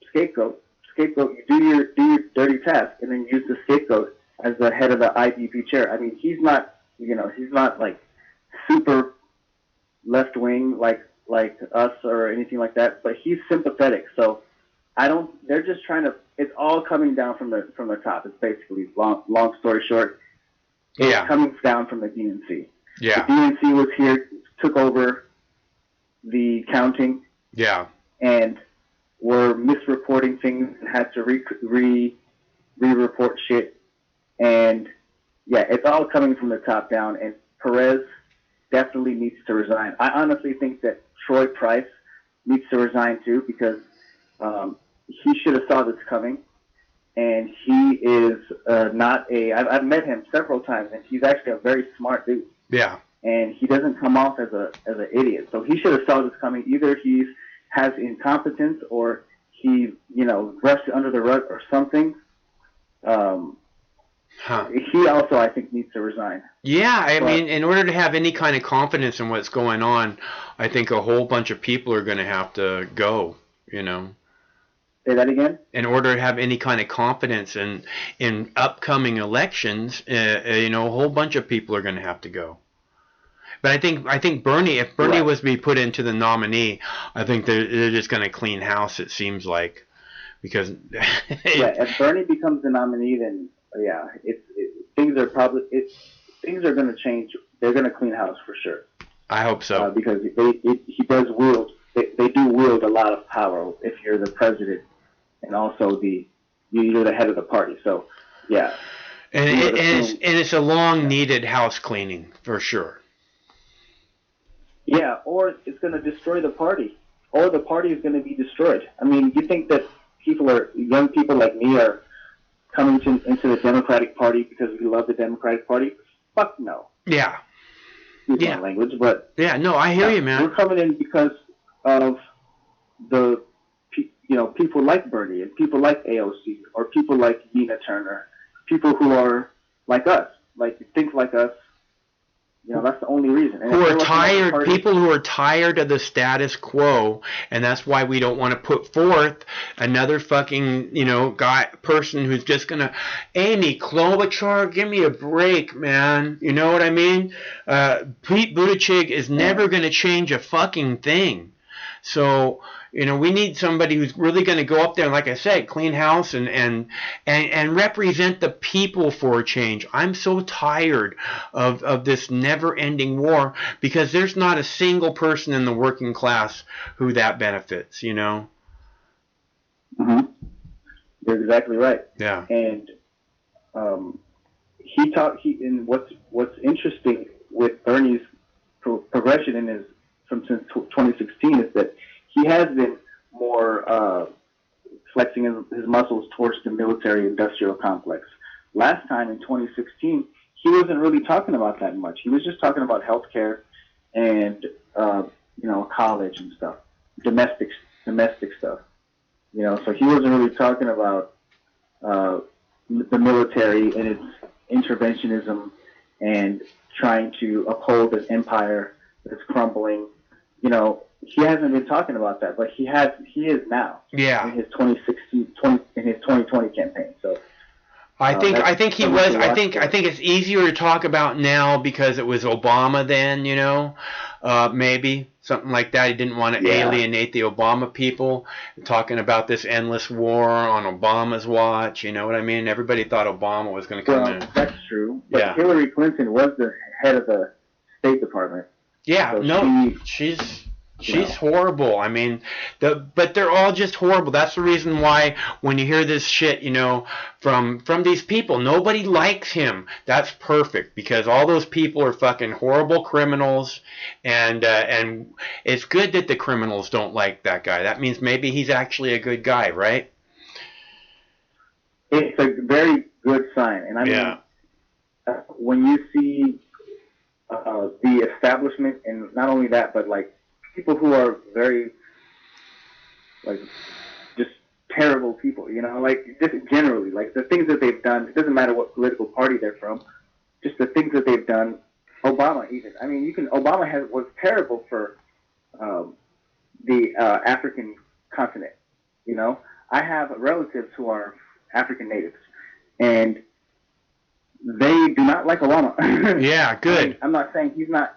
scapegoat. You do your dirty task, and then use the scapegoat as the head of the IDP chair. I mean, he's not like super left wing like us or anything like that, but he's sympathetic. So they're just trying to. It's all coming down from the top. It's basically long story short. It's coming down from the DNC. Yeah. The DNC was here, took over the counting. Yeah. And were misreporting things and had to re-report shit. And it's all coming from the top down. And Perez definitely needs to resign. I honestly think that Troy Price needs to resign too, because he should have saw this coming. And he is not I've met him several times, and he's actually a very smart dude. Yeah. And he doesn't come off as an idiot. So he should have saw this coming. Either he has incompetence, or he brushed it under the rug or something. He also, I think, needs to resign. Yeah, I mean, in order to have any kind of confidence in what's going on, I think a whole bunch of people are going to have to go, Say that again? In order to have any kind of confidence in upcoming elections, a whole bunch of people are going to have to go. But I think Bernie, if Bernie was to be put into the nominee, I think they're just going to clean house, it seems like. Because if Bernie becomes the nominee, then things are going to change. They're going to clean house for sure. I hope so. Because he does wield. They do wield a lot of power if you're the president, and also you're the head of the party. So yeah. And it's a long needed house cleaning for sure. Yeah, or it's going to destroy the party, or the party is going to be destroyed. I mean, you think that young people like me are coming into the Democratic Party because we love the Democratic Party? Fuck no. Yeah. Excuse my language, but no, I hear you, man. We're coming in because of people like Bernie and people like AOC or people like Nina Turner, people who are like us, think like us. That's the only reason. And who are tired, people who are tired of the status quo, and that's why we don't want to put forth another fucking, person who's just gonna, Amy Klobuchar, give me a break, man. You know what I mean? Pete Buttigieg is never gonna change a fucking thing. So, You know, we need somebody who's really going to go up there and, like I said, clean house and represent the people for a change. I'm so tired of this never-ending war because there's not a single person in the working class who that benefits, you know? Mm-hmm. You're exactly right. Yeah. And and what's interesting with Bernie's progression in since 2016 is that he has been more flexing his muscles towards the military-industrial complex. Last time in 2016, he wasn't really talking about that much. He was just talking about healthcare and college and stuff, domestic stuff. You know, so he wasn't really talking about the military and its interventionism and trying to uphold an empire that's crumbling. You know, he hasn't been talking about that, but he is now. Yeah. In his 2020 campaign. So I think it's easier to talk about now because it was Obama then, you know, maybe something like that. He didn't want to alienate the Obama people, talking about this endless war on Obama's watch. You know what I mean? Everybody thought Obama was going to come in. That's true. But Hillary Clinton was the head of the State Department. Yeah, so she's horrible. I mean, but they're all just horrible. That's the reason why when you hear this shit, you know, from these people, nobody likes him. That's perfect because all those people are fucking horrible criminals, and it's good that the criminals don't like that guy. That means maybe he's actually a good guy, right? It's a very good sign, and I mean, when you see the establishment, and not only that, but like people who are very, like, just terrible people, you know, like, just generally, like, the things that they've done, it doesn't matter what political party they're from, just the things that they've done, Obama even, I mean, Obama was terrible for the African continent, you know. I have relatives who are African natives, and they do not like Obama. Yeah, good. I'm not saying he's not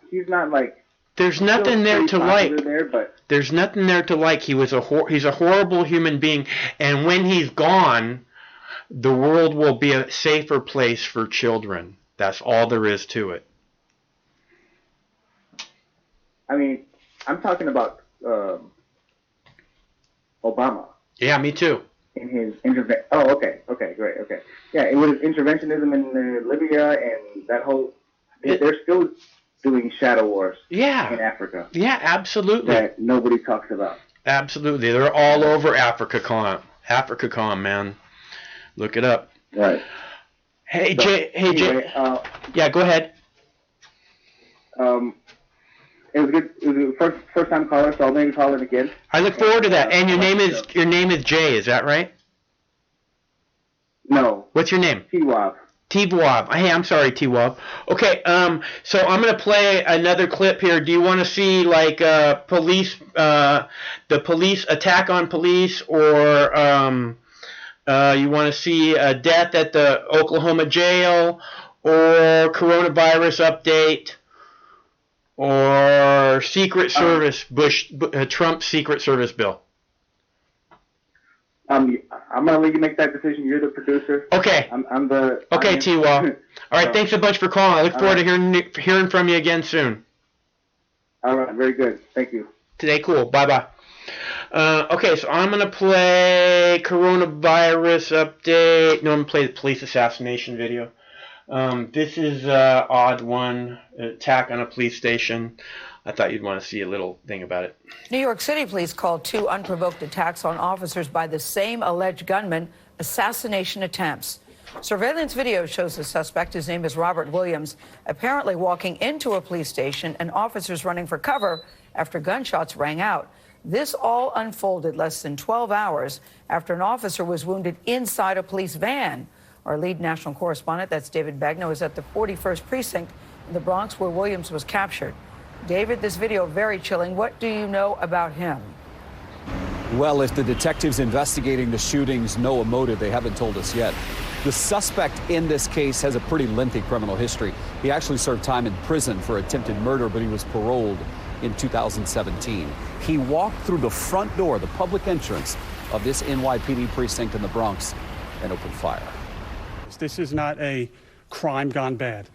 like, there's nothing there to like. But there's nothing there to like. He's a horrible human being, and when he's gone, the world will be a safer place for children. That's all there is to it. I mean, I'm talking about Obama. Yeah, me too. In his intervention. Oh, okay, great, okay. Yeah, it was interventionism in Libya and that whole. They're still doing shadow wars in Africa. Yeah, absolutely. That nobody talks about. Absolutely. They're all over AfricaCom, man. Look it up. Right. Hey, so, Jay. Yeah, go ahead. It was good. It was a first time caller, so I'll maybe call it again. I look forward to that. And your name is Jay, is that right? No. What's your name? T-Wab. T-Wab. Hey, I'm sorry, T-Wab. Okay, so I'm going to play another clip here. Do you want to see, like, the police attack on police, or you want to see a death at the Oklahoma jail, or coronavirus update, or Secret Service, Trump's Secret Service bill? I'm gonna let you make that decision. You're the producer. Okay. I'm the. Okay, T-Wab. All right. Thanks a bunch for calling. I look forward to hearing from you again soon. All right. Very good. Thank you. Today, cool. Bye. Okay, so I'm gonna play coronavirus update. No, I'm gonna play the police assassination video. This is odd one, attack on a police station. I thought you'd want to see a little thing about it. New York City police called 2 unprovoked attacks on officers by the same alleged gunman assassination attempts. Surveillance video shows the suspect, his name is Robert Williams, apparently walking into a police station and officers running for cover after gunshots rang out. This all unfolded less than 12 hours after an officer was wounded inside a police van. Our lead national correspondent, that's David Begnaud, is at the 41st Precinct in the Bronx where Williams was captured. David, this video very chilling. What do you know about him? Well, if the detectives investigating the shootings know a motive, they haven't told us yet. The suspect in this case has a pretty lengthy criminal history. He actually served time in prison for attempted murder, but he was paroled in 2017. He walked through the front door, the public entrance of this NYPD precinct in the Bronx, and opened fire. This is not a crime gone bad.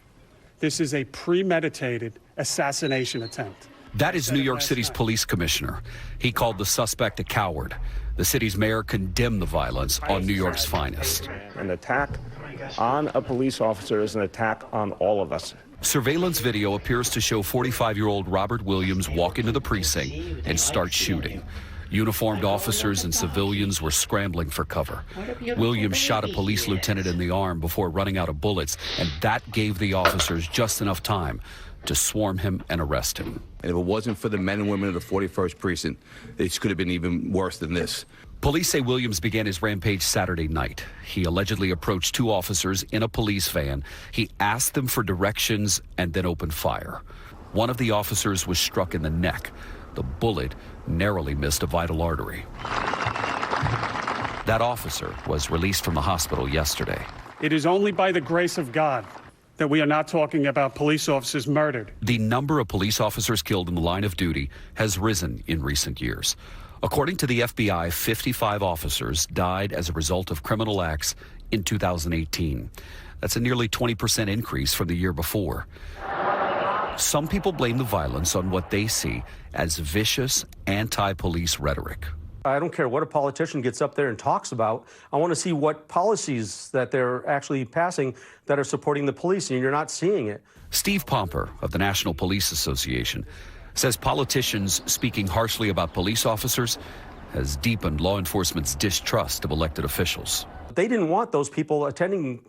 This is a premeditated assassination attempt. That is New York City's police commissioner. He called the suspect a coward. The city's mayor condemned the violence on New York's finest. An attack on a police officer is an attack on all of us. Surveillance video appears to show 45-year-old Robert Williams walk into the precinct and start shooting. Uniformed officers and civilians were scrambling for cover. Williams shot a police lieutenant in the arm before running out of bullets, and that gave the officers just enough time to swarm him and arrest him. And if it wasn't for the men and women of the 41st Precinct, it could have been even worse than this. Police say Williams began his rampage Saturday night. He allegedly approached two officers in a police van. He asked them for directions and then opened fire. One of the officers was struck in the neck. The bullet narrowly missed a vital artery. That officer was released from the hospital yesterday. It is only by the grace of God that we are not talking about police officers murdered. The number of police officers killed in the line of duty has risen in recent years. According to the FBI, 55 officers died as a result of criminal acts in 2018. That's a nearly 20% increase from the year before. Some people blame the violence on what they see as vicious anti-police rhetoric. I don't care what a politician gets up there and talks about. I want to see what policies that they're actually passing that are supporting the police, and you're not seeing it. Steve Pomper of the National Police Association says politicians speaking harshly about police officers has deepened law enforcement's distrust of elected officials. They didn't want those people attending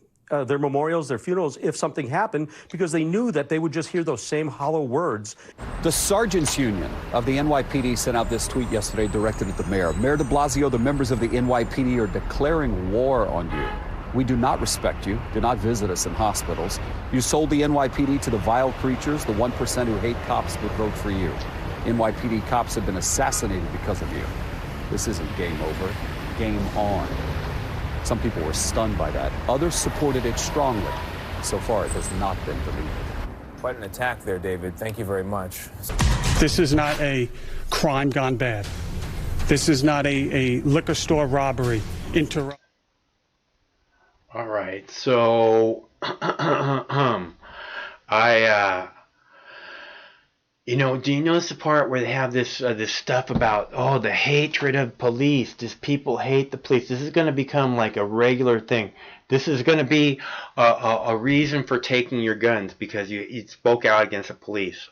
their memorials, their funerals, if something happened, because they knew that they would just hear those same hollow words. The Sergeants Union of the NYPD sent out this tweet yesterday directed at the mayor. Mayor de Blasio, the members of the NYPD are declaring war on you. We do not respect you. Do not visit us in hospitals. You sold the NYPD to the vile creatures, the 1% who hate cops but vote for you. NYPD cops have been assassinated because of you. This isn't game over, game on. Some people were stunned by that. Others supported it strongly. So far, it has not been deleted. Quite an attack there, David. Thank you very much. This is not a crime gone bad. This is not a liquor store robbery. All right, so do you notice the part where they have this stuff about, the hatred of police? Just people hate the police. This is going to become like a regular thing. This is going to be a reason for taking your guns because you spoke out against the police.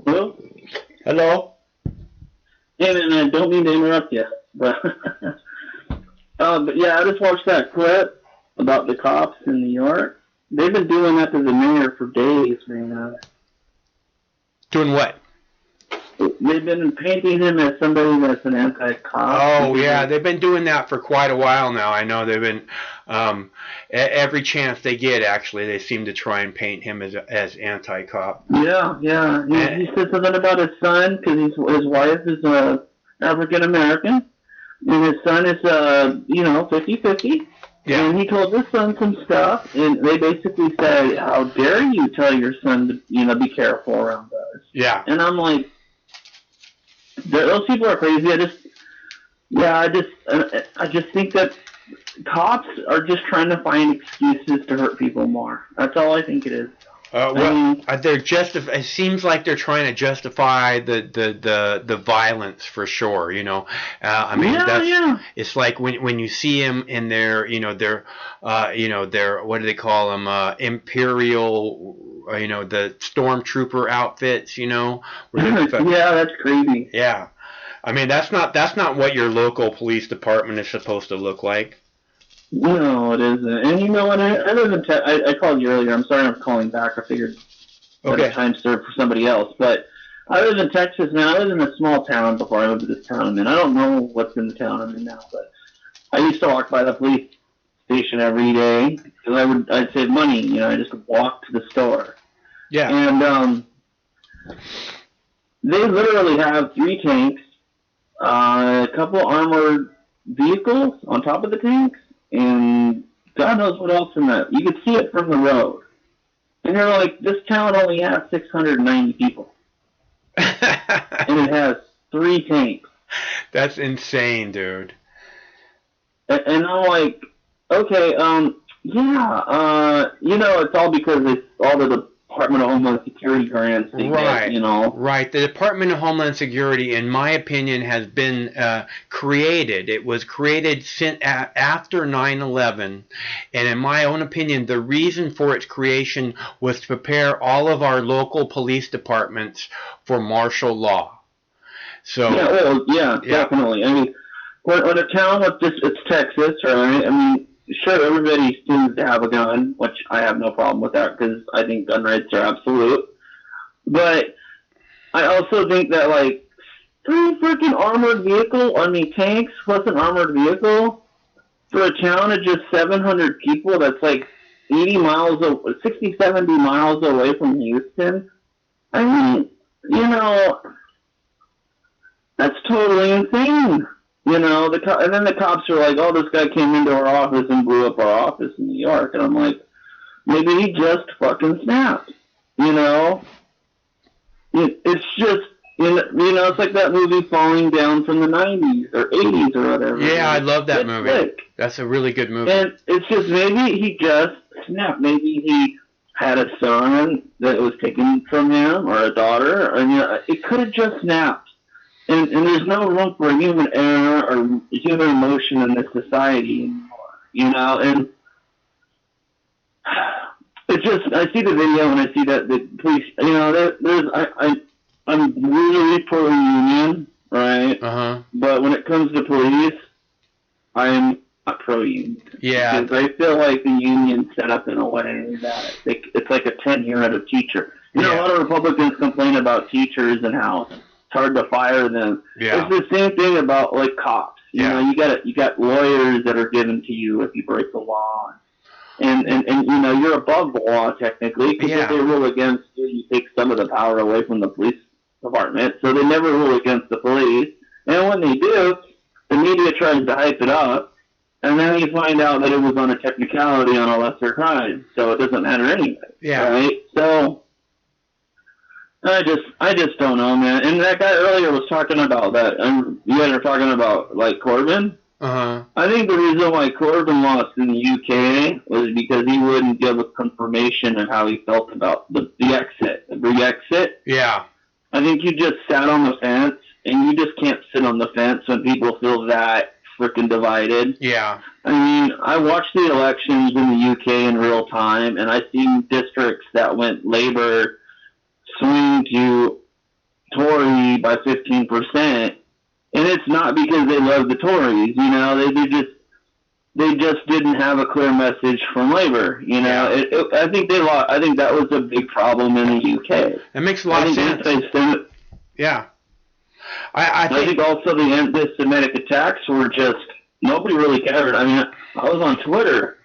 Hello? Hello? Hey, man, I don't mean to interrupt you, but, but yeah, I just watched that clip about the cops in New York. They've been doing that to the mayor for days, man. Doing what? They've been painting him as somebody that's an anti-cop. Oh, yeah, they've been doing that for quite a while now. I know they've been, every chance they get, actually, they seem to try and paint him as anti-cop. Yeah. He said something about his son, because his wife is African-American, and his son is, 50-50. Yeah. And he told his son some stuff, and they basically said, how dare you tell your son to, be careful around us. Yeah. And I'm like, those people are crazy. I just think that cops are just trying to find excuses to hurt people more. That's all I think it is. It seems like they're trying to justify the violence for sure. It's like when you see them in their what do they call them? Imperial. The stormtrooper outfits. Yeah, that's crazy. Yeah, I mean that's not what your local police department is supposed to look like. No, it isn't. And you know what? I live in I called you earlier. I'm sorry I'm calling back. I figured that time served for somebody else. But I live in Texas, man. I lived in a small town before I moved to this town. I mean, I don't know what's in the town I'm in now, but I used to walk by the police station every day because I'd save money. You know, I just walk to the store. Yeah. And they literally have 3 tanks, a couple armored vehicles on top of the tanks, and God knows what else in that. You could see it from the road. And you're like, this town only has 690 people. And it has 3 tanks. That's insane, dude. And I'm like, okay, you know, it's all because it's all the Department of Homeland Security grants they get, you know. Right. The Department of Homeland Security, in my opinion, has been created. It was created after 9/11, and in my own opinion, the reason for its creation was to prepare all of our local police departments for martial law. So yeah, definitely. I mean, when a town like this, it's Texas, right? I mean, sure, everybody seems to have a gun, which I have no problem with that because I think gun rights are absolute. But I also think that, like, 3 freaking armored tanks plus an armored vehicle for a town of just 700 people that's like 60, 70 miles away from Houston. I mean, you know, that's totally insane. You know, and then the cops are like, oh, this guy came into our office and blew up our office in New York. And I'm like, maybe he just fucking snapped. You know? It's just, you know, it's like that movie Falling Down from the 90s or 80s or whatever. Yeah, I love that movie. Slick. That's a really good movie. And it's just, maybe he just snapped. Maybe he had a son that was taken from him or a daughter. And, you know, it could have just snapped. And there's no room for human error or human emotion in this society anymore, you know. And it's just, I see the video and I see that the police, you know, I'm really pro-union, right? But when it comes to police, I'm not pro-union. Yeah. Because I feel like the union set up in a way that it's like a 10-year at a teacher. You know, a lot of Republicans complain about teachers and how it's hard to fire them. Yeah. It's the same thing about, like, cops. You know, you got lawyers that are given to you if you break the law. And you know, you're above the law technically because if they rule against you, you take some of the power away from the police department. So they never rule against the police. And when they do, the media tries to hype it up. And then you find out that it was on a technicality on a lesser crime. So it doesn't matter anyway. Yeah. Right? So I just don't know, man. And that guy earlier was talking about that. And you guys are talking about, like, Corbyn. I think the reason why Corbyn lost in the UK was because he wouldn't give a confirmation of how he felt about the Brexit. Yeah. I think you just sat on the fence, and you just can't sit on the fence when people feel that freaking divided. Yeah. I mean, I watched the elections in the UK in real time, and I seen districts that went Labour swing to Tory by 15%, and it's not because they love the Tories, you know, they just didn't have a clear message from Labour, you know. I think they lost. I think that was a big problem in the UK. That makes a lot of sense. Yeah. I think also the anti-Semitic attacks were just, nobody really cared. I mean, I was on Twitter.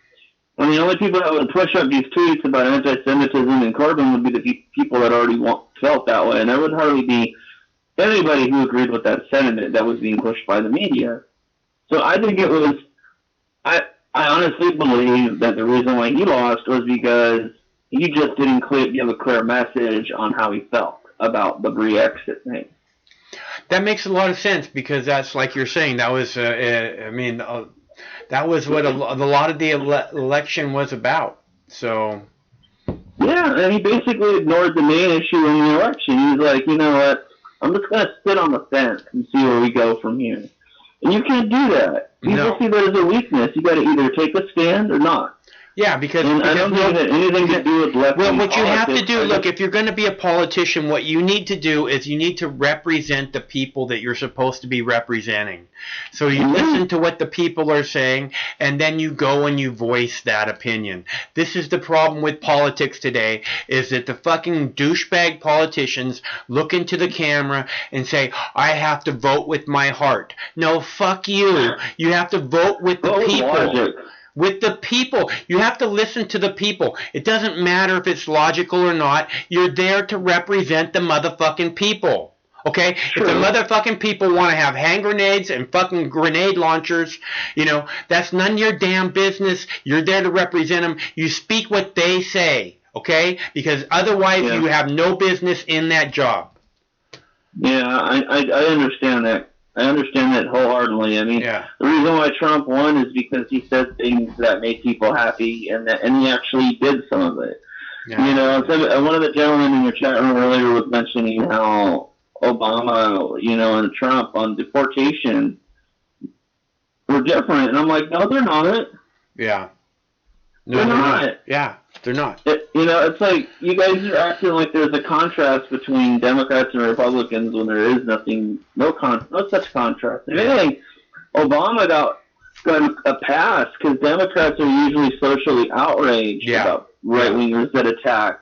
I mean, the only people that would push up these tweets about anti-Semitism and Corbyn would be the people that already felt that way. And there would hardly be anybody who agreed with that sentiment that was being pushed by the media. So I think it was, I honestly believe that the reason why he lost was because he just didn't give a clear message on how he felt about the Brexit thing. That makes a lot of sense because that's, like you're saying, that was, that was what a lot of the election was about. So. Yeah, and he basically ignored the main issue in the election. He was like, you know what, I'm just going to sit on the fence and see where we go from here. And you can't do that. People see that as a weakness. You got to either take a stand or not. Yeah, because I don't think that anything to do with left. Well, what you have to do, look, if you're going to be a politician, what you need to do is you need to represent the people that you're supposed to be representing. So you listen to what the people are saying, and then you go and you voice that opinion. This is the problem with politics today, is that the fucking douchebag politicians look into the camera and say, I have to vote with my heart. No, fuck you. You have to vote with the people. with the people. You have to listen to the people. It doesn't matter if it's logical or not. You're there to represent the motherfucking people. Okay? If the motherfucking people want to have hand grenades and fucking grenade launchers, you know, that's none of your damn business. You're there to represent them. You speak what they say. Okay? Because otherwise you have no business in that job. Yeah, I understand that. I understand that wholeheartedly. I mean, the reason why Trump won is because he said things that made people happy, and he actually did some of it. Yeah. You know, one of the gentlemen in your chat room earlier was mentioning how Obama, you know, and Trump on deportation were different, and I'm like, no, they're not. Yeah. No, they're not. Yeah, they're not. You know, it's like you guys are acting like there's a contrast between Democrats and Republicans when there is nothing, no such contrast. If anything, Obama got a pass because Democrats are usually socially outraged about right-wingers that attack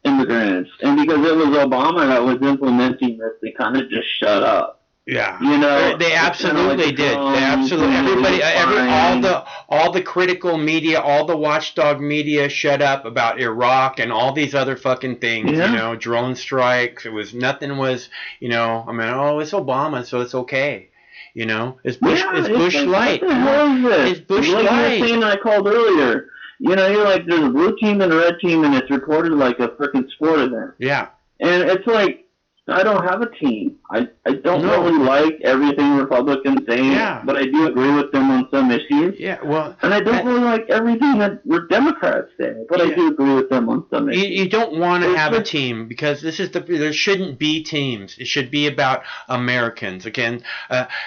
immigrants. And because it was Obama that was implementing this, they kind of just shut up. Yeah, you know, they absolutely did. They absolutely, everybody, all the critical media, all the watchdog media shut up about Iraq and all these other fucking things. You know, drone strikes. It was nothing was, you know. I mean, oh, it's Obama, so it's okay. You know, it's Bush. It's Bush Light. What the hell is this? It's Bush like Light. You were saying I called earlier. You know, you're like there's a blue team and a red team, and it's reported like a freaking sport event. Yeah, and it's like. I don't have a team. I don't really like everything Republicans say, but I do agree with them on some issues. Yeah, well, and I don't really like everything that Democrats say, but I do agree with them on some issues. You don't want to have a team because there shouldn't be teams. It should be about Americans. Again,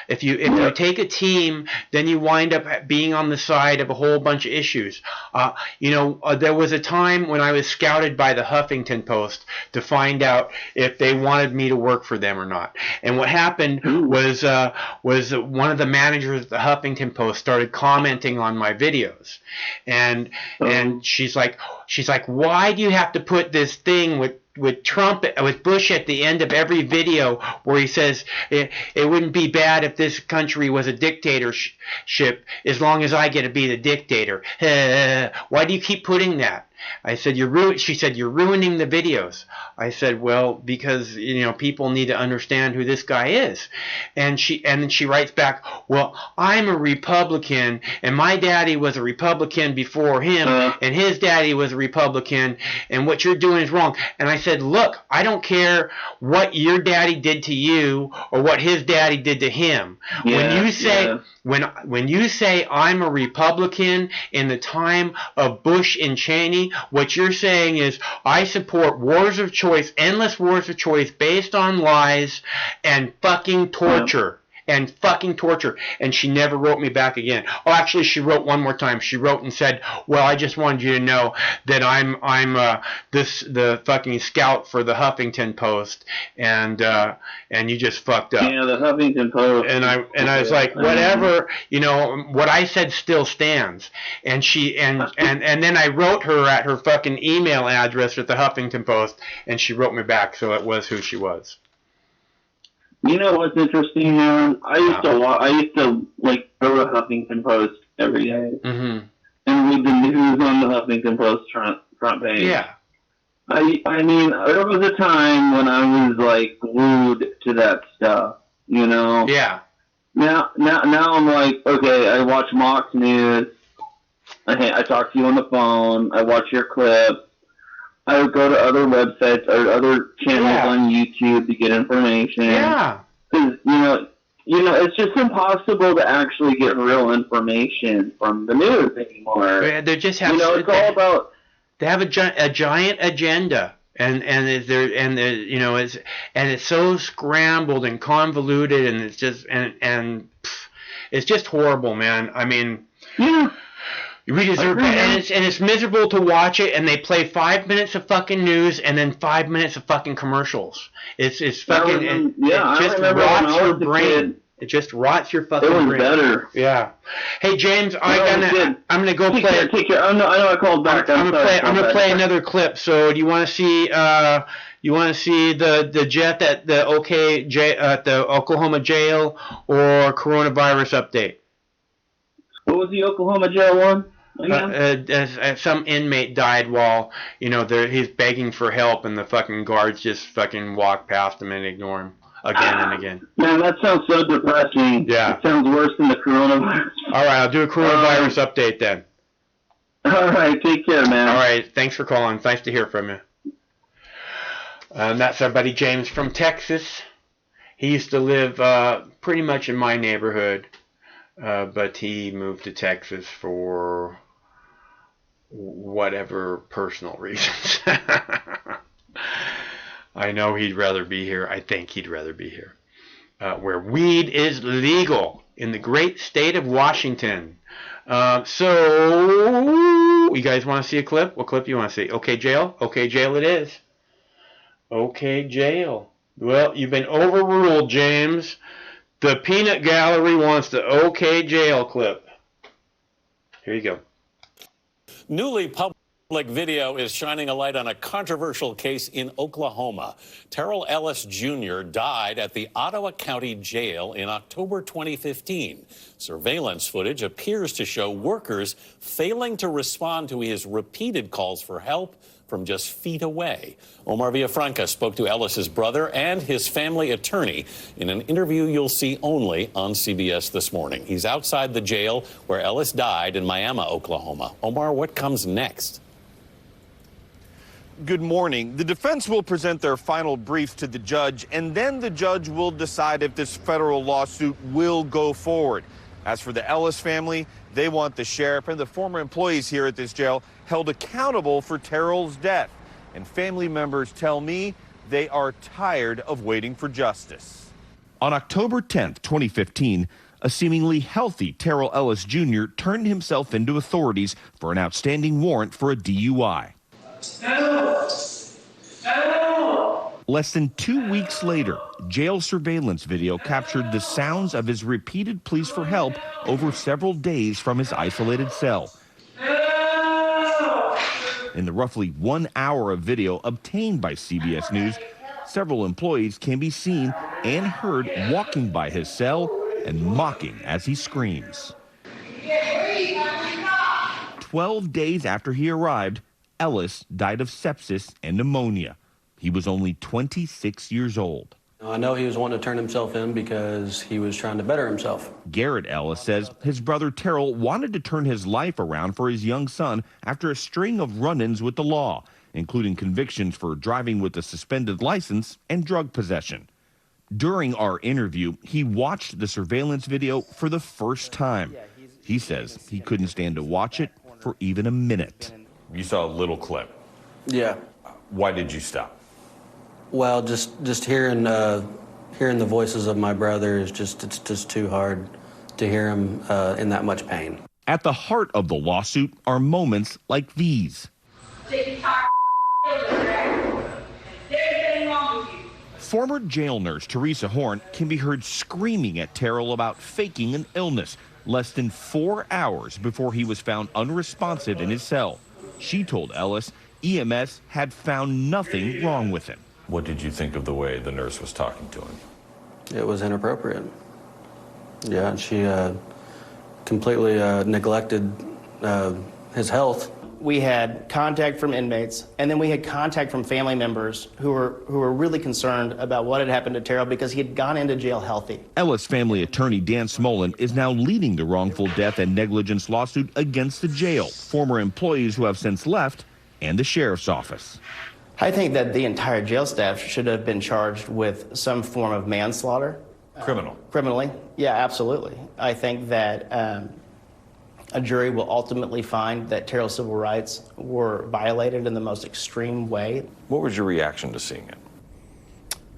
if you take a team, then you wind up being on the side of a whole bunch of issues. You know, there was a time when I was scouted by the Huffington Post to find out if they wanted me to work for them or not. And what happened was one of the managers at the Huffington Post started commenting on my videos, and she's like, why do you have to put this thing with Trump, with Bush at the end of every video where he says it wouldn't be bad if this country was a dictatorship as long as I get to be the dictator. Why do you keep putting that? I said, she said, you're ruining the videos. I said, well, because, you know, people need to understand who this guy is. And then she writes back, well, I'm a Republican, and my daddy was a Republican before him, and his daddy was a Republican, and what you're doing is wrong. And I said, look, I don't care what your daddy did to you or what his daddy did to him. When you say I'm a Republican in the time of Bush and Cheney, what you're saying is I support wars of choice, endless wars of choice based on lies and fucking torture. And fucking torture. And she never wrote me back again. Oh, actually, she wrote one more time. She wrote and said, well, I just wanted you to know that I'm the fucking scout for the Huffington Post, and you just fucked up. Yeah, the Huffington Post. And I was like, whatever, you know, what I said still stands. And she and then I wrote her at her fucking email address at the Huffington Post, and she wrote me back, so it was who she was. You know what's interesting, man? I used to like go to Huffington Post every day and read the news on the Huffington Post front page. Yeah. I mean, there was a time when I was like glued to that stuff, you know? Yeah. Now I'm like, okay, I watch Mox News. I talk to you on the phone. I watch your clips. I would go to other websites or other channels on YouTube to get information. Yeah. Because, you know, it's just impossible to actually get real information from the news anymore. They just have, it's all about. They have a giant agenda, and it's so scrambled and convoluted, and it's just it's just horrible, man. I mean. Yeah. We deserve it, and it's miserable to watch it. And they play 5 minutes of fucking news and then 5 minutes of fucking commercials. It's fucking it just rots your brain. It just rots your fucking brain. It was better. Yeah. Hey James, I'm gonna go play. Take care. I know I called back. I'm gonna play another clip. So do you want to see? You want to see the jet at the at the Oklahoma jail or coronavirus update? What was the Oklahoma jail one? Some inmate died while, he's begging for help, and the fucking guards just fucking walk past him and ignore him again and again. Man, that sounds so depressing. Yeah. It sounds worse than the coronavirus. All right, I'll do a coronavirus update then. All right, take care, man. All right, thanks for calling. Nice to hear from you. That's our buddy James from Texas. He used to live pretty much in my neighborhood, but he moved to Texas for whatever personal reasons. I know he'd rather be here. I think he'd rather be here. Where weed is legal in the great state of Washington. So, you guys want to see a clip? What clip do you want to see? Okay, jail? Okay, jail it is. Okay, jail. Well, you've been overruled, James. The Peanut Gallery wants the OK Jail clip. Here you go. Newly public video is shining a light on a controversial case in Oklahoma. Terrell Ellis Jr. died at the Ottawa County Jail in October 2015. Surveillance footage appears to show workers failing to respond to his repeated calls for help from just feet away. Omar Villafranca spoke to Ellis's brother and his family attorney in an interview you'll see only on CBS this morning. He's outside the jail where Ellis died in Miami, Oklahoma. Omar, what comes next? Good morning. The defense will present their final briefs to the judge, and then the judge will decide if this federal lawsuit will go forward. As for the Ellis family, they want the sheriff and the former employees here at this jail held accountable for Terrell's death. And family members tell me they are tired of waiting for justice. On October 10th, 2015, a seemingly healthy Terrell Ellis Jr. turned himself into authorities for an outstanding warrant for a DUI. Less than 2 weeks later, jail surveillance video captured the sounds of his repeated pleas for help over several days from his isolated cell. In the roughly 1 hour of video obtained by CBS News, several employees can be seen and heard walking by his cell and mocking as he screams. 12 days after he arrived, Ellis died of sepsis and pneumonia. He was only 26 years old. I know he was wanting to turn himself in because he was trying to better himself. Garrett Ellis says his brother Terrell wanted to turn his life around for his young son after a string of run-ins with the law, including convictions for driving with a suspended license and drug possession. During our interview, he watched the surveillance video for the first time. He says he couldn't stand to watch it for even a minute. You saw a little clip. Yeah. Why did you stop? Well, just hearing the voices of my brother is it's just too hard to hear him in that much pain. At the heart of the lawsuit are moments like these. Former jail nurse Teresa Horn can be heard screaming at Terrell about faking an illness less than 4 hours before he was found unresponsive in his cell. She told Ellis EMS had found nothing wrong with him. What did you think of the way the nurse was talking to him? It was inappropriate. Yeah, and she completely neglected his health. We had contact from inmates, and then we had contact from family members who were really concerned about what had happened to Terrell because he had gone into jail healthy. Ellis family attorney Dan Smolin is now leading the wrongful death and negligence lawsuit against the jail, former employees who have since left, and the sheriff's office. I think that the entire jail staff should have been charged with some form of manslaughter. Criminally, yeah, absolutely. I think that a jury will ultimately find that Terrell's civil rights were violated in the most extreme way. What was your reaction to seeing it?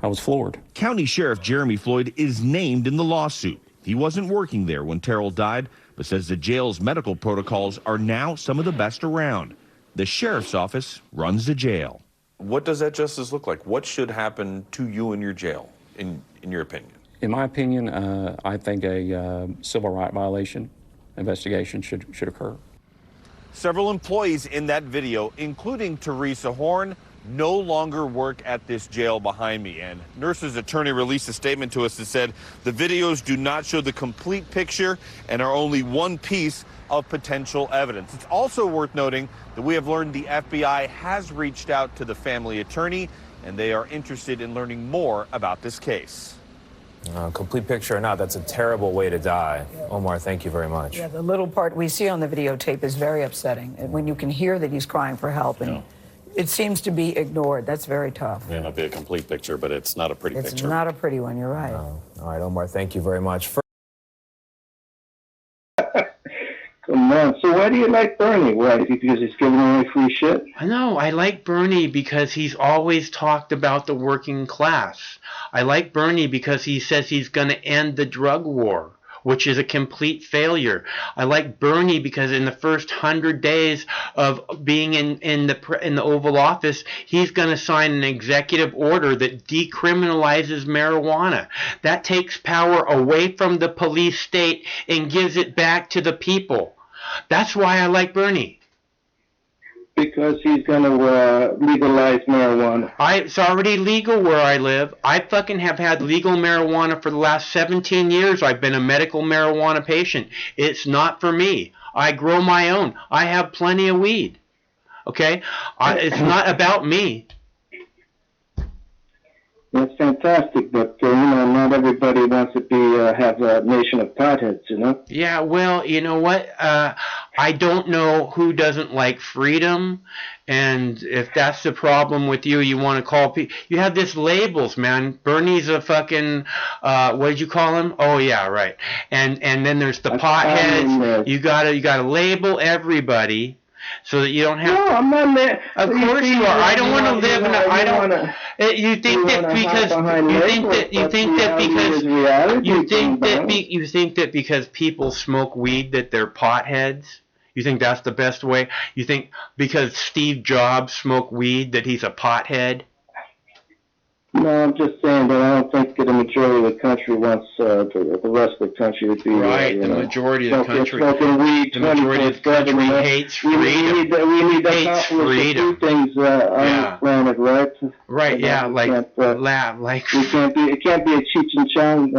I was floored. County Sheriff Jeremy Floyd is named in the lawsuit. He wasn't working there when Terrell died, but says the jail's medical protocols are now some of the best around. The sheriff's office runs the jail. What does that justice look like? What should happen to you in your jail, in your opinion? In my opinion, I think a civil right violation investigation should occur. Several employees in that video, including Teresa Horn, no longer work at this jail behind me. And Nurse's attorney released a statement to us that said the videos do not show the complete picture and are only one piece of potential evidence. It's also worth noting that we have learned the FBI has reached out to the family attorney, and they are interested in learning more about this case. Complete picture or not, that's a terrible way to die. Omar, thank you very much. Yeah, the little part we see on the videotape is very upsetting. When you can hear that he's crying for help, and it seems to be ignored. That's very tough. It may not be a complete picture, but it's not a pretty picture. It's not a pretty one, you're right. All right, Omar, thank you very much. Come on. So why do you like Bernie? Why? Because he's giving away free shit? No, I like Bernie because he's always talked about the working class. I like Bernie because he says he's going to end the drug war, which is a complete failure. I like Bernie because in the first 100 days of being in the Oval Office, he's going to sign an executive order that decriminalizes marijuana. That takes power away from the police state and gives it back to the people. That's why I like Bernie. Because he's going to legalize marijuana. It's already legal where I live. I fucking have had legal marijuana for the last 17 years. I've been a medical marijuana patient. It's not for me. I grow my own. I have plenty of weed. Okay? It's not about me. That's fantastic, but not everybody wants to have a nation of potheads, you know? Yeah, well, you know what? I don't know who doesn't like freedom, and if that's the problem with you, you want to call people. You have this labels, man. Bernie's a fucking, what did you call him? Oh yeah, right. And then there's the potheads. You gotta label everybody. So that you don't have. No, I'm not there. Of course you are. I don't want to live in a. I don't. You think that because you think that because people smoke weed that they're potheads. You think that's the best way? You think because Steve Jobs smoked weed that he's a pothead? No, I'm just saying that I don't think that the majority of the country wants the rest of the country to be right. The majority of the country, smoking weed. The majority of the country hates freedom. We need to accomplish a few things on this planet, right? Right. Yeah. It can't be a Cheech and Chong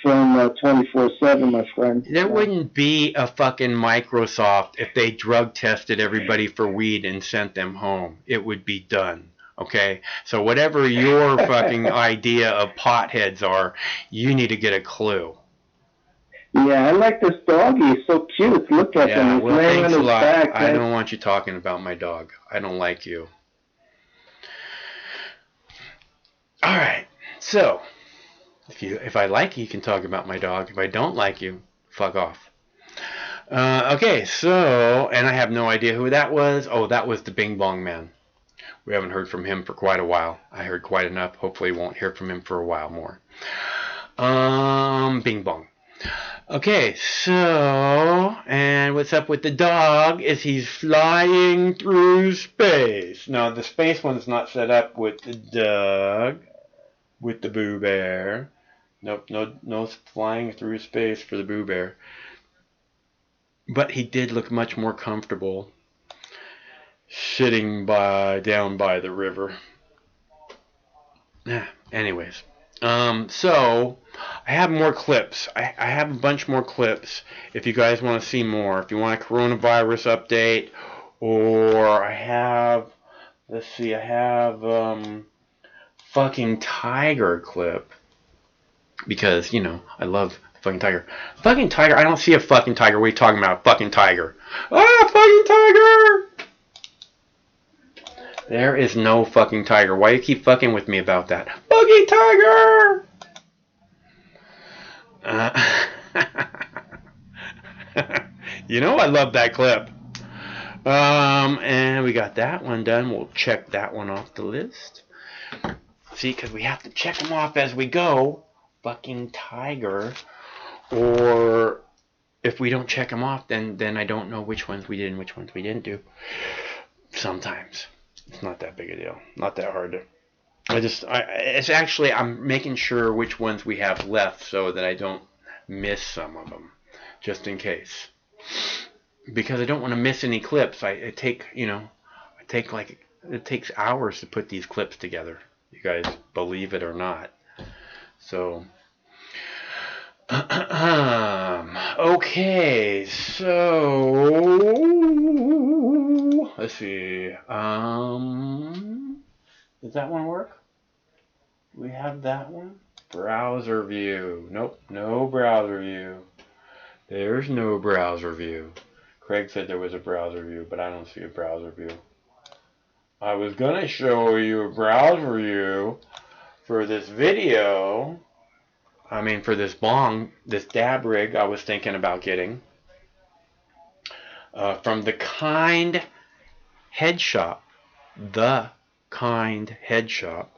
film 24/7, my friend. There wouldn't be a fucking Microsoft if they drug tested everybody for weed and sent them home. It would be done. Okay, so whatever your fucking idea of potheads are, you need to get a clue. Yeah, I like this dog. He's so cute. Look at him. He's laying on his back. I don't want you talking about my dog. I don't like you. All right, so if I like you, you can talk about my dog. If I don't like you, fuck off. Okay, so, and I have no idea who that was. Oh, that was the Bing Bong Man. We haven't heard from him for quite a while. I heard quite enough. Hopefully won't hear from him for a while more. Bing bong. Okay, so, and what's up with the dog is he's flying through space. Now, the space one's not set up with the dog, with the Boo Bear. Nope, no flying through space for the Boo Bear. But he did look much more comfortable sitting down by the river. Anyways, so I have more clips. I have a bunch more clips if you guys want to see more. If you want a coronavirus update, or I have, let's see, I have fucking tiger clip, because, you know, I love fucking tiger. Fucking tiger, I don't see a fucking tiger. What are you talking about? Fucking tiger. Ah, fucking tiger! There is no fucking tiger. Why do you keep fucking with me about that? Fucking tiger! You know I love that clip. And we got that one done. We'll check that one off the list. See, because we have to check them off as we go. Fucking tiger. Or if we don't check them off, then I don't know which ones we did and which ones we didn't do. Sometimes. It's not that big a deal. Not that hard to. It's actually, I'm making sure which ones we have left so that I don't miss some of them, just in case. Because I don't want to miss any clips. I take like it takes hours to put these clips together. You guys believe it or not. So, okay, so let's see. Does that one work? Do we have that one? Browser view. Nope, no browser view. There's no browser view. Craig said there was a browser view, but I don't see a browser view. I was gonna show you a browser view for this video. I mean, for this bong, this dab rig I was thinking about getting from the Kind Head Shop. The Kind Head Shop.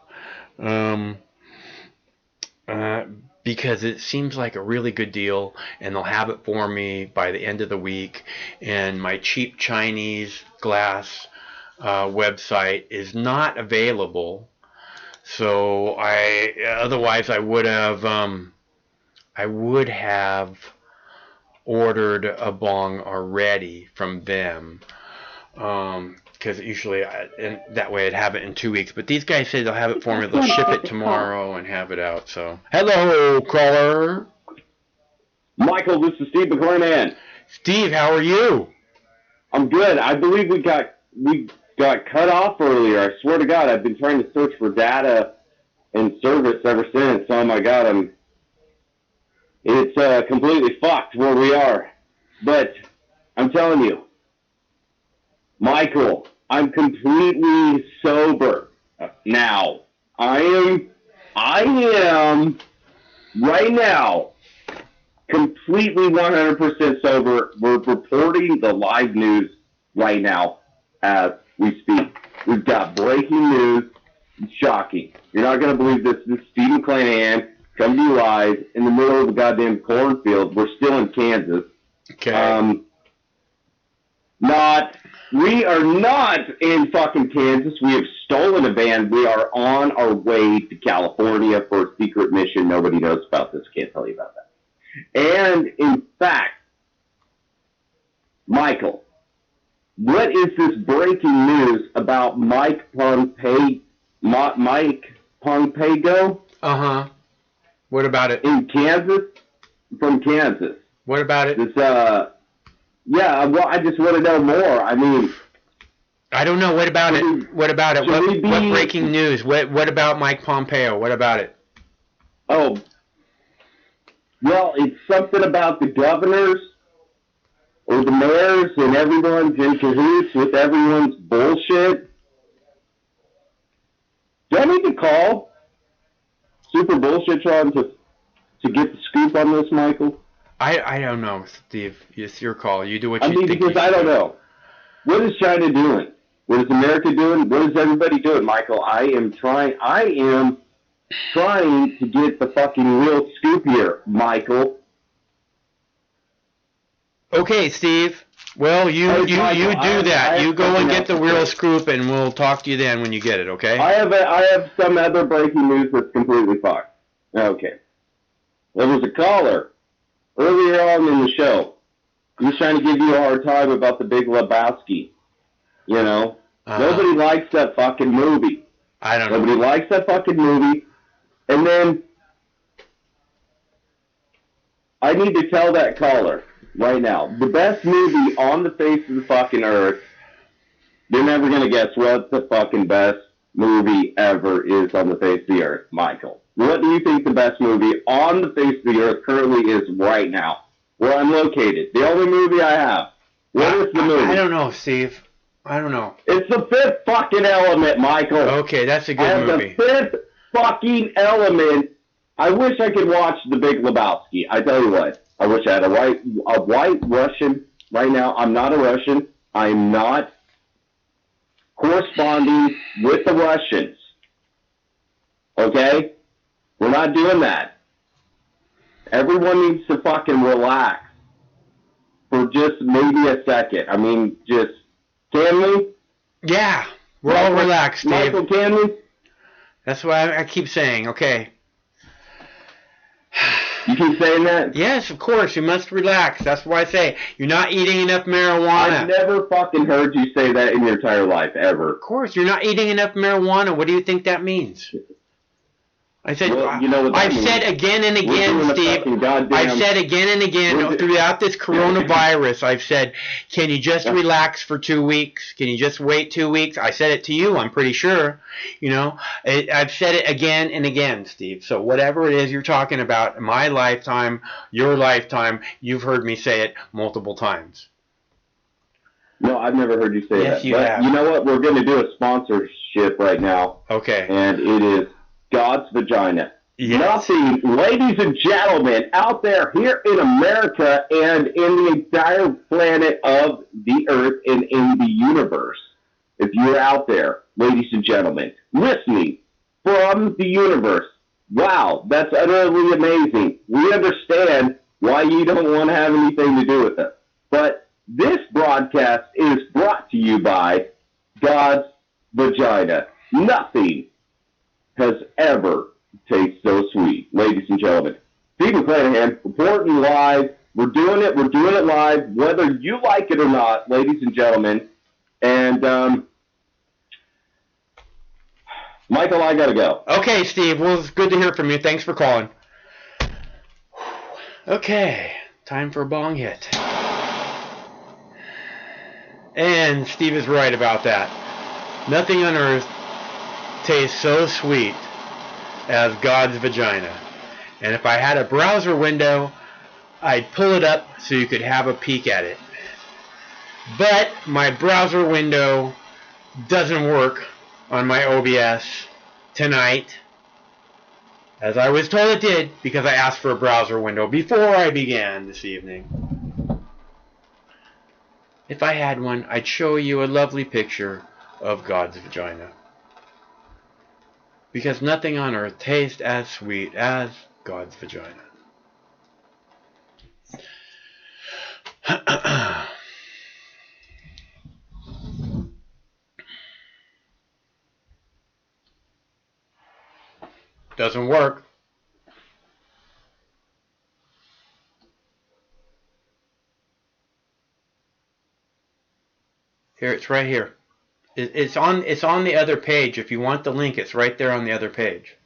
Because it seems like a really good deal, and they'll have it for me by the end of the week. And my cheap Chinese glass website is not available, so otherwise I would have ordered a bong already from them, because usually and that way I'd have it in 2 weeks. But these guys say they'll have it for me. They'll ship it tomorrow and have it out. So, hello, caller. Michael, this is Steve McClanahan. Steve, how are you? I'm good. I believe we got cut off earlier. I swear to God, I've been trying to search for data and service ever since. Oh my God, it's completely fucked where we are. But I'm telling you, Michael, I'm completely sober now. I am right now completely 100% sober. We're reporting the live news right now as we speak. We've got breaking news. It's shocking. You're not going to believe this. This is Steve McClanahan coming to you live in the middle of the goddamn cornfield. We're still in Kansas. Okay. We are not in fucking Kansas. We have stolen a van. We are on our way to California for a secret mission. Nobody knows about this. Can't tell you about that. And in fact, Michael, what is this breaking news about Mike Pompeo? What about it? In Kansas? From Kansas. What about it? This, yeah, well, I just want to know more. I mean, I don't know. What about it? What about it? What breaking news? What about Mike Pompeo? What about it? Oh, well, it's something about the governors or the mayors and everyone's in cahoots with everyone's bullshit. Do I need to call Super Bullshitron to get the scoop on this, Michael? I don't know, Steve. It's your call. You do what you think. Because I don't know. What is China doing? What is America doing? What is everybody doing, Michael? I am trying to get the fucking real scoop here, Michael. Okay, Steve. Well, you do that. You go and get the real scoop, and we'll talk to you then when you get it. Okay? I have some other breaking news that's completely fucked. Okay. There was a caller earlier on in the show. He was trying to give you a hard time about the Big Lebowski. You know? Nobody likes that fucking movie. I don't know. Nobody likes that fucking movie. And then I need to tell that caller right now, the best movie on the face of the fucking earth, they're never going to guess what the fucking best movie ever is on the face of the earth, Michael. What do you think the best movie on the face of the earth currently is right now, where I'm located? The only movie I have. What is the movie? I don't know, Steve. I don't know. It's The Fifth Fucking Element, Michael. Okay, that's a good movie. The Fifth Fucking Element. I wish I could watch The Big Lebowski. I tell you what. I wish I had a white Russian right now. I'm not a Russian. I'm not corresponding with the Russians. Okay? We're not doing that. Everyone needs to fucking relax for just maybe a second. I mean, just, can we? Yeah, we're all relaxed, Steve. Michael, can we? That's what I keep saying, okay. You keep saying that? Yes, of course. You must relax. That's why I say you're not eating enough marijuana. I've never fucking heard you say that in your entire life, ever. Of course, you're not eating enough marijuana. What do you think that means? I said, well, you know what that I've means. said again and again, Steve. I've said again and again throughout this coronavirus. I've said, can you just relax for 2 weeks? Can you just wait 2 weeks? I said it to you. I'm pretty sure. You know, I've said it again and again, Steve. So whatever it is you're talking about, my lifetime, your lifetime, you've heard me say it multiple times. No, I've never heard you say that. Yes, you but have. You know what? We're going to do a sponsorship right now. Okay. And it is God's Vagina. Yes. Nothing, ladies and gentlemen, out there here in America and in the entire planet of the earth and in the universe. If you're out there, ladies and gentlemen, listening from the universe, wow, that's utterly amazing. We understand why you don't want to have anything to do with it. But this broadcast is brought to you by God's Vagina. Nothing has ever tasted so sweet, ladies and gentlemen. Steve McClanahan, reporting live. We're doing it live, whether you like it or not, ladies and gentlemen. And, Michael, I gotta go. Okay, Steve. Well, it's good to hear from you. Thanks for calling. Okay, time for a bong hit. And Steve is right about that. Nothing on earth tastes so sweet as God's vagina. And if I had a browser window, I'd pull it up so you could have a peek at it. But my browser window doesn't work on my OBS tonight, as I was told it did, because I asked for a browser window before I began this evening. If I had one, I'd show you a lovely picture of God's vagina. Because nothing on earth tastes as sweet as God's vagina. Doesn't work. Here, it's right here. It's on the other page. If you want the link, it's right there on the other page.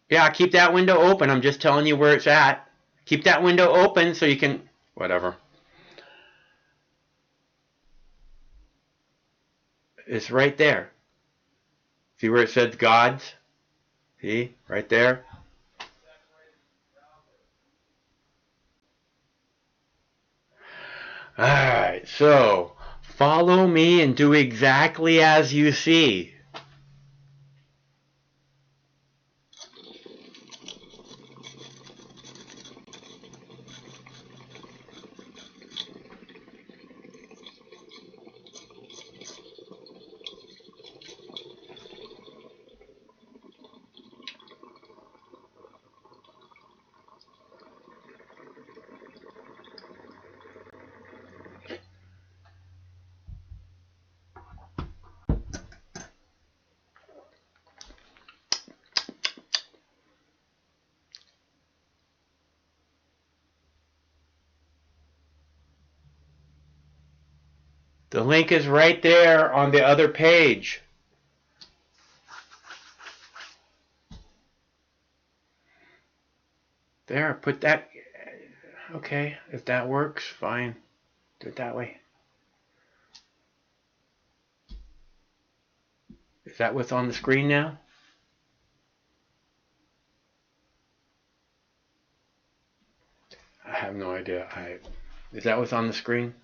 Yeah, keep that window open. I'm just telling you where it's at. Keep that window open so you can... Whatever. It's right there. See where it says God's? See? Right there. Alright, so follow me and do exactly as you see. The link is right there on the other page. There, put that. Okay, if that works, fine. Do it that way. Is that what's on the screen now? I have no idea. Is that what's on the screen?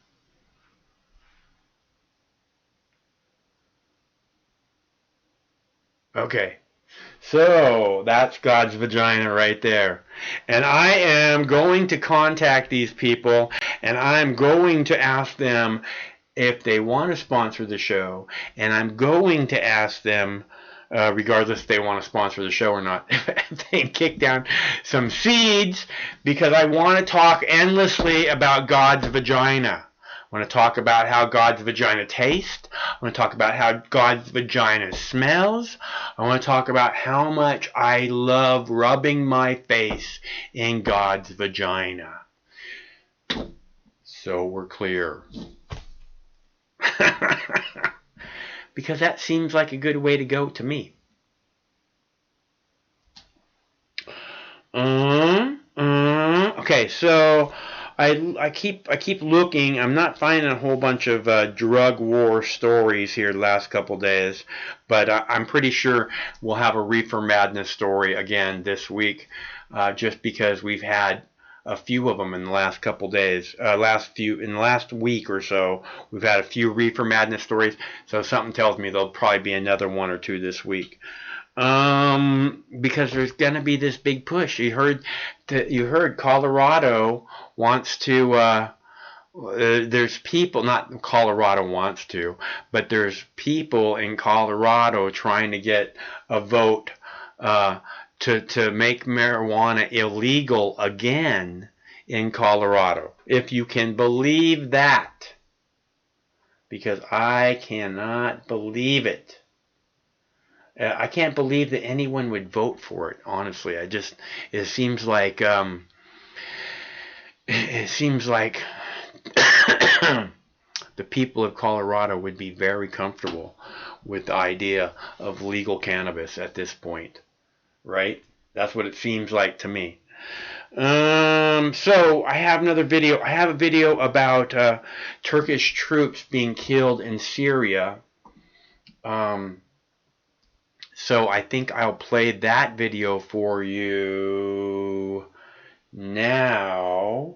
Okay, so that's God's vagina right there. And I am going to contact these people, and I'm going to ask them if they want to sponsor the show, and I'm going to ask them, regardless if they want to sponsor the show or not, if they can kick down some seeds, because I want to talk endlessly about God's vagina. I want to talk about how God's vagina tastes. I want to talk about how God's vagina smells. I want to talk about how much I love rubbing my face in God's vagina. So we're clear. Because that seems like a good way to go to me. Okay, so I keep looking. I'm not finding a whole bunch of drug war stories here the last couple days, but I'm pretty sure we'll have a Reefer Madness story again this week, just because we've had a few of them in the last couple days. In the last week or so, we've had a few Reefer Madness stories. So something tells me there'll probably be another one or two this week. Because there's gonna be this big push. You heard Colorado wants to. There's people, not Colorado wants to, but there's people in Colorado trying to get a vote to make marijuana illegal again in Colorado. If you can believe that, because I cannot believe it. I can't believe that anyone would vote for it. Honestly, it seems like the people of Colorado would be very comfortable with the idea of legal cannabis at this point, right? That's what it seems like to me. So I have another video. I have a video about Turkish troops being killed in Syria. So I think I'll play that video for you now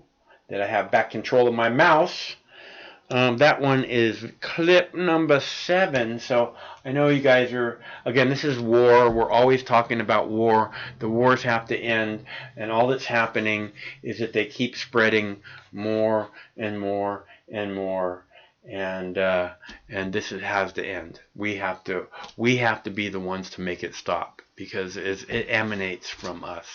that I have back control of my mouse. That one is clip number 7. So I know you guys are, again, this is war. We're always talking about war. The wars have to end, and all that's happening is that they keep spreading more and more and more. And this has to end. We have to be the ones to make it stop, because it emanates from us.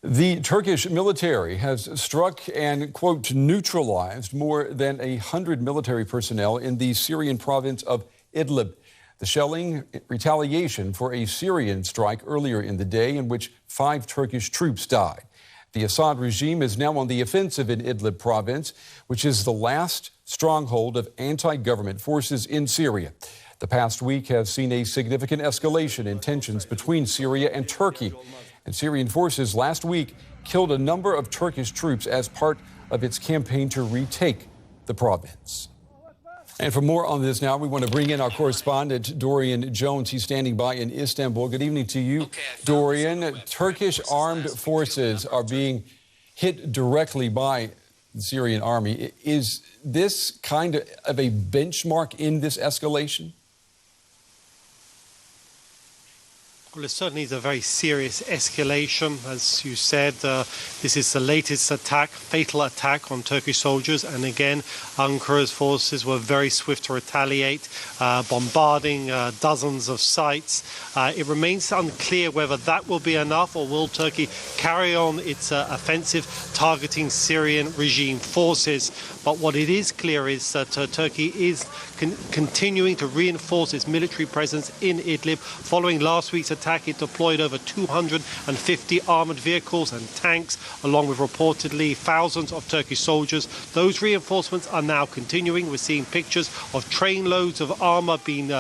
The Turkish military has struck and, quote, neutralized more than 100 military personnel in the Syrian province of Idlib. The shelling retaliation for a Syrian strike earlier in the day in which 5 Turkish troops died. The Assad regime is now on the offensive in Idlib province, which is the last stronghold of anti-government forces in Syria. The past week has seen a significant escalation in tensions between Syria and Turkey. And Syrian forces last week killed a number of Turkish troops as part of its campaign to retake the province. And for more on this now, we want to bring in our correspondent, Dorian Jones. He's standing by in Istanbul. Good evening to you, Dorian. Turkish armed forces are being hit directly by the Syrian army. Is this kind of a benchmark in this escalation? Well, it certainly is a very serious escalation. As you said, this is the latest attack, fatal attack on Turkish soldiers. And again, Ankara's forces were very swift to retaliate, bombarding dozens of sites. It remains unclear whether that will be enough, or will Turkey carry on its offensive targeting Syrian regime forces. But what it is clear is that Turkey is continuing to reinforce its military presence in Idlib. Following last week's attack, it deployed over 250 armoured vehicles and tanks, along with reportedly thousands of Turkish soldiers. Those reinforcements are now continuing. We're seeing pictures of trainloads of armour being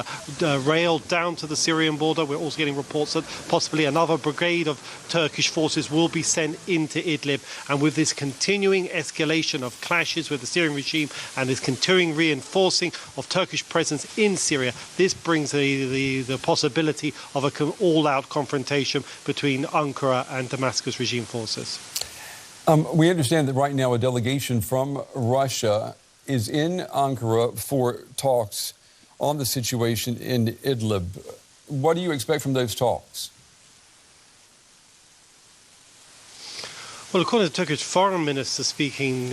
railed down to the Syrian border. We're also getting reports that possibly another brigade of Turkish forces will be sent into Idlib. And with this continuing escalation of clashes with the Syrian regime and this continuing reinforcing of Turkish presence in Syria, this brings the possibility of an all-out confrontation between Ankara and Damascus regime forces. We understand that right now a delegation from Russia is in Ankara for talks on the situation in Idlib. What do you expect from those talks? Well, according to the Turkish foreign minister speaking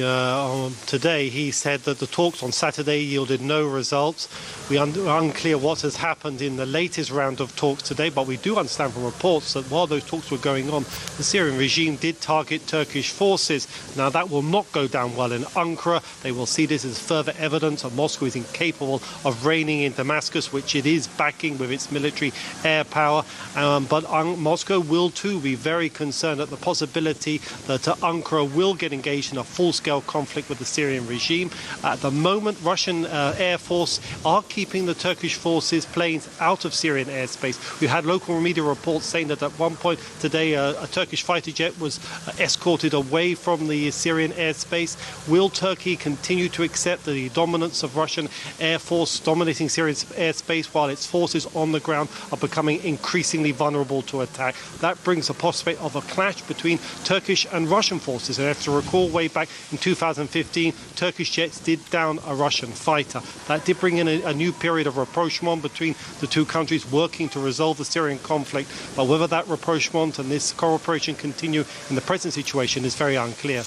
today, he said that the talks on Saturday yielded no results. We are unclear what has happened in the latest round of talks today, but we do understand from reports that while those talks were going on, the Syrian regime did target Turkish forces. Now, that will not go down well in Ankara. They will see this as further evidence that Moscow is incapable of reigning in Damascus, which it is backing with its military air power. But Moscow will too be very concerned at the possibility that Ankara will get engaged in a full-scale conflict with the Syrian regime. At the moment, Russian Air Force are keeping the Turkish forces planes out of Syrian airspace. We had local media reports saying that at one point today a Turkish fighter jet was escorted away from the Syrian airspace. Will Turkey continue to accept the dominance of Russian Air Force dominating Syrian airspace while its forces on the ground are becoming increasingly vulnerable to attack? That brings a prospect of a clash between Turkish and Russian forces. And if you recall, way back in 2015, Turkish jets did down a Russian fighter. That did bring in a new period of rapprochement between the two countries working to resolve the Syrian conflict. But whether that rapprochement and this cooperation continue in the present situation is very unclear.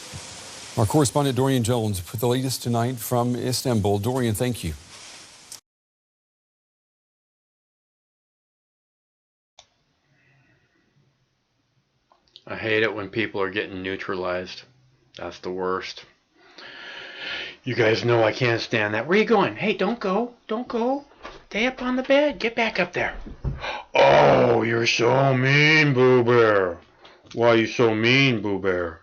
Our correspondent Dorian Jones with the latest tonight from Istanbul. Dorian, thank you. I hate it when people are getting neutralized. That's the worst. You guys know I can't stand that. Where are you going? Hey, don't go. Don't go. Stay up on the bed. Get back up there. Oh, you're so mean, Boo Bear. Why are you so mean, Boo Bear?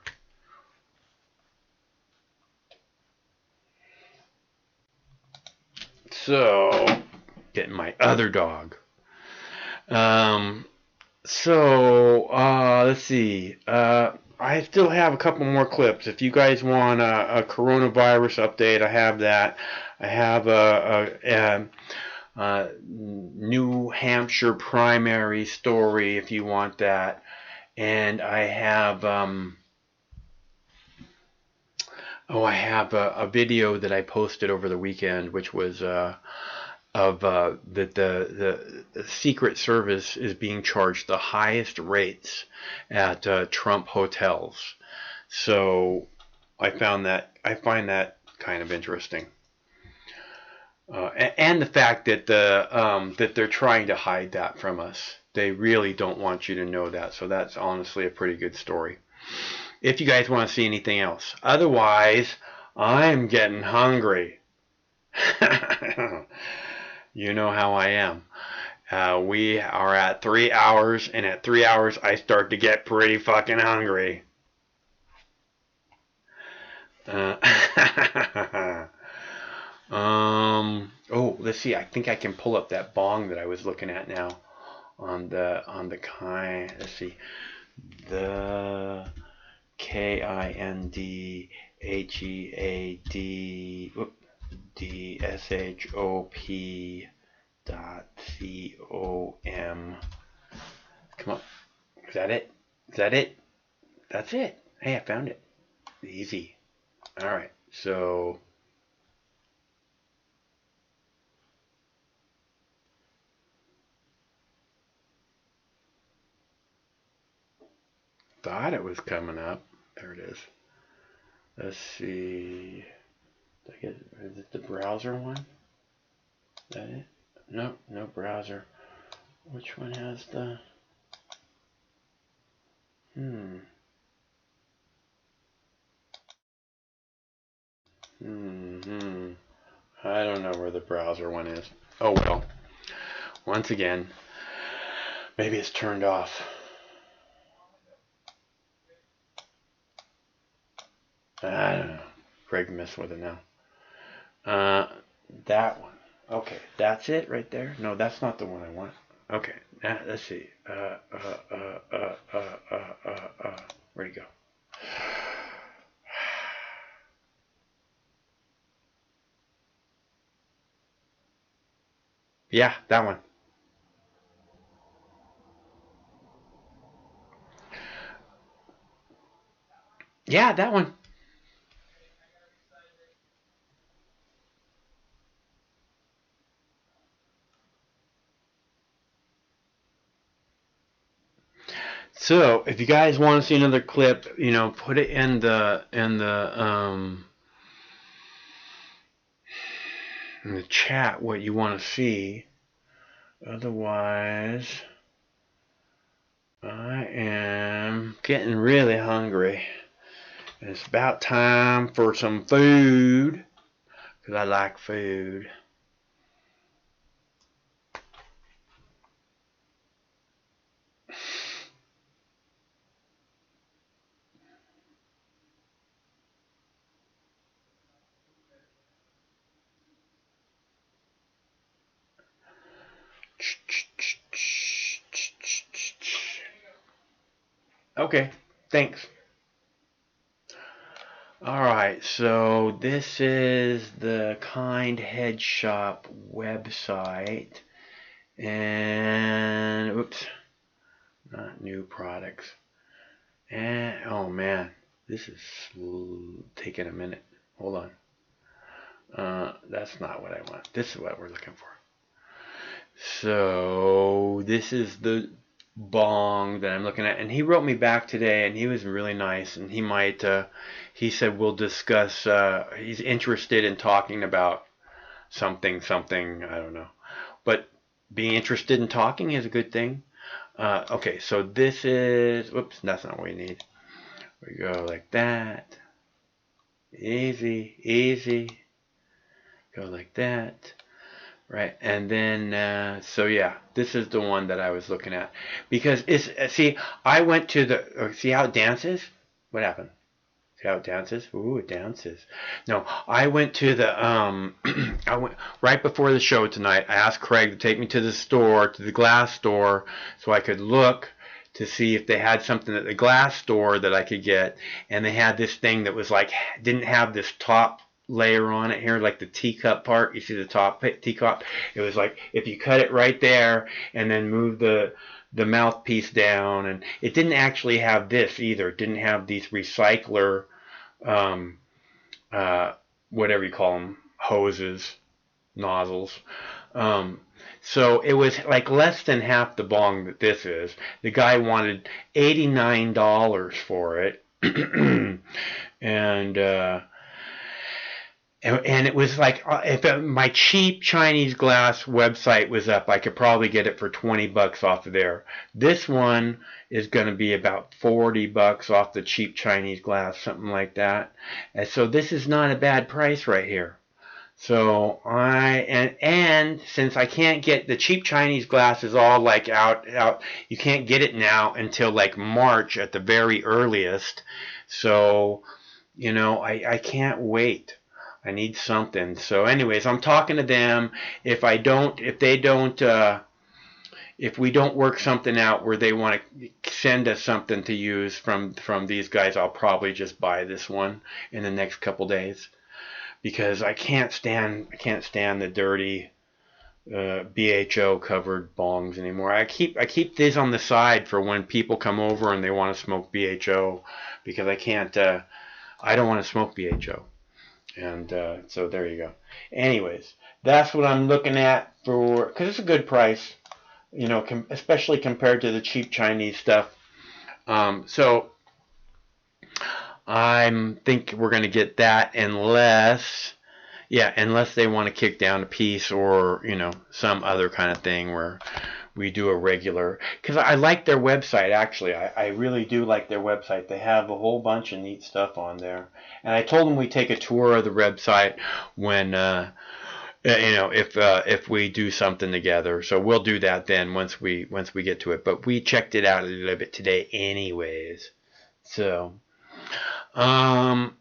So, getting my other dog. Let's see. I still have a couple more clips. If you guys want a coronavirus update, I have that. I have a New Hampshire primary story if you want that. And I have I have a video that I posted over the weekend, which was that the Secret Service is being charged the highest rates at Trump hotels. So I find that kind of interesting, and the fact that that they're trying to hide that from us. They really don't want you to know that. So that's honestly a pretty good story. If you guys want to see anything else, otherwise I'm getting hungry. You know how I am. We are at 3 hours, and at 3 hours I start to get pretty fucking hungry. Oh, let's see. I think I can pull up that bong that I was looking at now on the kind. Let's see. The KINDHEADSHOP.com. Come on. Is that it? Is that it? That's it. Hey, I found it. Easy. All right. So thought it was coming up. There it is. Let's see. Is it the browser one? Is that it? No, no browser. Which one has the... I don't know where the browser one is. Oh well. Once again, maybe it's turned off. I don't know. Greg messed with it now. That one. Okay, that's it right there. No, that's not the one I want. Okay, let's see. Where'd he go? Yeah, that one. Yeah, that one. So if you guys want to see another clip, put it in the chat what you want to see. Otherwise, I am getting really hungry. And it's about time for some food, because I like food. Okay, thanks. Alright, so this is the Kind Head Shop website. And, oops, not new products. And, oh man, this is taking a minute. Hold on. That's not what I want. This is what we're looking for. So this is the bong that I'm looking at, and he wrote me back today, and he was really nice, and he might he said we'll discuss, he's interested in talking about something, I don't know, but being interested in talking is a good thing. Okay, so this is, whoops, that's not what we need. We go like that, easy, go like that. Right, and then, so yeah, this is the one that I was looking at. Because, see, I went to the, see how it dances? What happened? See how it dances? Ooh, it dances. No, I went to the, I went, right before the show tonight, I asked Craig to take me to the store, to the glass store, so I could look to see if they had something at the glass store that I could get. And they had this thing that was like, didn't have this top layer on it here, like the teacup part. You see the top teacup? It was like if you cut it right there and then move the mouthpiece down, and it didn't actually have this either. It didn't have these recycler, whatever you call them, hoses, nozzles. So it was like less than half the bong that this is. The guy wanted $89 for it, and it was like, if my cheap Chinese glass website was up, I could probably get it for $20 off of there. This one is going to be about $40 off the cheap Chinese glass, something like that. And so this is not a bad price right here. So and since I can't get the cheap Chinese glass is all like out, you can't get it now until like March at the very earliest. So, I can't wait. I need something. So anyways, I'm talking to them. If we don't work something out where they want to send us something to use from these guys, I'll probably just buy this one in the next couple days, because I can't stand the dirty BHO covered bongs anymore. I keep these on the side for when people come over and they want to smoke BHO, because I don't want to smoke BHO. And so there you go. Anyways, that's what I'm looking at for, because it's a good price, especially compared to the cheap Chinese stuff. So I think we're going to get that unless they want to kick down a piece or, some other kind of thing where we do a regular, because I like their website, actually. I really do like their website. They have a whole bunch of neat stuff on there. And I told them we'd take a tour of the website when, if we do something together. So we'll do that then once we get to it. But we checked it out a little bit today anyways. So, and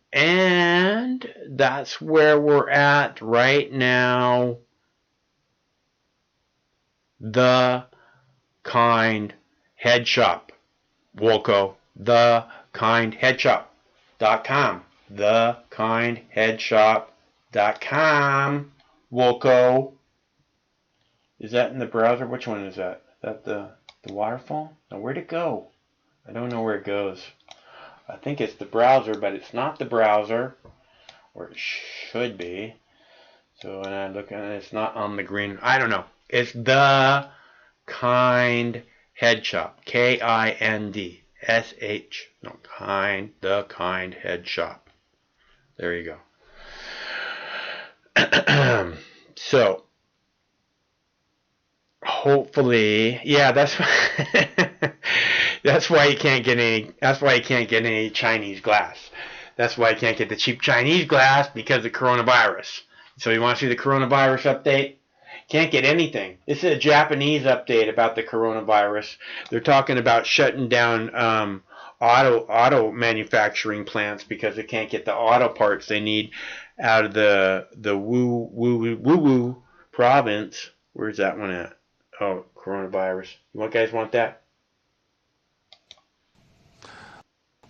that's where we're at right now. The Kind Head Shop, Woolco. TheKindHeadShop.com. TheKindHeadShop.com. Woolco. Is that in the browser? Which one is that? Is that the waterfall? Now, where'd it go? I don't know where it goes. I think it's the browser, but it's not the browser, or it should be. So when I look at it, it's not on the green. I don't know. It's The Kind Head Shop. KIND. No, The Kind Head Shop. There you go. So, hopefully, yeah, that's that's why you can't get any. That's why you can't get any Chinese glass. That's why you can't get the cheap Chinese glass, because of coronavirus. So you want to see the coronavirus update? Can't get anything. This is a Japanese update about the coronavirus. They're talking about shutting down auto manufacturing plants because they can't get the auto parts they need out of the Wuhu province. Where's that one at? Oh, coronavirus. You guys want that?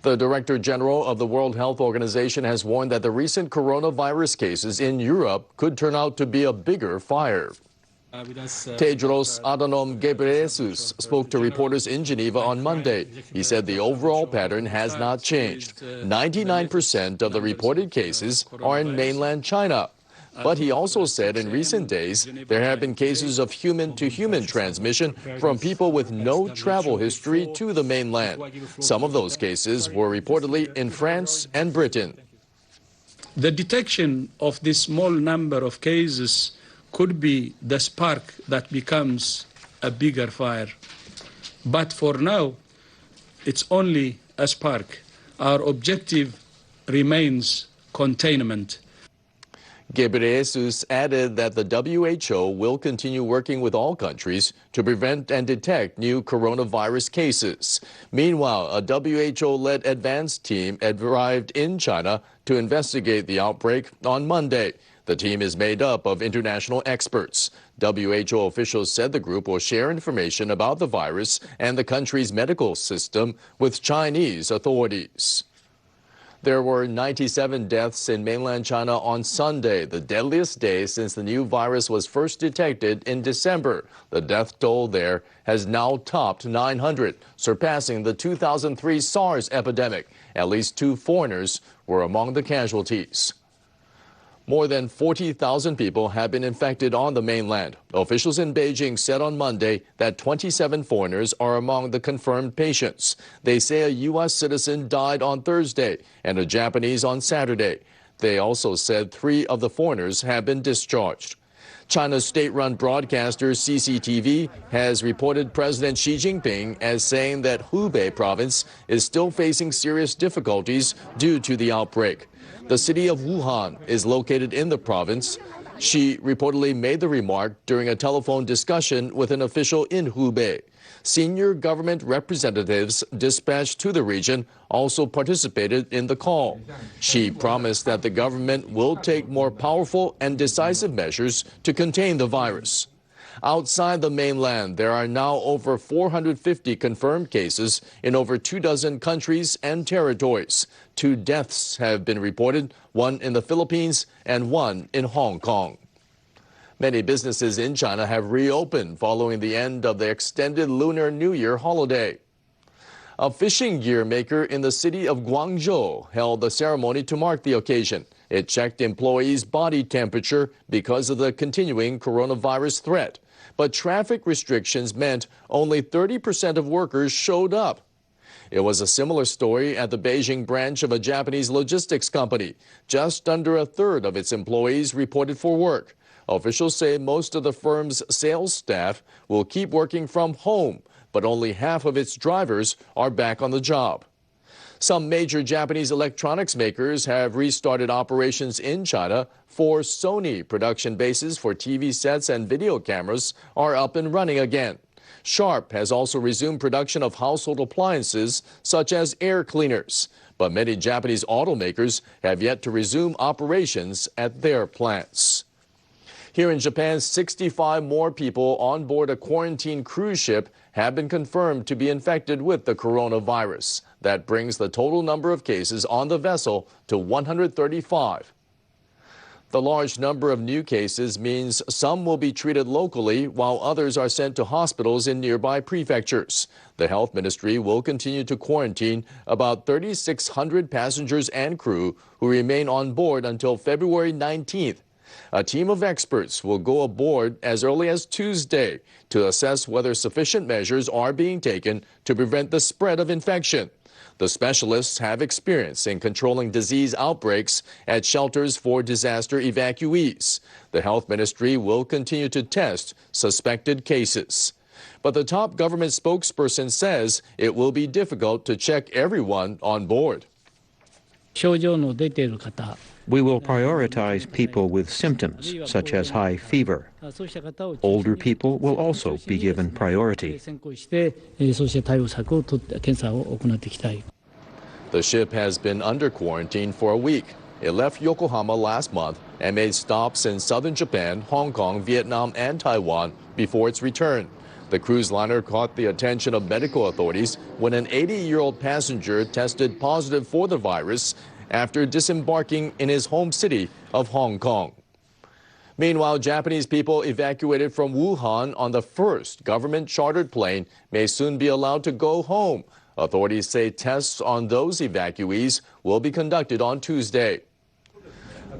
The Director General of the World Health Organization has warned that the recent coronavirus cases in Europe could turn out to be a bigger fire. Tedros Adhanom Ghebreyesus spoke to reporters in Geneva on Monday. He said the overall pattern has not changed. 99% of the reported cases are in mainland China. But he also said in recent days there have been cases of human-to-human transmission from people with no travel history to the mainland. Some of those cases were reportedly in France and Britain. The detection of this small number of cases could be the spark that becomes a bigger fire. But for now, it's only a spark. Our objective remains containment. Ghebreyesus added that the WHO will continue working with all countries to prevent and detect new coronavirus cases. Meanwhile, a WHO-led advanced team arrived in China to investigate the outbreak on Monday. The team is made up of international experts. WHO officials said the group will share information about the virus and the country's medical system with Chinese authorities. There were 97 deaths in mainland China on Sunday, the deadliest day since the new virus was first detected in December. The death toll there has now topped 900, surpassing the 2003 SARS epidemic. At least 2 foreigners were among the casualties. More than 40,000 people have been infected on the mainland. Officials in Beijing said on Monday that 27 foreigners are among the confirmed patients. They say a U.S. citizen died on Thursday and a Japanese on Saturday. They also said 3 of the foreigners have been discharged. China's state-run broadcaster CCTV has reported President Xi Jinping as saying that Hubei province is still facing serious difficulties due to the outbreak. The city of Wuhan is located in the province. Xi reportedly made the remark during a telephone discussion with an official in Hubei. Senior government representatives dispatched to the region also participated in the call. Xi promised that the government will take more powerful and decisive measures to contain the virus. Outside the mainland, there are now over 450 confirmed cases in over 24 countries and territories. 2 deaths have been reported, 1 in the Philippines and 1 in Hong Kong. Many businesses in China have reopened following the end of the extended Lunar New Year holiday. A fishing gear maker in the city of Guangzhou held a ceremony to mark the occasion. It checked employees' body temperature because of the continuing coronavirus threat. But traffic restrictions meant only 30% of workers showed up. It was a similar story at the Beijing branch of a Japanese logistics company. Just under a third of its employees reported for work. Officials say most of the firm's sales staff will keep working from home, but only half of its drivers are back on the job. Some major Japanese electronics makers have restarted operations in China. 4 Sony production bases for TV sets and video cameras are up and running again. Sharp has also resumed production of household appliances such as air cleaners. But many Japanese automakers have yet to resume operations at their plants. Here in Japan, 65 more people on board a quarantine cruise ship have been confirmed to be infected with the coronavirus. That brings the total number of cases on the vessel to 135. The large number of new cases means some will be treated locally while others are sent to hospitals in nearby prefectures. The health ministry will continue to quarantine about 3,600 passengers and crew who remain on board until February 19th. A team of experts will go aboard as early as Tuesday to assess whether sufficient measures are being taken to prevent the spread of infection. The specialists have experience in controlling disease outbreaks at shelters for disaster evacuees. The health ministry will continue to test suspected cases. But the top government spokesperson says it will be difficult to check everyone on board. We will prioritize people with symptoms, such as high fever. Older people will also be given priority. The ship has been under quarantine for a week. It left Yokohama last month and made stops in southern Japan, Hong Kong, Vietnam, and Taiwan before its return. The cruise liner caught the attention of medical authorities when an 80-year-old passenger tested positive for the virus after disembarking in his home city of Hong Kong. Meanwhile, Japanese people evacuated from Wuhan on the first government-chartered plane may soon be allowed to go home. Authorities say tests on those evacuees will be conducted on Tuesday.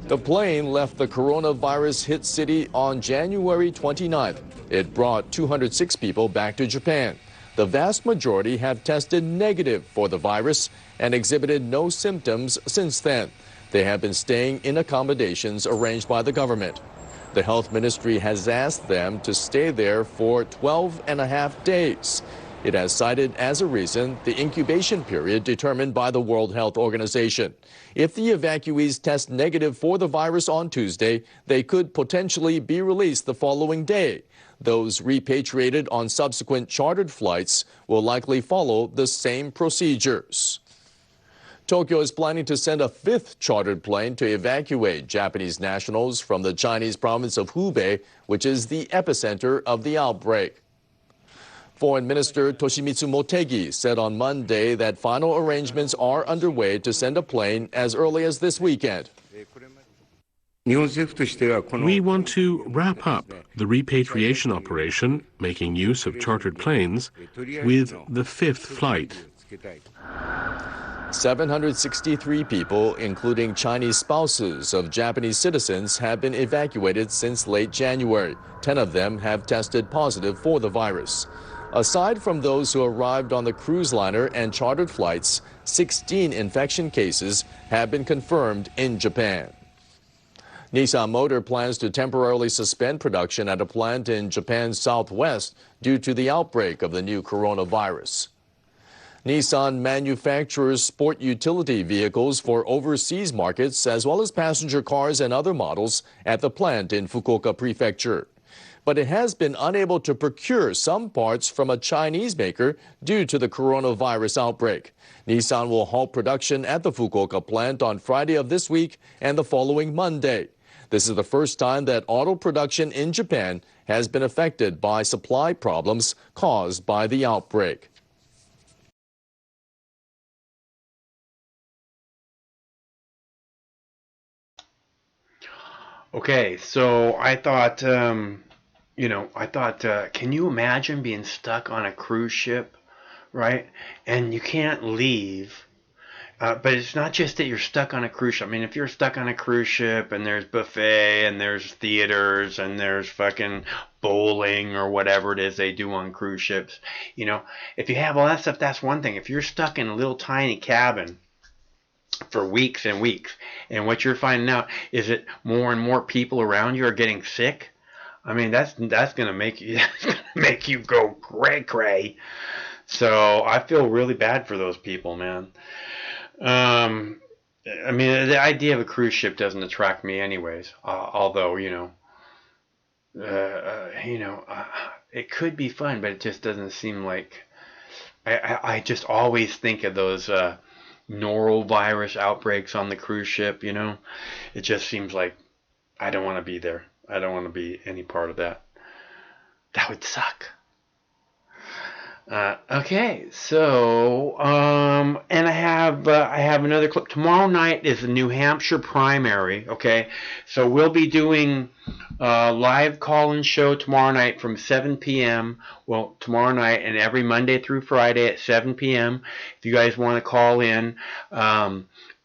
The plane left the coronavirus-hit city on January 29th. It brought 206 people back to Japan. The vast majority have tested negative for the virus and exhibited no symptoms since then. They have been staying in accommodations arranged by the government. The health ministry has asked them to stay there for 12.5 days. It has cited as a reason the incubation period determined by the World Health Organization. If the evacuees test negative for the virus on Tuesday, they could potentially be released the following day. Those repatriated on subsequent chartered flights will likely follow the same procedures. Tokyo is planning to send a fifth chartered plane to evacuate Japanese nationals from the Chinese province of Hubei, which is the epicenter of the outbreak. Foreign Minister Toshimitsu Motegi said on Monday that final arrangements are underway to send a plane as early as this weekend. We want to wrap up the repatriation operation, making use of chartered planes, with the fifth flight. 763 people, including Chinese spouses of Japanese citizens, have been evacuated since late January. 10 of them have tested positive for the virus. Aside from those who arrived on the cruise liner and chartered flights, 16 infection cases have been confirmed in Japan. Nissan Motor plans to temporarily suspend production at a plant in Japan's southwest due to the outbreak of the new coronavirus. Nissan manufactures sport utility vehicles for overseas markets as well as passenger cars and other models at the plant in Fukuoka Prefecture. But it has been unable to procure some parts from a Chinese maker due to the coronavirus outbreak. Nissan will halt production at the Fukuoka plant on Friday of this week and the following Monday. This is the first time that auto production in Japan has been affected by supply problems caused by the outbreak. Okay, so I thought, can you imagine being stuck on a cruise ship, right? And you can't leave. But it's not just that you're stuck on a cruise ship. I mean, if you're stuck on a cruise ship and there's buffet and there's theaters and there's fucking bowling or whatever it is they do on cruise ships, if you have all that stuff, that's one thing. If you're stuck in a little tiny cabin for weeks and weeks, and what you're finding out is that more and more people around you are getting sick, I mean, that's gonna make you go cray. So I feel really bad for those people, man. I mean, the idea of a cruise ship doesn't attract me anyways. Although, it could be fun, but it just doesn't seem like. I just always think of those norovirus outbreaks on the cruise ship. It just seems like I don't want to be there. I don't want to be any part of that. That would suck. Okay, so and I have another clip. Tomorrow night is the New Hampshire primary. Okay, so we'll be doing a live call-in show tomorrow night from 7 p.m. Well, tomorrow night and every Monday through Friday at 7 p.m. If you guys want to call in,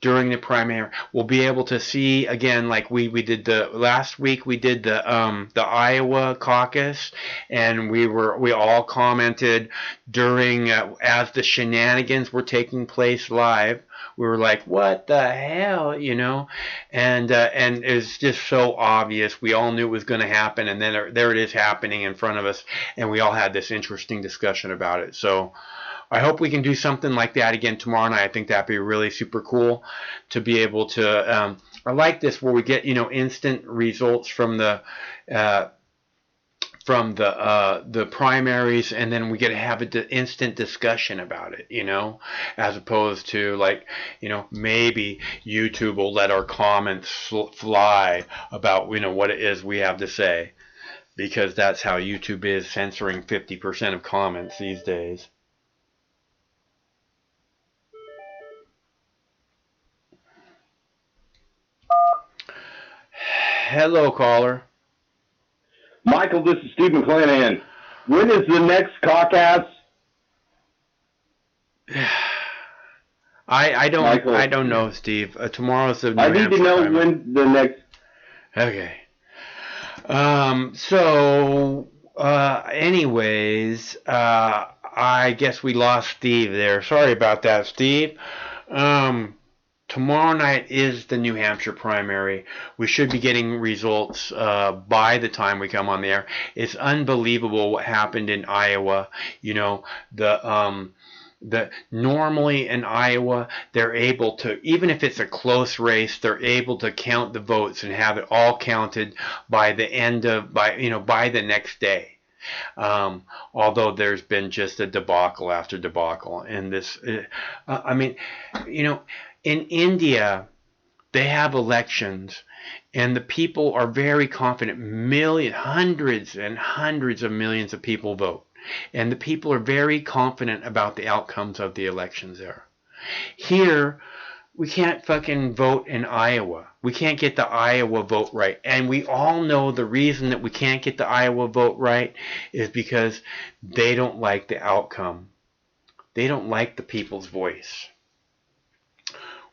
during the primary. We'll be able to see again, like we did last week. We did the Iowa caucus, and we all commented during as the shenanigans were taking place live. We were like, what the hell, you know? And it's just so obvious. We all knew it was going to happen, and then there it is happening in front of us, and we all had this interesting discussion about it. So I hope we can do something like that again tomorrow night. I think that'd be really super cool to be able to, I like this where we get, instant results from the primaries, and then we get to have an instant discussion about it, as opposed to maybe YouTube will let our comments fly about, what it is we have to say, because that's how YouTube is, censoring 50% of comments these days. Hello, caller. Michael, this is Steve McClanahan. When is the next caucus? I don't Michael. I don't know, Steve. Tomorrow's the New I need Hampshire to know primary. when the next. Okay. Anyways, I guess we lost Steve there. Sorry about that, Steve. Tomorrow night is the New Hampshire primary. We should be getting results by the time we come on the air. It's unbelievable what happened in Iowa. Normally in Iowa, they're able to, even if it's a close race, they're able to count the votes and have it all counted by the by the next day. Although there's been just a debacle after debacle, and this, in India, they have elections, and the people are very confident. Hundreds and hundreds of millions of people vote. And the people are very confident about the outcomes of the elections there. Here, we can't fucking vote in Iowa. We can't get the Iowa vote right. And we all know the reason that we can't get the Iowa vote right is because they don't like the outcome. They don't like the people's voice.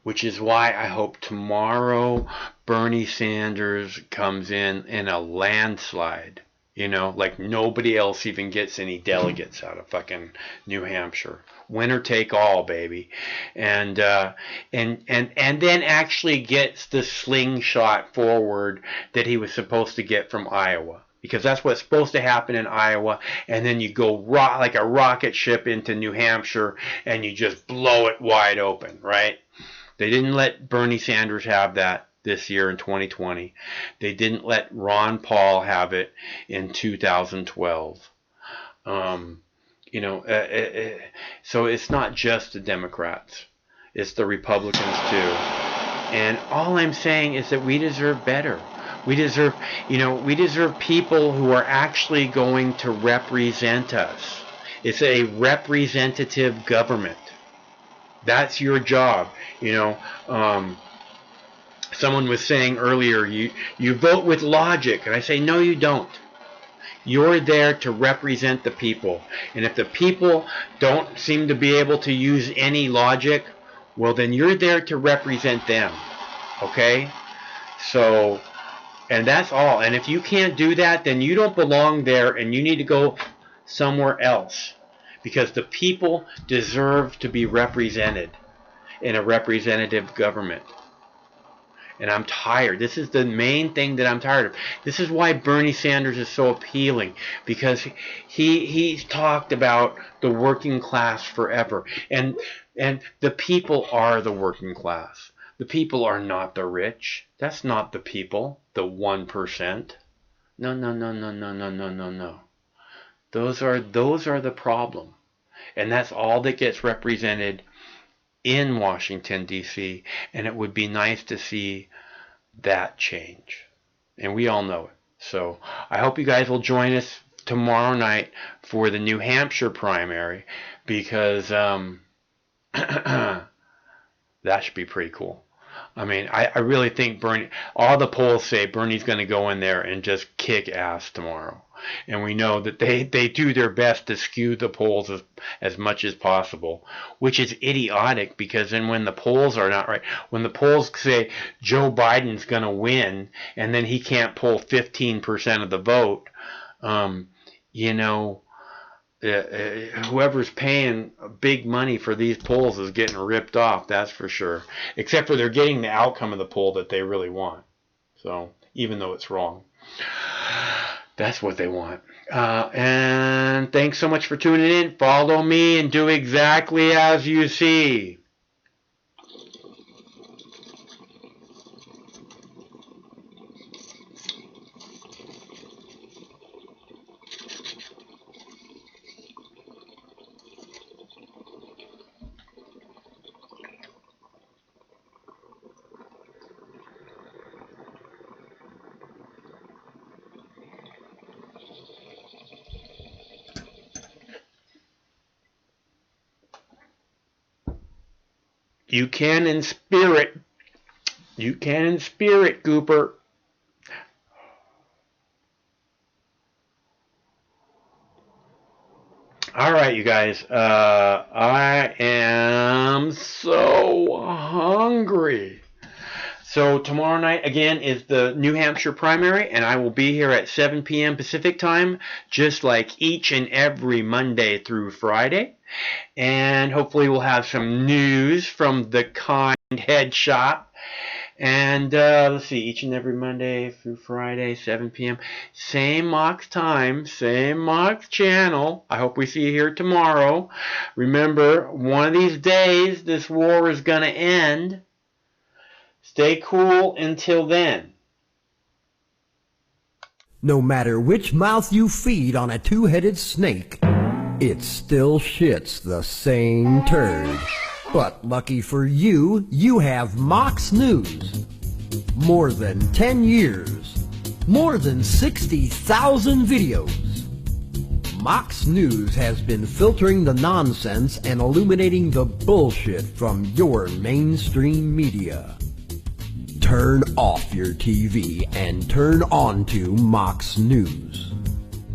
Which is why I hope tomorrow Bernie Sanders comes in a landslide. Like nobody else even gets any delegates out of fucking New Hampshire. Winner take all, baby. And then actually gets the slingshot forward that he was supposed to get from Iowa. Because that's what's supposed to happen in Iowa. And then you go like a rocket ship into New Hampshire and you just blow it wide open, right? They didn't let Bernie Sanders have that this year in 2020. They didn't let Ron Paul have it in 2012. So it's not just the Democrats. It's the Republicans too. And all I'm saying is that we deserve better. We deserve people who are actually going to represent us. It's a representative government. That's your job. Someone was saying earlier, you vote with logic. And I say, no, you don't. You're there to represent the people. And if the people don't seem to be able to use any logic, well, then you're there to represent them. Okay? So, and that's all. And if you can't do that, then you don't belong there and you need to go somewhere else. Because the people deserve to be represented in a representative government. And I'm tired. This is the main thing that I'm tired of. This is why Bernie Sanders is so appealing. Because he's talked about the working class forever. And the people are the working class. The people are not the rich. That's not the people. The 1%. No. Those are the problem. And that's all that gets represented in Washington, D.C., and it would be nice to see that change. And we all know it. So I hope you guys will join us tomorrow night for the New Hampshire primary, because that should be pretty cool. I mean, I really think Bernie, all the polls say Bernie's going to go in there and just kick ass tomorrow. And we know that they do their best to skew the polls as much as possible, which is idiotic, because then when the polls are not right, when the polls say Joe Biden's going to win and then he can't pull 15% of the vote, you know, whoever's paying big money for these polls is getting ripped off, that's for sure. Except for they're getting the outcome of the poll that they really want. So, even though it's wrong. That's what they want. And thanks so much for tuning in. Follow me and do exactly as you see. You can in spirit. You can in spirit, Cooper. All right, you guys. I am so hungry. So tomorrow night, again, is the New Hampshire primary, and I will be here at 7 p.m. Pacific time, just like each and every Monday through Friday. And hopefully we'll have some news from the Kind Head Shop. And let's see, each and every Monday through Friday, 7 p.m. Same Mox time, same Mox channel. I hope we see you here tomorrow. Remember, one of these days, this war is going to end. Stay cool until then. No matter which mouth you feed on a two-headed snake, it still shits the same turd. But lucky for you, you have Mox News. More than 10 years. More than 60,000 videos. Mox News has been filtering the nonsense and illuminating the bullshit from your mainstream media. Turn off your TV and turn on to Mox News.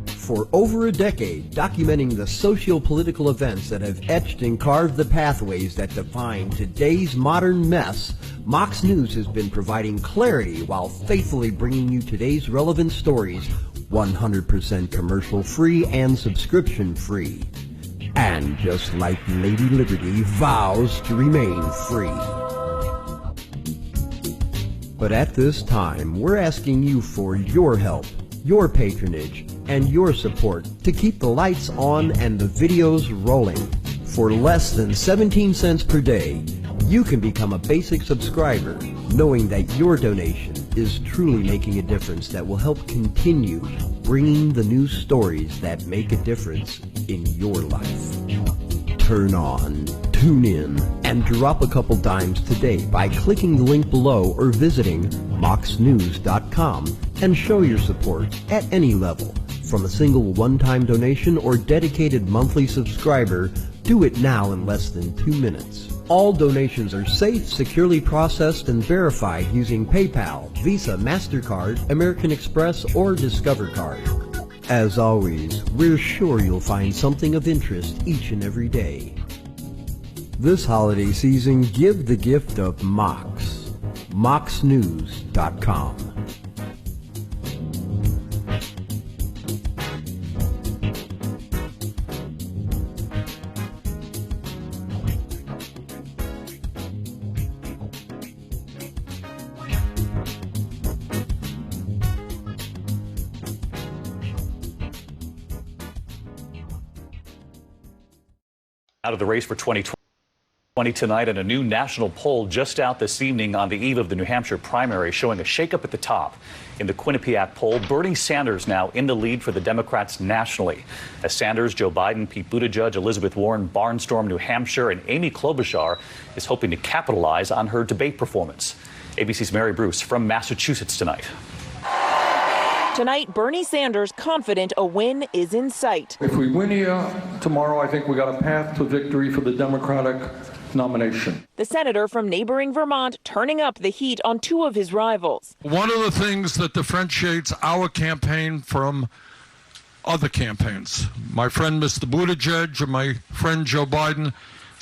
For over a decade, documenting the socio-political events that have etched and carved the pathways that define today's modern mess, Mox News has been providing clarity while faithfully bringing you today's relevant stories 100% commercial-free and subscription-free. And just like Lady Liberty vows to remain free. But at this time, we're asking you for your help, your patronage, and your support to keep the lights on and the videos rolling. For less than 17 cents per day, you can become a basic subscriber, knowing that your donation is truly making a difference that will help continue bringing the news stories that make a difference in your life. Turn on, tune in, and drop a couple dimes today by clicking the link below or visiting moxnews.com and show your support at any level. From a single one-time donation or dedicated monthly subscriber, do it now in less than 2 minutes. All donations are safe, securely processed, and verified using PayPal, Visa, MasterCard, American Express, or Discover Card. As always, we're sure you'll find something of interest each and every day. This holiday season, give the gift of Mox. moxnews.com. Out of the race for 2020 tonight, and a new national poll just out this evening on the eve of the New Hampshire primary showing a shakeup at the top. In the Quinnipiac poll, Bernie Sanders now in the lead for the Democrats nationally. As Sanders, Joe Biden, Pete Buttigieg, Elizabeth Warren, barnstorm New Hampshire, and Amy Klobuchar is hoping to capitalize on her debate performance. ABC's Mary Bruce from Massachusetts tonight. Tonight, Bernie Sanders confident a win is in sight. If we win here tomorrow, I think we got a path to victory for the Democratic nomination. The senator from neighboring Vermont turning up the heat on two of his rivals. One of the things that differentiates our campaign from other campaigns, my friend Mr. Buttigieg and my friend Joe Biden,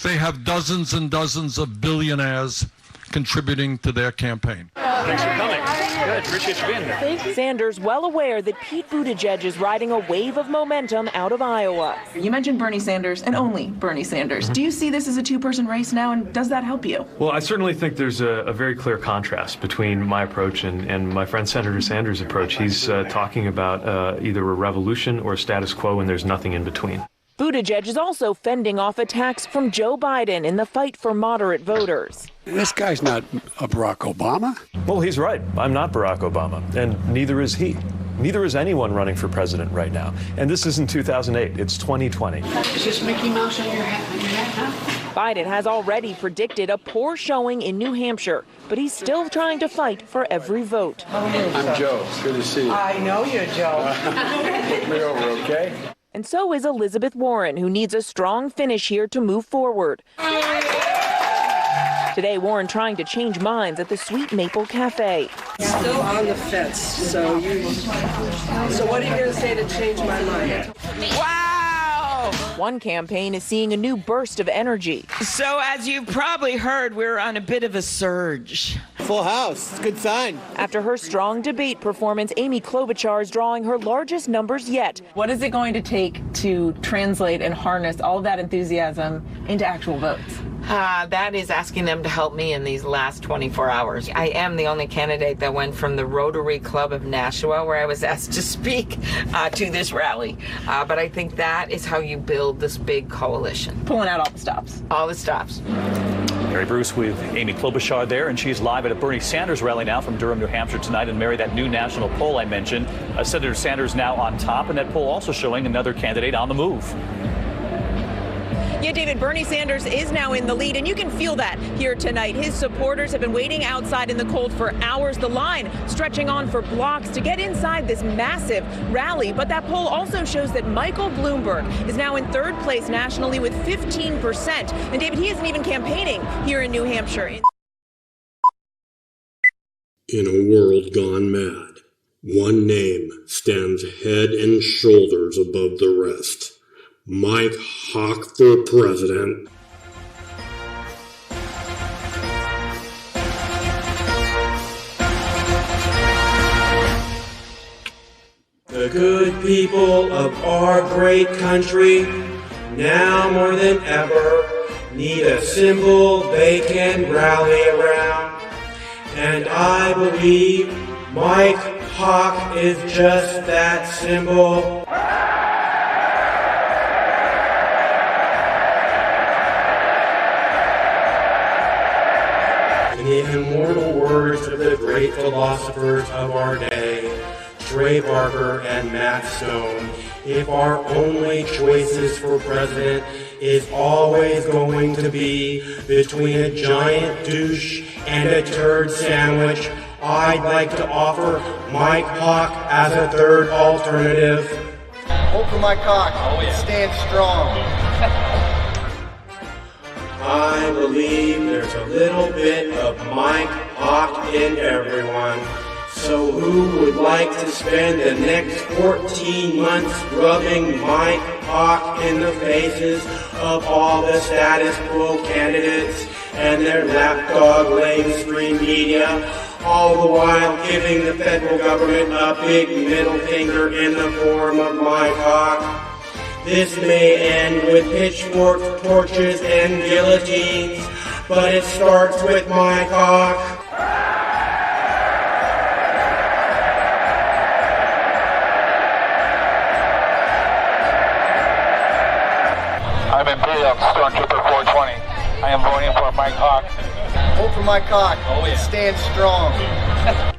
they have dozens and dozens of billionaires contributing to their campaign. Thanks for coming. Good. Appreciate you being here. Sanders well aware that Pete Buttigieg is riding a wave of momentum out of Iowa. You mentioned Bernie Sanders and only Bernie Sanders. Do you see this as a two-person race now, and does that help you? Well, I certainly think there's a very clear contrast between my approach and my friend Senator Sanders' approach. He's talking about either a revolution or a status quo, and there's nothing in between. Buttigieg is also fending off attacks from Joe Biden in the fight for moderate voters. This guy's not a Barack Obama. Well, he's right. I'm not Barack Obama, and neither is he. Neither is anyone running for president right now. And this isn't 2008, it's 2020. Is this Mickey Mouse on your hat? Biden has already predicted a poor showing in New Hampshire, but he's still trying to fight for every vote. I'm Joe. Good to see you. I know you're Joe. Look me over, okay? And so is Elizabeth Warren, who needs a strong finish here to move forward. Today, Warren trying to change minds at the Sweet Maple Cafe. Still on the fence, so what are you going to say to change my mind? Wow! One campaign is seeing a new burst of energy. So as you've probably heard, we're on a bit of a surge. Full house. It's a good sign. After her strong debate performance, Amy Klobuchar is drawing her largest numbers yet. What is it going to take to translate and harness all of that enthusiasm into actual votes? That is asking them to help me in these last 24 hours. I am the only candidate that went from the Rotary Club of Nashua, where I was asked to speak, to this rally. But I think that is how you build this big coalition. Pulling out all the stops. All the stops. Mary Bruce with Amy Klobuchar there, and she's live at a Bernie Sanders rally now from Durham, New Hampshire tonight. And Mary, that new national poll I mentioned, Senator Sanders now on top, and that poll also showing another candidate on the move. Yeah, David, Bernie Sanders is now in the lead, and you can feel that here tonight. His supporters have been waiting outside in the cold for hours, the line stretching on for blocks to get inside this massive rally. But that poll also shows that Michael Bloomberg is now in third place nationally with 15%. And David, he isn't even campaigning here in New Hampshire. In a world gone mad, one name stands head and shoulders above the rest. Mike Hawk for president. The good people of our great country, now more than ever, need a symbol they can rally around. And I believe Mike Hawk is just that symbol. In the immortal words of the great philosophers of our day, Trey Barker and Matt Stone, if our only choices for president is always going to be between a giant douche and a turd sandwich, I'd like to offer Mike Hawk as a third alternative. Vote for Mike Hawk. Stand strong. I believe there's a little bit of Mike Hawk in everyone. So who would like to spend the next 14 months rubbing Mike Hawk in the faces of all the status quo candidates and their lapdog mainstream media, all the while giving the federal government a big middle finger in the form of Mike Hawk? This may end with pitchforks, torches, and guillotines, but it starts with Mike Hawk. I'm in Imperial Stormtrooper 420. I am voting for Mike Hawk. Vote for Mike Hawk. Stand strong.